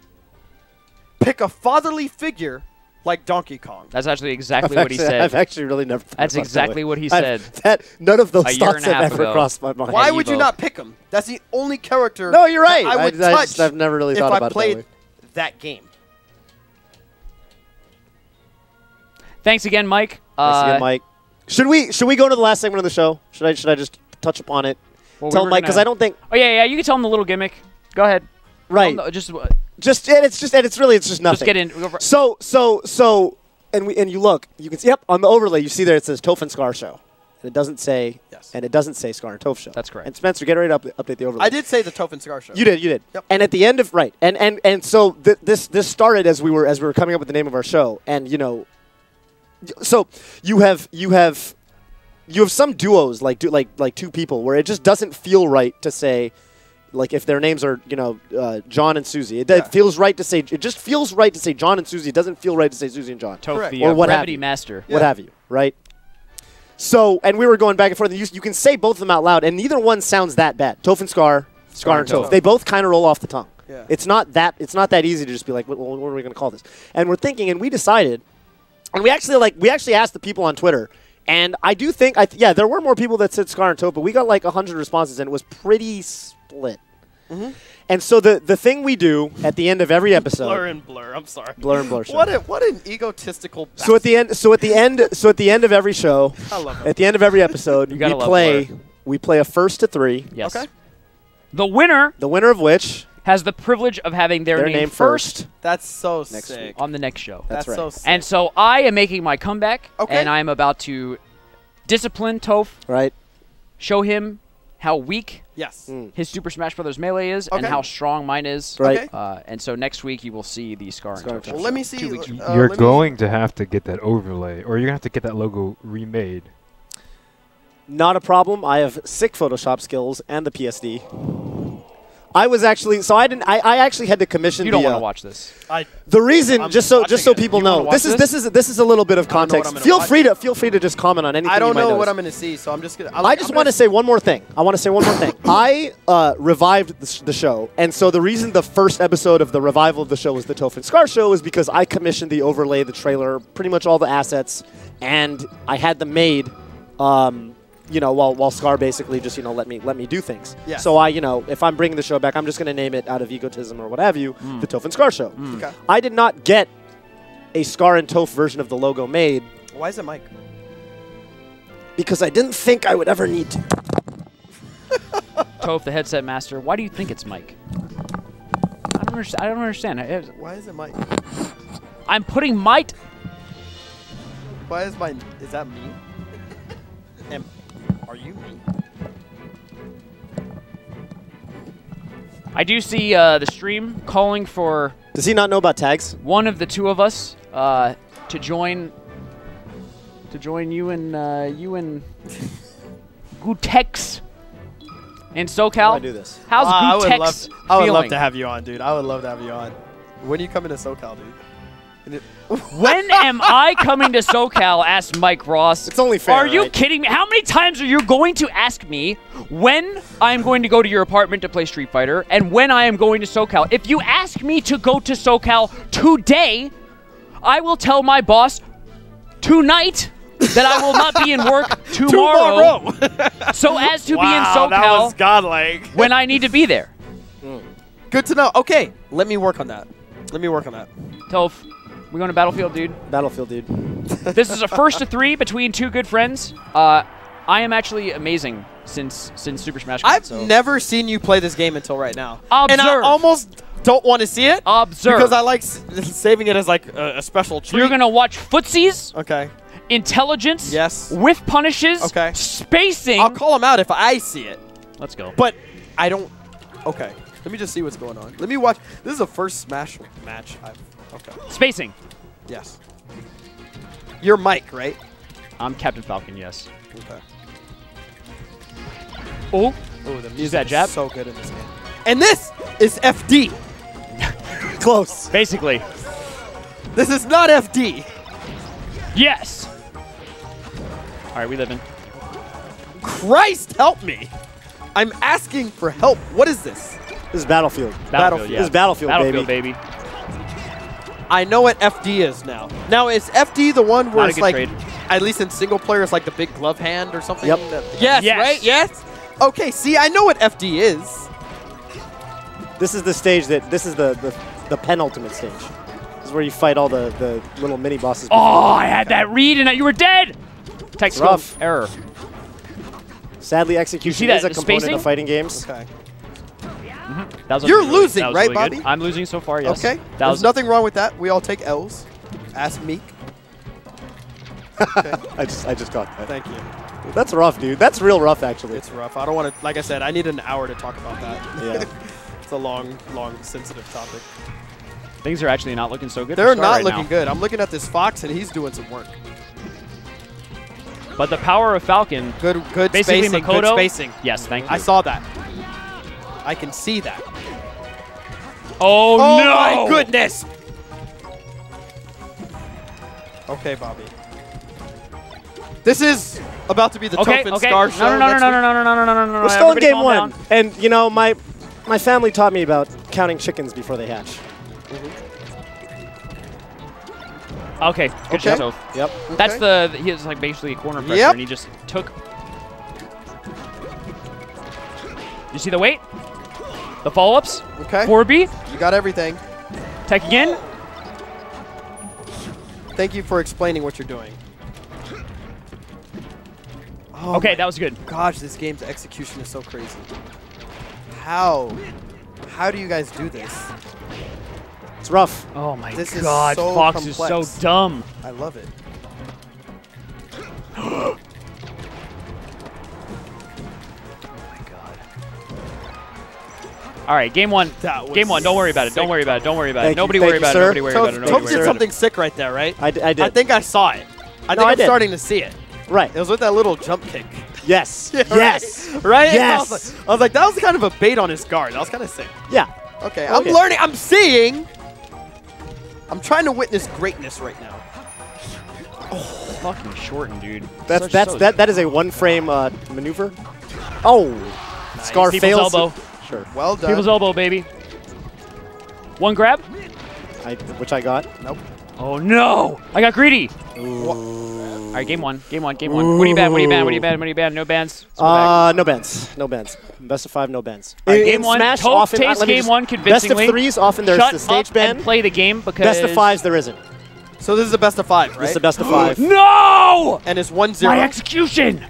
pick a fatherly figure like Donkey Kong? That's actually exactly what he said. I've actually really never thought That's about it that exactly way. what he I've- said. That none of those A year thoughts and a have half ever ago. crossed my mind. Why At would you Evo. not pick him? That's the only character. No, you're right. that I would I touch just, I've never really if thought I about played it that way. that game. Thanks again, Mike. Thanks again, Mike. Should we go to the last segment of the show? Should I just touch upon it? Well, we Tell were Mike because gonna- I don't think Oh yeah. You can tell him the little gimmick. Go ahead. right. Tell him just Just and it's just nothing. get in. Go for- So and you look, you can see on the overlay you see there it says Toph and Scar show. And it doesn't say Yes. and it doesn't say Scar and Toph show. That's correct. And Spencer, get ready to update the overlay. I did say the Toph and Cigar Show. You did. Yep. And at the end of and so this started as we were coming up with the name of our show, and so you have some duos like two people where it just doesn't feel right to say, like if their names are John and Susie. It feels right to say. It just feels right to say John and Susie. It doesn't feel right to say Susie and John. Toph, Correct. the Or what have brevity you. master. What have you, right? So, and we were going back and forth. And you can say both of them out loud, and neither one sounds that bad. Toph and Scar and Toph. Toph. They both kind of roll off the tongue. Yeah. It's not that easy to just be like, what are we going to call this? And we're thinking, and we decided, and we actually asked the people on Twitter, and I do think, there were more people that said Scar and Toph, but we got like 100 responses, and it was pretty split. Mm-hmm. And so the thing we do at the end of every episode, Blur and blur. I'm sorry. blur and blur show. What an egotistical. So at the end of every show, I love at the end of every episode, gotta love Blur. we play a first to three. Yes. Okay. The winner The winner of which has the privilege of having their, name first That's so Next sick. week. on the next show. That's right. so sick. And so I am making my comeback, Okay. and I am about to discipline Toph, right? show him how weak yes. Mm. his Super Smash Bros. Melee is and Okay. how strong mine is. Right. Okay. And so next week you will see the Scar and Scar and Toph. Toph. Well, let me see. 2 weeks. You're let me- going to have to get that overlay, or you're going to have to get that logo remade. Not a problem. I have sick Photoshop skills and the PSD. I was actually I actually had to commission You don't the want to watch this. the reason I'm just so watching it. people You wanna know watch this is a little bit of I don't know what context. I'm gonna Feel free to just comment on anything. I don't you might know notice. what I'm going to see, so I'm just going to. I just want to say one more thing. I revived the show, and so the reason the first episode of the revival of the show was the Toph and Scar show is because I commissioned the overlay, the trailer, pretty much all the assets, and I had them made. While Scar basically just let me do things. Yes. So if I'm bringing the show back, I'm just going to name it out of egotism or what have you, the Toph and Scar show. Okay. I did not get a Scar and Toph version of the logo made Why is it Mike? because I didn't think I would ever need to. Toph, the headset master. Why do you think it's Mike? I don't understand. Why is it Mike? I'm putting might. Why is my? Is that me? Are you me? I do see the stream calling for Does he not know about tags? one of the two of us to join you and Gutex in SoCal. How do I do this? How's I would Gutex love. feeling? I would love to have you on, dude. I would love to have you on. When are you coming to SoCal, dude? When am I coming to SoCal? Asked Mike Ross. It's only fair, Are you right? kidding me? How many times are you going to ask me when I'm going to go to your apartment to play Street Fighter and when I am going to SoCal? If you ask me to go to SoCal today, I will tell my boss tonight that I will not be in work tomorrow so as to be in SoCal that was godlike. when I need to be there. Good to know. Okay, let me work on that. Toph, we going to Battlefield, dude? Battlefield, dude. This is a first to 3 between two good friends. I am actually amazing since Super Smash Bros. I've So. never seen you play this game until right now. Observe. And I almost don't want to see it. Observe. Because I like saving it as like a special treat. You're going to watch footsies, Okay. intelligence, Yes. whiff punishes, Okay. spacing. I'll call him out if I see it. Let's go. But I don't. Okay. Let me just see what's going on. Let me watch. This is the first Smash match okay. Spacing. Yes. You're Mike, right? I'm Captain Falcon, yes. Okay. Oh, Oh, the use that jab. is so good in this game. And this is FD. Close. Basically. This is not FD. Yes. All right, we live in. Christ, help me. I'm asking for help. What is this? This is Battlefield. Battlefield. Yeah. This is Battlefield, baby. I know what FD is now. Now, is FD the one where Not a it's good like, trade. at least in single player, it's like the big glove hand or something? Yep. Yes, Yes. right? Yes? Okay, see, I know what FD is. This is the stage this is the penultimate stage. This is where you fight all the little mini bosses. Oh, I had that read and you were dead. Technical rough. error. Sadly, execution that, is a the component spacing? of fighting games. Okay. That was You're really- losing, that was right, really good. Bobby? I'm losing so far, yes. Okay. That There's was nothing wrong with that. We all take L's. Ask Meek. Okay. I just got that. Thank you. That's rough, dude. That's real rough, actually. It's rough. I don't want to, like I said, I need an hour to talk about that. Yeah. It's a long, sensitive topic. things are actually not looking so good. They're for Star not right looking now. good. I'm looking at this Fox, and he's doing some work. But the power of Falcon, Good basically spacing. Makoto. Good spacing. Yes, thank you. I saw that. I can see that. Oh, Oh no! my goodness! Okay, Bobby. This is about to be the Okay, Toph and okay. Scar show. No. next week. We're still in Everybody game calm one. down. And, you know, my family taught me about counting chickens before they hatch. Okay, good Okay. shot, Toph. Yep. That's Okay. he was like basically a corner pressure, Yep. and he just took. You see the weight? The follow-ups? Okay. 4B? You got everything. Tech again? Thank you for explaining what you're doing. Oh Okay, my that was good. gosh, this game's execution is so crazy. How? How do you guys do this? It's rough. Oh my This is god, so Fox is so complex. dumb. I love it. Oh my god. All right, game one. That was Game one. Don't worry about it. Don't sick, worry about it. Don't worry about it. Thank you. Nobody Thank worry you, about it. sir. Nobody worry about it. Toph Nobody worry did about it. something sick right there, right? I did. I think I saw it. I No, think I I'm did. starting to see it. Right. It was with that little jump kick. Yes. Yeah, Yes. Right? Yes. I was like, that was kind of a bait on his guard. That was kind of sick. Yeah. Okay, Oh, I'm yeah. learning. I'm seeing. I'm trying to witness greatness right now. Fucking shortened, dude. That is a one-frame maneuver. Oh. Scar People's fails. elbow. Sure. Well done. People's elbow, baby. One grab. Which I got. Nope. Oh no! I got greedy. All right, game one. Game one. Game one. What do you ban? What do you ban? What do you ban? What do you ban? No bans. Let's go back. No bans. No bans. Best of 5, no bans. All right, In game one. Smash, Toph often, takes let me game just- one convincingly. Best of 3s, often there's Shut the stage up ban. and play the game because Best of 5s, there isn't. So this is a best of 5, right? This is the best of 5. No! And it's 1-0. My execution.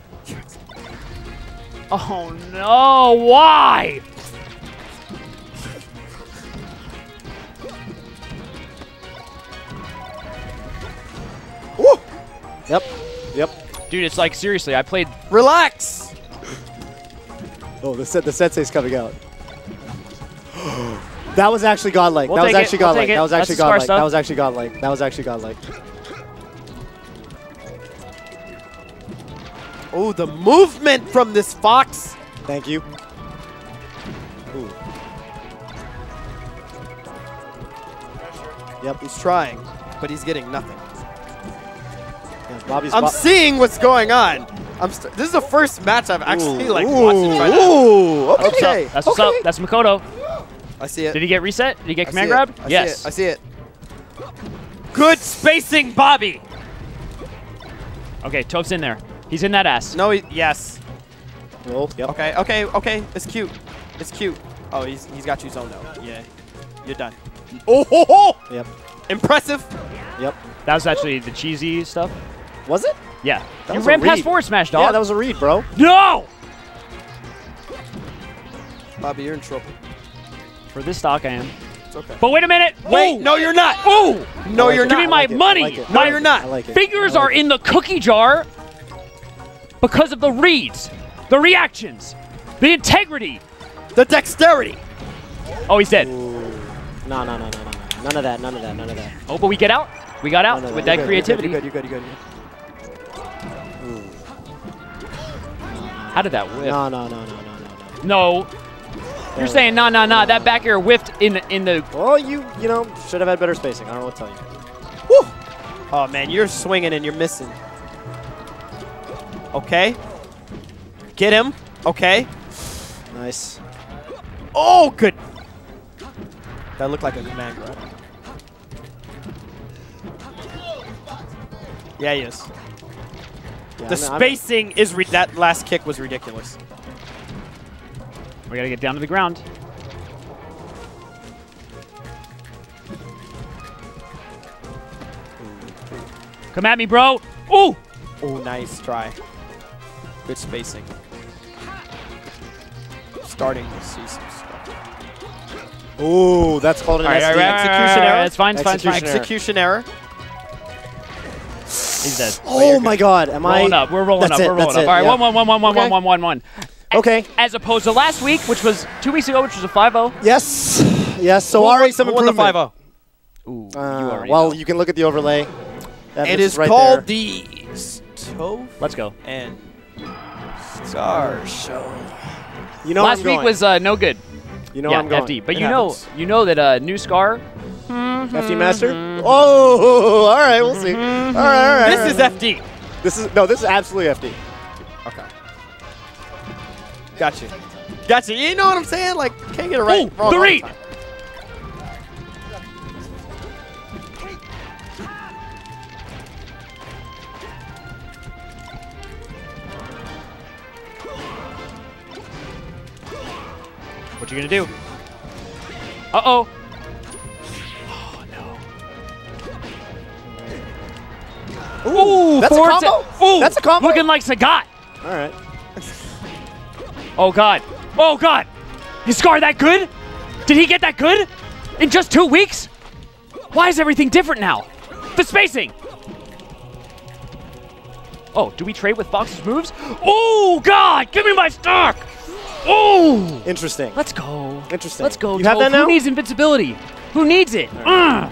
Oh no! Why? Woo! Yep. Yep. Dude, it's like seriously. I played. Relax. Oh, the sensei's coming out. That was actually godlike. We'll That was take it. actually We'll godlike. take it. That was That's actually the scar godlike. stuff. That was actually godlike. That was actually godlike. Oh, the movement from this Fox. Thank you. Ooh. Yep. He's trying, but he's getting nothing. Yeah, Bobby's I'm seeing what's going on. This is the first match I've actually watched him try that. Ooh. Okay. That's what's up. That's Makoto. I see it. Did he get reset? Did he get I command see it. grab? I Yes. See it. I see it. Good spacing, Bobby. Okay, Toph's in there. He's in that ass. No, yes. Roll. Yep. Okay, okay, okay. It's cute. It's cute. Oh, he's got you zoned out. Yeah. You're done. Oh, ho, ho. Yep. Impressive. Yep. That was actually the cheesy stuff. Was it? Yeah. That You was a ran past read. forward smash, dog. Yeah, that was a read, bro. No! Bobby, you're in trouble. For this stock, I am. It's okay. But wait a minute. Wait, Ooh. no, you're not. Ooh! No, you're Give me not. my like it. I money. like it. No, you're not. I like it. Fingers I like are in the cookie jar because of the reads, the reactions, the integrity. The dexterity. Oh, he's dead. Ooh. No. None of that. None of that. None of that. Oh, but we get out. We got out No, with you're that good, creativity. You're good. How did that whiff? No. No. You're saying nah. That back air whiffed in the. Well, you know, should have had better spacing. I don't know what to tell you. Woo! Oh, man, you're swinging and you're missing. Okay. Get him. Okay. Nice. Oh, good. That looked like a man grab. Yeah, he is. Yeah, The spacing is that last kick was ridiculous. We gotta get down to the ground. Come at me, bro. Ooh! Oh, nice try. Good spacing. Starting to see some stuff. Ooh, that's called an All right, SD. all right, Execution error. It's fine. It's fine. It's fine. Execution error. He's dead. Oh my God, am I? Rolling up. We're rolling That's up. it, We're rolling that's up. it, All right, yeah. 1-1. Okay. As opposed to last week, which was 2 weeks ago, which was a 5-0. Yes. So already some Who won the improvement. 5-0? Ooh, you already Well, know. you can look at the overlay. That It is is right called there. the Toph Let's go. and Scar Show. You know Last I'm week going. was no good. You know yeah, I'm going. FD. But It you happens. know that new Scar. FD Master. Oh, all right. We'll see. All right. This is FD. This is absolutely FD. Okay. Gotcha. You know what I'm saying? Like, can't get it right. Ooh, wrong the all read. time. What you gonna do? Uh-oh. Ooh, That's a forward combo? Ooh, That's a combo? Looking like Sagat. All right. Oh, God. Oh, God. Is Scar that good? Did he get that good? In just 2 weeks? Why is everything different now? The spacing. Oh, do we trade with Fox's moves? Oh, God. Give me my stock. Oh. Interesting. Let's go. Interesting. Let's go, You have Toph. that now? Who needs invincibility? Who needs it? The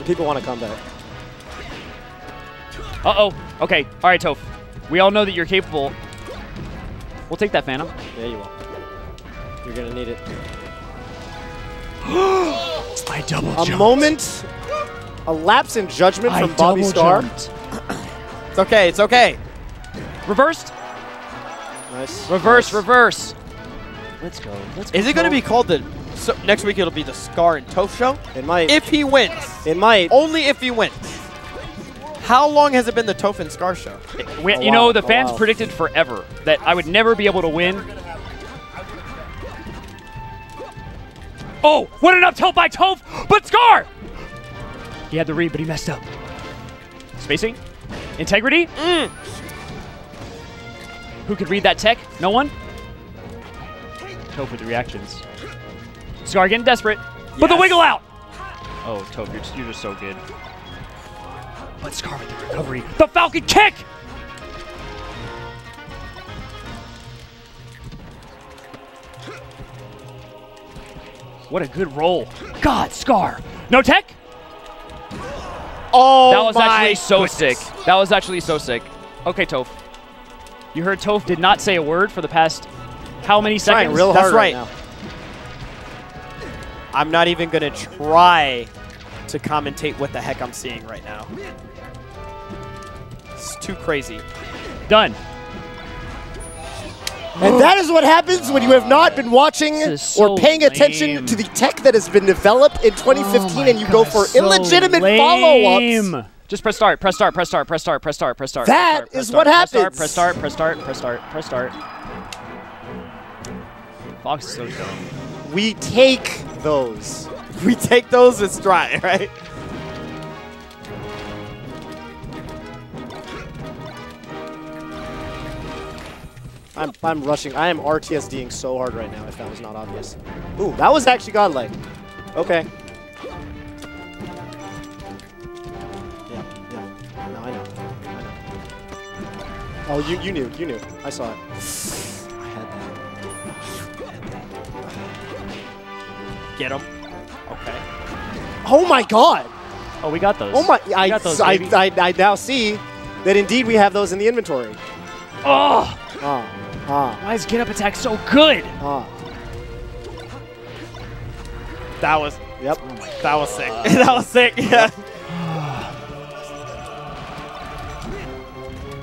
people want to come back. Uh-oh. Okay. All right, Toph. We all know that you're capable. We'll take that Phantom. Yeah, you will. You're gonna need it. I double A moment, a lapse in judgment from Bobby Scar. It's okay. Reversed. Nice. Reverse. Nice. Reverse. Let's go. Let's go. Is it going to Toph. be called the... So next week it'll be the Scar and Toph show? It might. If he wins. It might. Only if he wins. How long has it been the Toph and Scar show? You know, the A fans while. predicted forever that I would never be able to win. Oh, what an up tilt by Toph, but Scar! He had the read, but he messed up. Spacing? Integrity? Who could read that tech? No one? Toph with the reactions. Scar getting desperate, but the Yes. wiggle out! Oh, Toph, you're just so good. But Scar with the recovery. The Falcon kick! What a good roll. God, Scar. No tech? Oh, That was my actually so goodness. sick. That was actually so sick. Okay, Toph. You heard Toph did not say a word for the past how many Trying seconds? real That's hard right. now. I'm not even going to try to commentate what the heck I'm seeing right now. It's too crazy. Done. And that is what happens when you have not been watching This is so or paying attention lame. to the tech that has been developed in 2015, and you go for illegitimate follow-ups. Just press start, press start, press start, press start, press start, press start. That press is start, what press start, happens. Press start, press start, press start, press start. Fox is so dumb. We take those. We take those as dry, right? I'm rushing. I am RTSDing so hard right now. If that was not obvious. Ooh, that was actually godlike. Okay. Yeah. No, I know. Oh, you knew. I saw it. I had that. Get him. Okay. Oh my God. Oh, we got those. Oh my! We got those, baby. I now see that indeed we have those in the inventory. Oh! Ah. Why is get up attack so good? That was Yep. that was sick. That was sick. Yeah.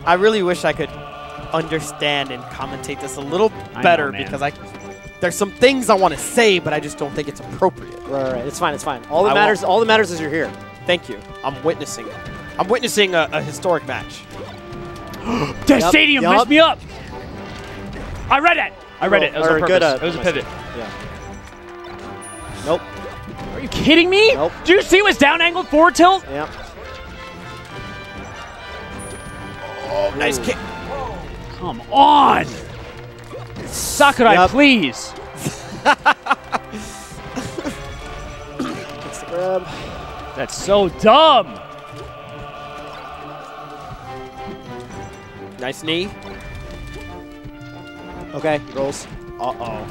I really wish I could understand and commentate this a little better man. because there's some things I want to say, but I just don't think it's appropriate. Right. It's fine. All that matters is you're here. Thank you. I'm witnessing it. I'm witnessing a historic match. That stadium messed me up. I read it. It was on good, purpose. It was a pivot. Yeah. Nope. Are you kidding me? Nope. Did you see it was down angled forward tilt? Yeah. Oh, nice kick. Come on. Sakurai, please. Gets the grab. That's so dumb. Nice knee. Okay, rolls. Uh-oh.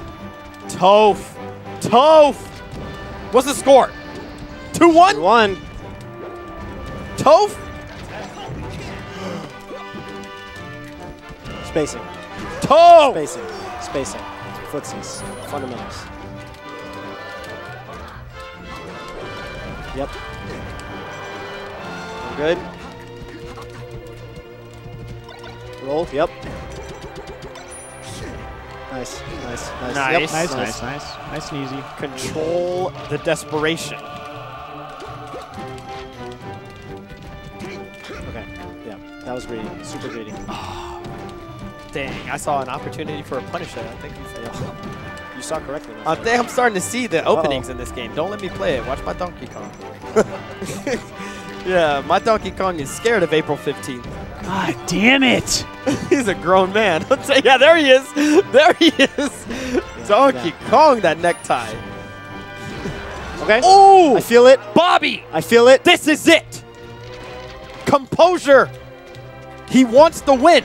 Toph. What's the score? 2-1? 1. Toph? Spacing. Toph! Spacing. Footsies. Fundamentals. Yep. We're good. Roll. Yep. Nice. Nice. Yep. Nice and easy. Control the desperation. Okay. Yeah. That was greedy. Super greedy. Dang, I saw an opportunity for a punish there. I think you failed. You saw correctly. I think I'm starting to see the openings in this game. Don't let me play it. Watch my Donkey Kong. Yeah, my Donkey Kong is scared of April 15th. God damn it. He's a grown man. Yeah, there he is. There he is. Donkey Kong, that necktie. Okay. Oh! I feel it. Bobby! I feel it. This is it. Composure. He wants the win.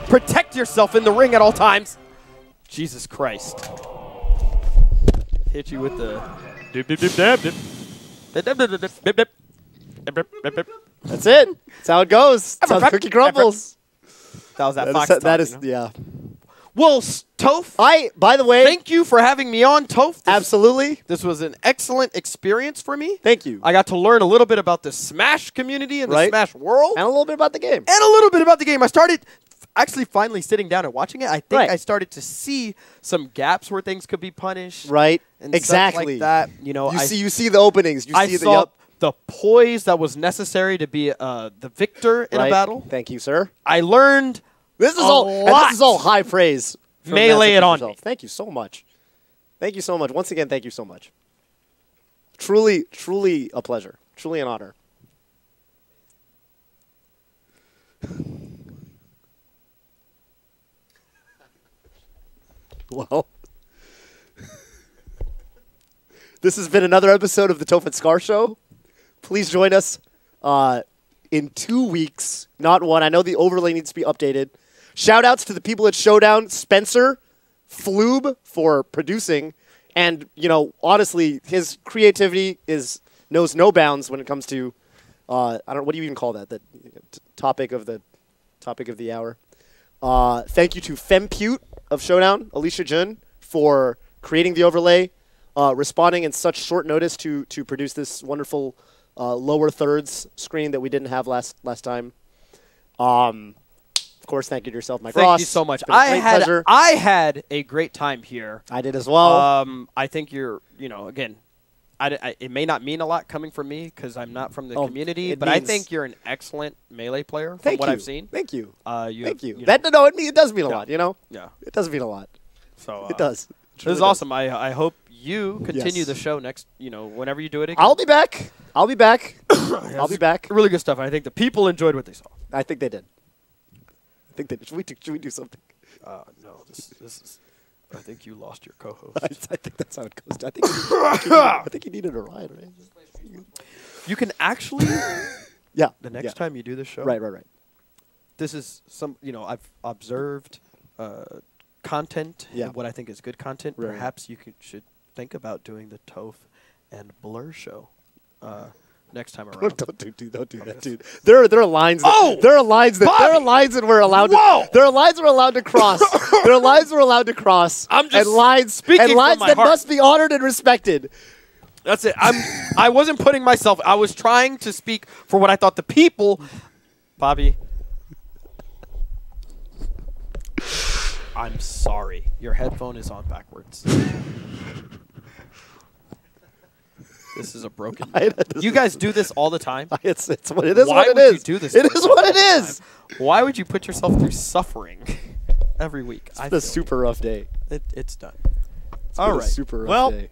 Protect yourself in the ring at all times. Jesus Christ. Hit you with the dip dip dip dab dip. Dip dip dip dip dip dip dip dip dip. That's it. That's how it goes. That's how the cookie crumbles. That was that Fox That is, talk, you know? yeah. Well, Toph, By the way, thank you for having me on, Toph. absolutely. This was an excellent experience for me. Thank you. I got to learn a little bit about the Smash community and the Smash world. And a little bit about the game. And a little bit about the game. I started actually finally sitting down and watching it. I think Right. I started to see some gaps where things could be punished. Right. And Exactly. stuff like that. You know, You see the openings. You I see saw the the poise that was necessary to be the victor in a battle. Thank you, sir. I learned This is a all. lot. And this is all high praise. from Melee it Master on Chief me. himself. Thank you so much. Thank you so much. Once again, thank you so much. Truly, truly a pleasure. Truly an honor. Well, this has been another episode of the Toph and Scar Show. Please join us in 2 weeks, not one. I know the overlay needs to be updated. Shout-outs to the people at Showdown, Spencer, Floob for producing, and, you know, honestly, his creativity knows no bounds when it comes to, I don't know, what do you even call that? The topic of the hour. Thank you to Fempute of Showdown, Alicia Jun, for creating the overlay, responding in such short notice to produce this wonderful lower thirds screen that we didn't have last time. Of course, thank you to yourself, Mike Ross. Thank you so much. It's been a great pleasure. I had a great time here. I did as well. I think again, it may not mean a lot coming from me because I'm not from the community, but I think you're an excellent Melee player from what I've seen. Thank you. Thank you. It does mean a lot, you know? Yeah. It does mean a lot. So It does. This is awesome. I hope you continue the show next, whenever you do it again. I'll be back. I'll be back. I'll be back. Really good stuff. I think the people enjoyed what they saw. I think they did. Should we do something? No, this is. I think you lost your co-host. I think that's how it goes. I think you needed a ride, right? You can actually. Yeah. The next time you do the show. Right. This is I've observed content Yeah. and what I think is good content. Right. Perhaps you should think about doing the Toph and Blur show next time around. Don't do that, dude. There are lines. There are lines that we're allowed. Whoa! There are lines we're allowed to cross. There are lines we're allowed to cross. I'm just and lines speaking and lines from my that heart. must be honored and respected. That's it. I wasn't putting myself. I was trying to speak for what I thought the people. Bobby. I'm sorry. Your headphone is on backwards. This is a broken. You guys do this all the time. It's what it is. Why what it would is. you do this? It is what it is. Why would you put yourself through suffering every week? It's a super rough day. It's done. It's All been a right. super rough Well, day.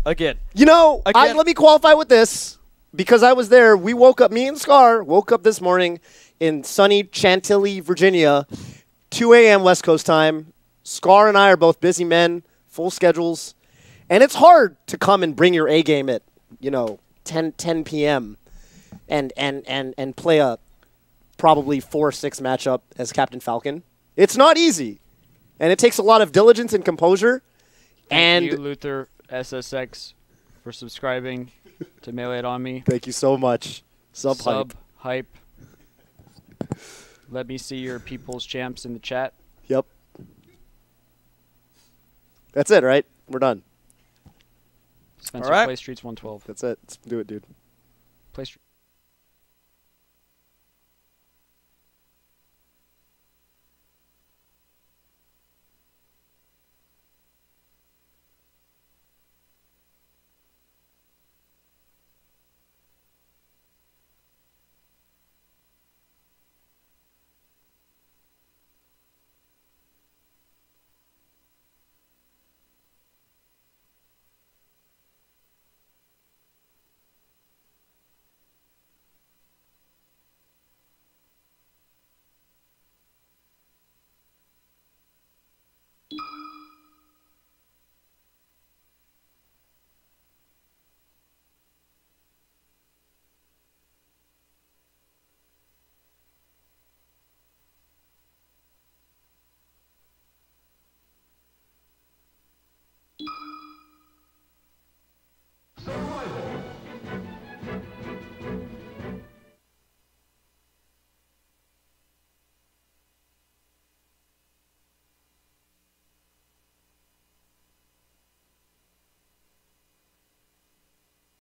again, Let me qualify with this because I was there. We woke up. Me and Scar woke up this morning in sunny Chantilly, Virginia, 2 a.m. West Coast time. Scar and I are both busy men, full schedules, and it's hard to come and bring your A game at 10 p.m. and play a probably 4-6 matchup as Captain Falcon. It's not easy, and it takes a lot of diligence and composure. Thank you, Luther SSX, for subscribing to MeleeItOnMe. Thank you so much. Sub hype. Let me see your people's champs in the chat. Yep. That's it, right? We're done. Spencer, All right. play Streets 112. That's it. Let's do it, dude. Play Streets.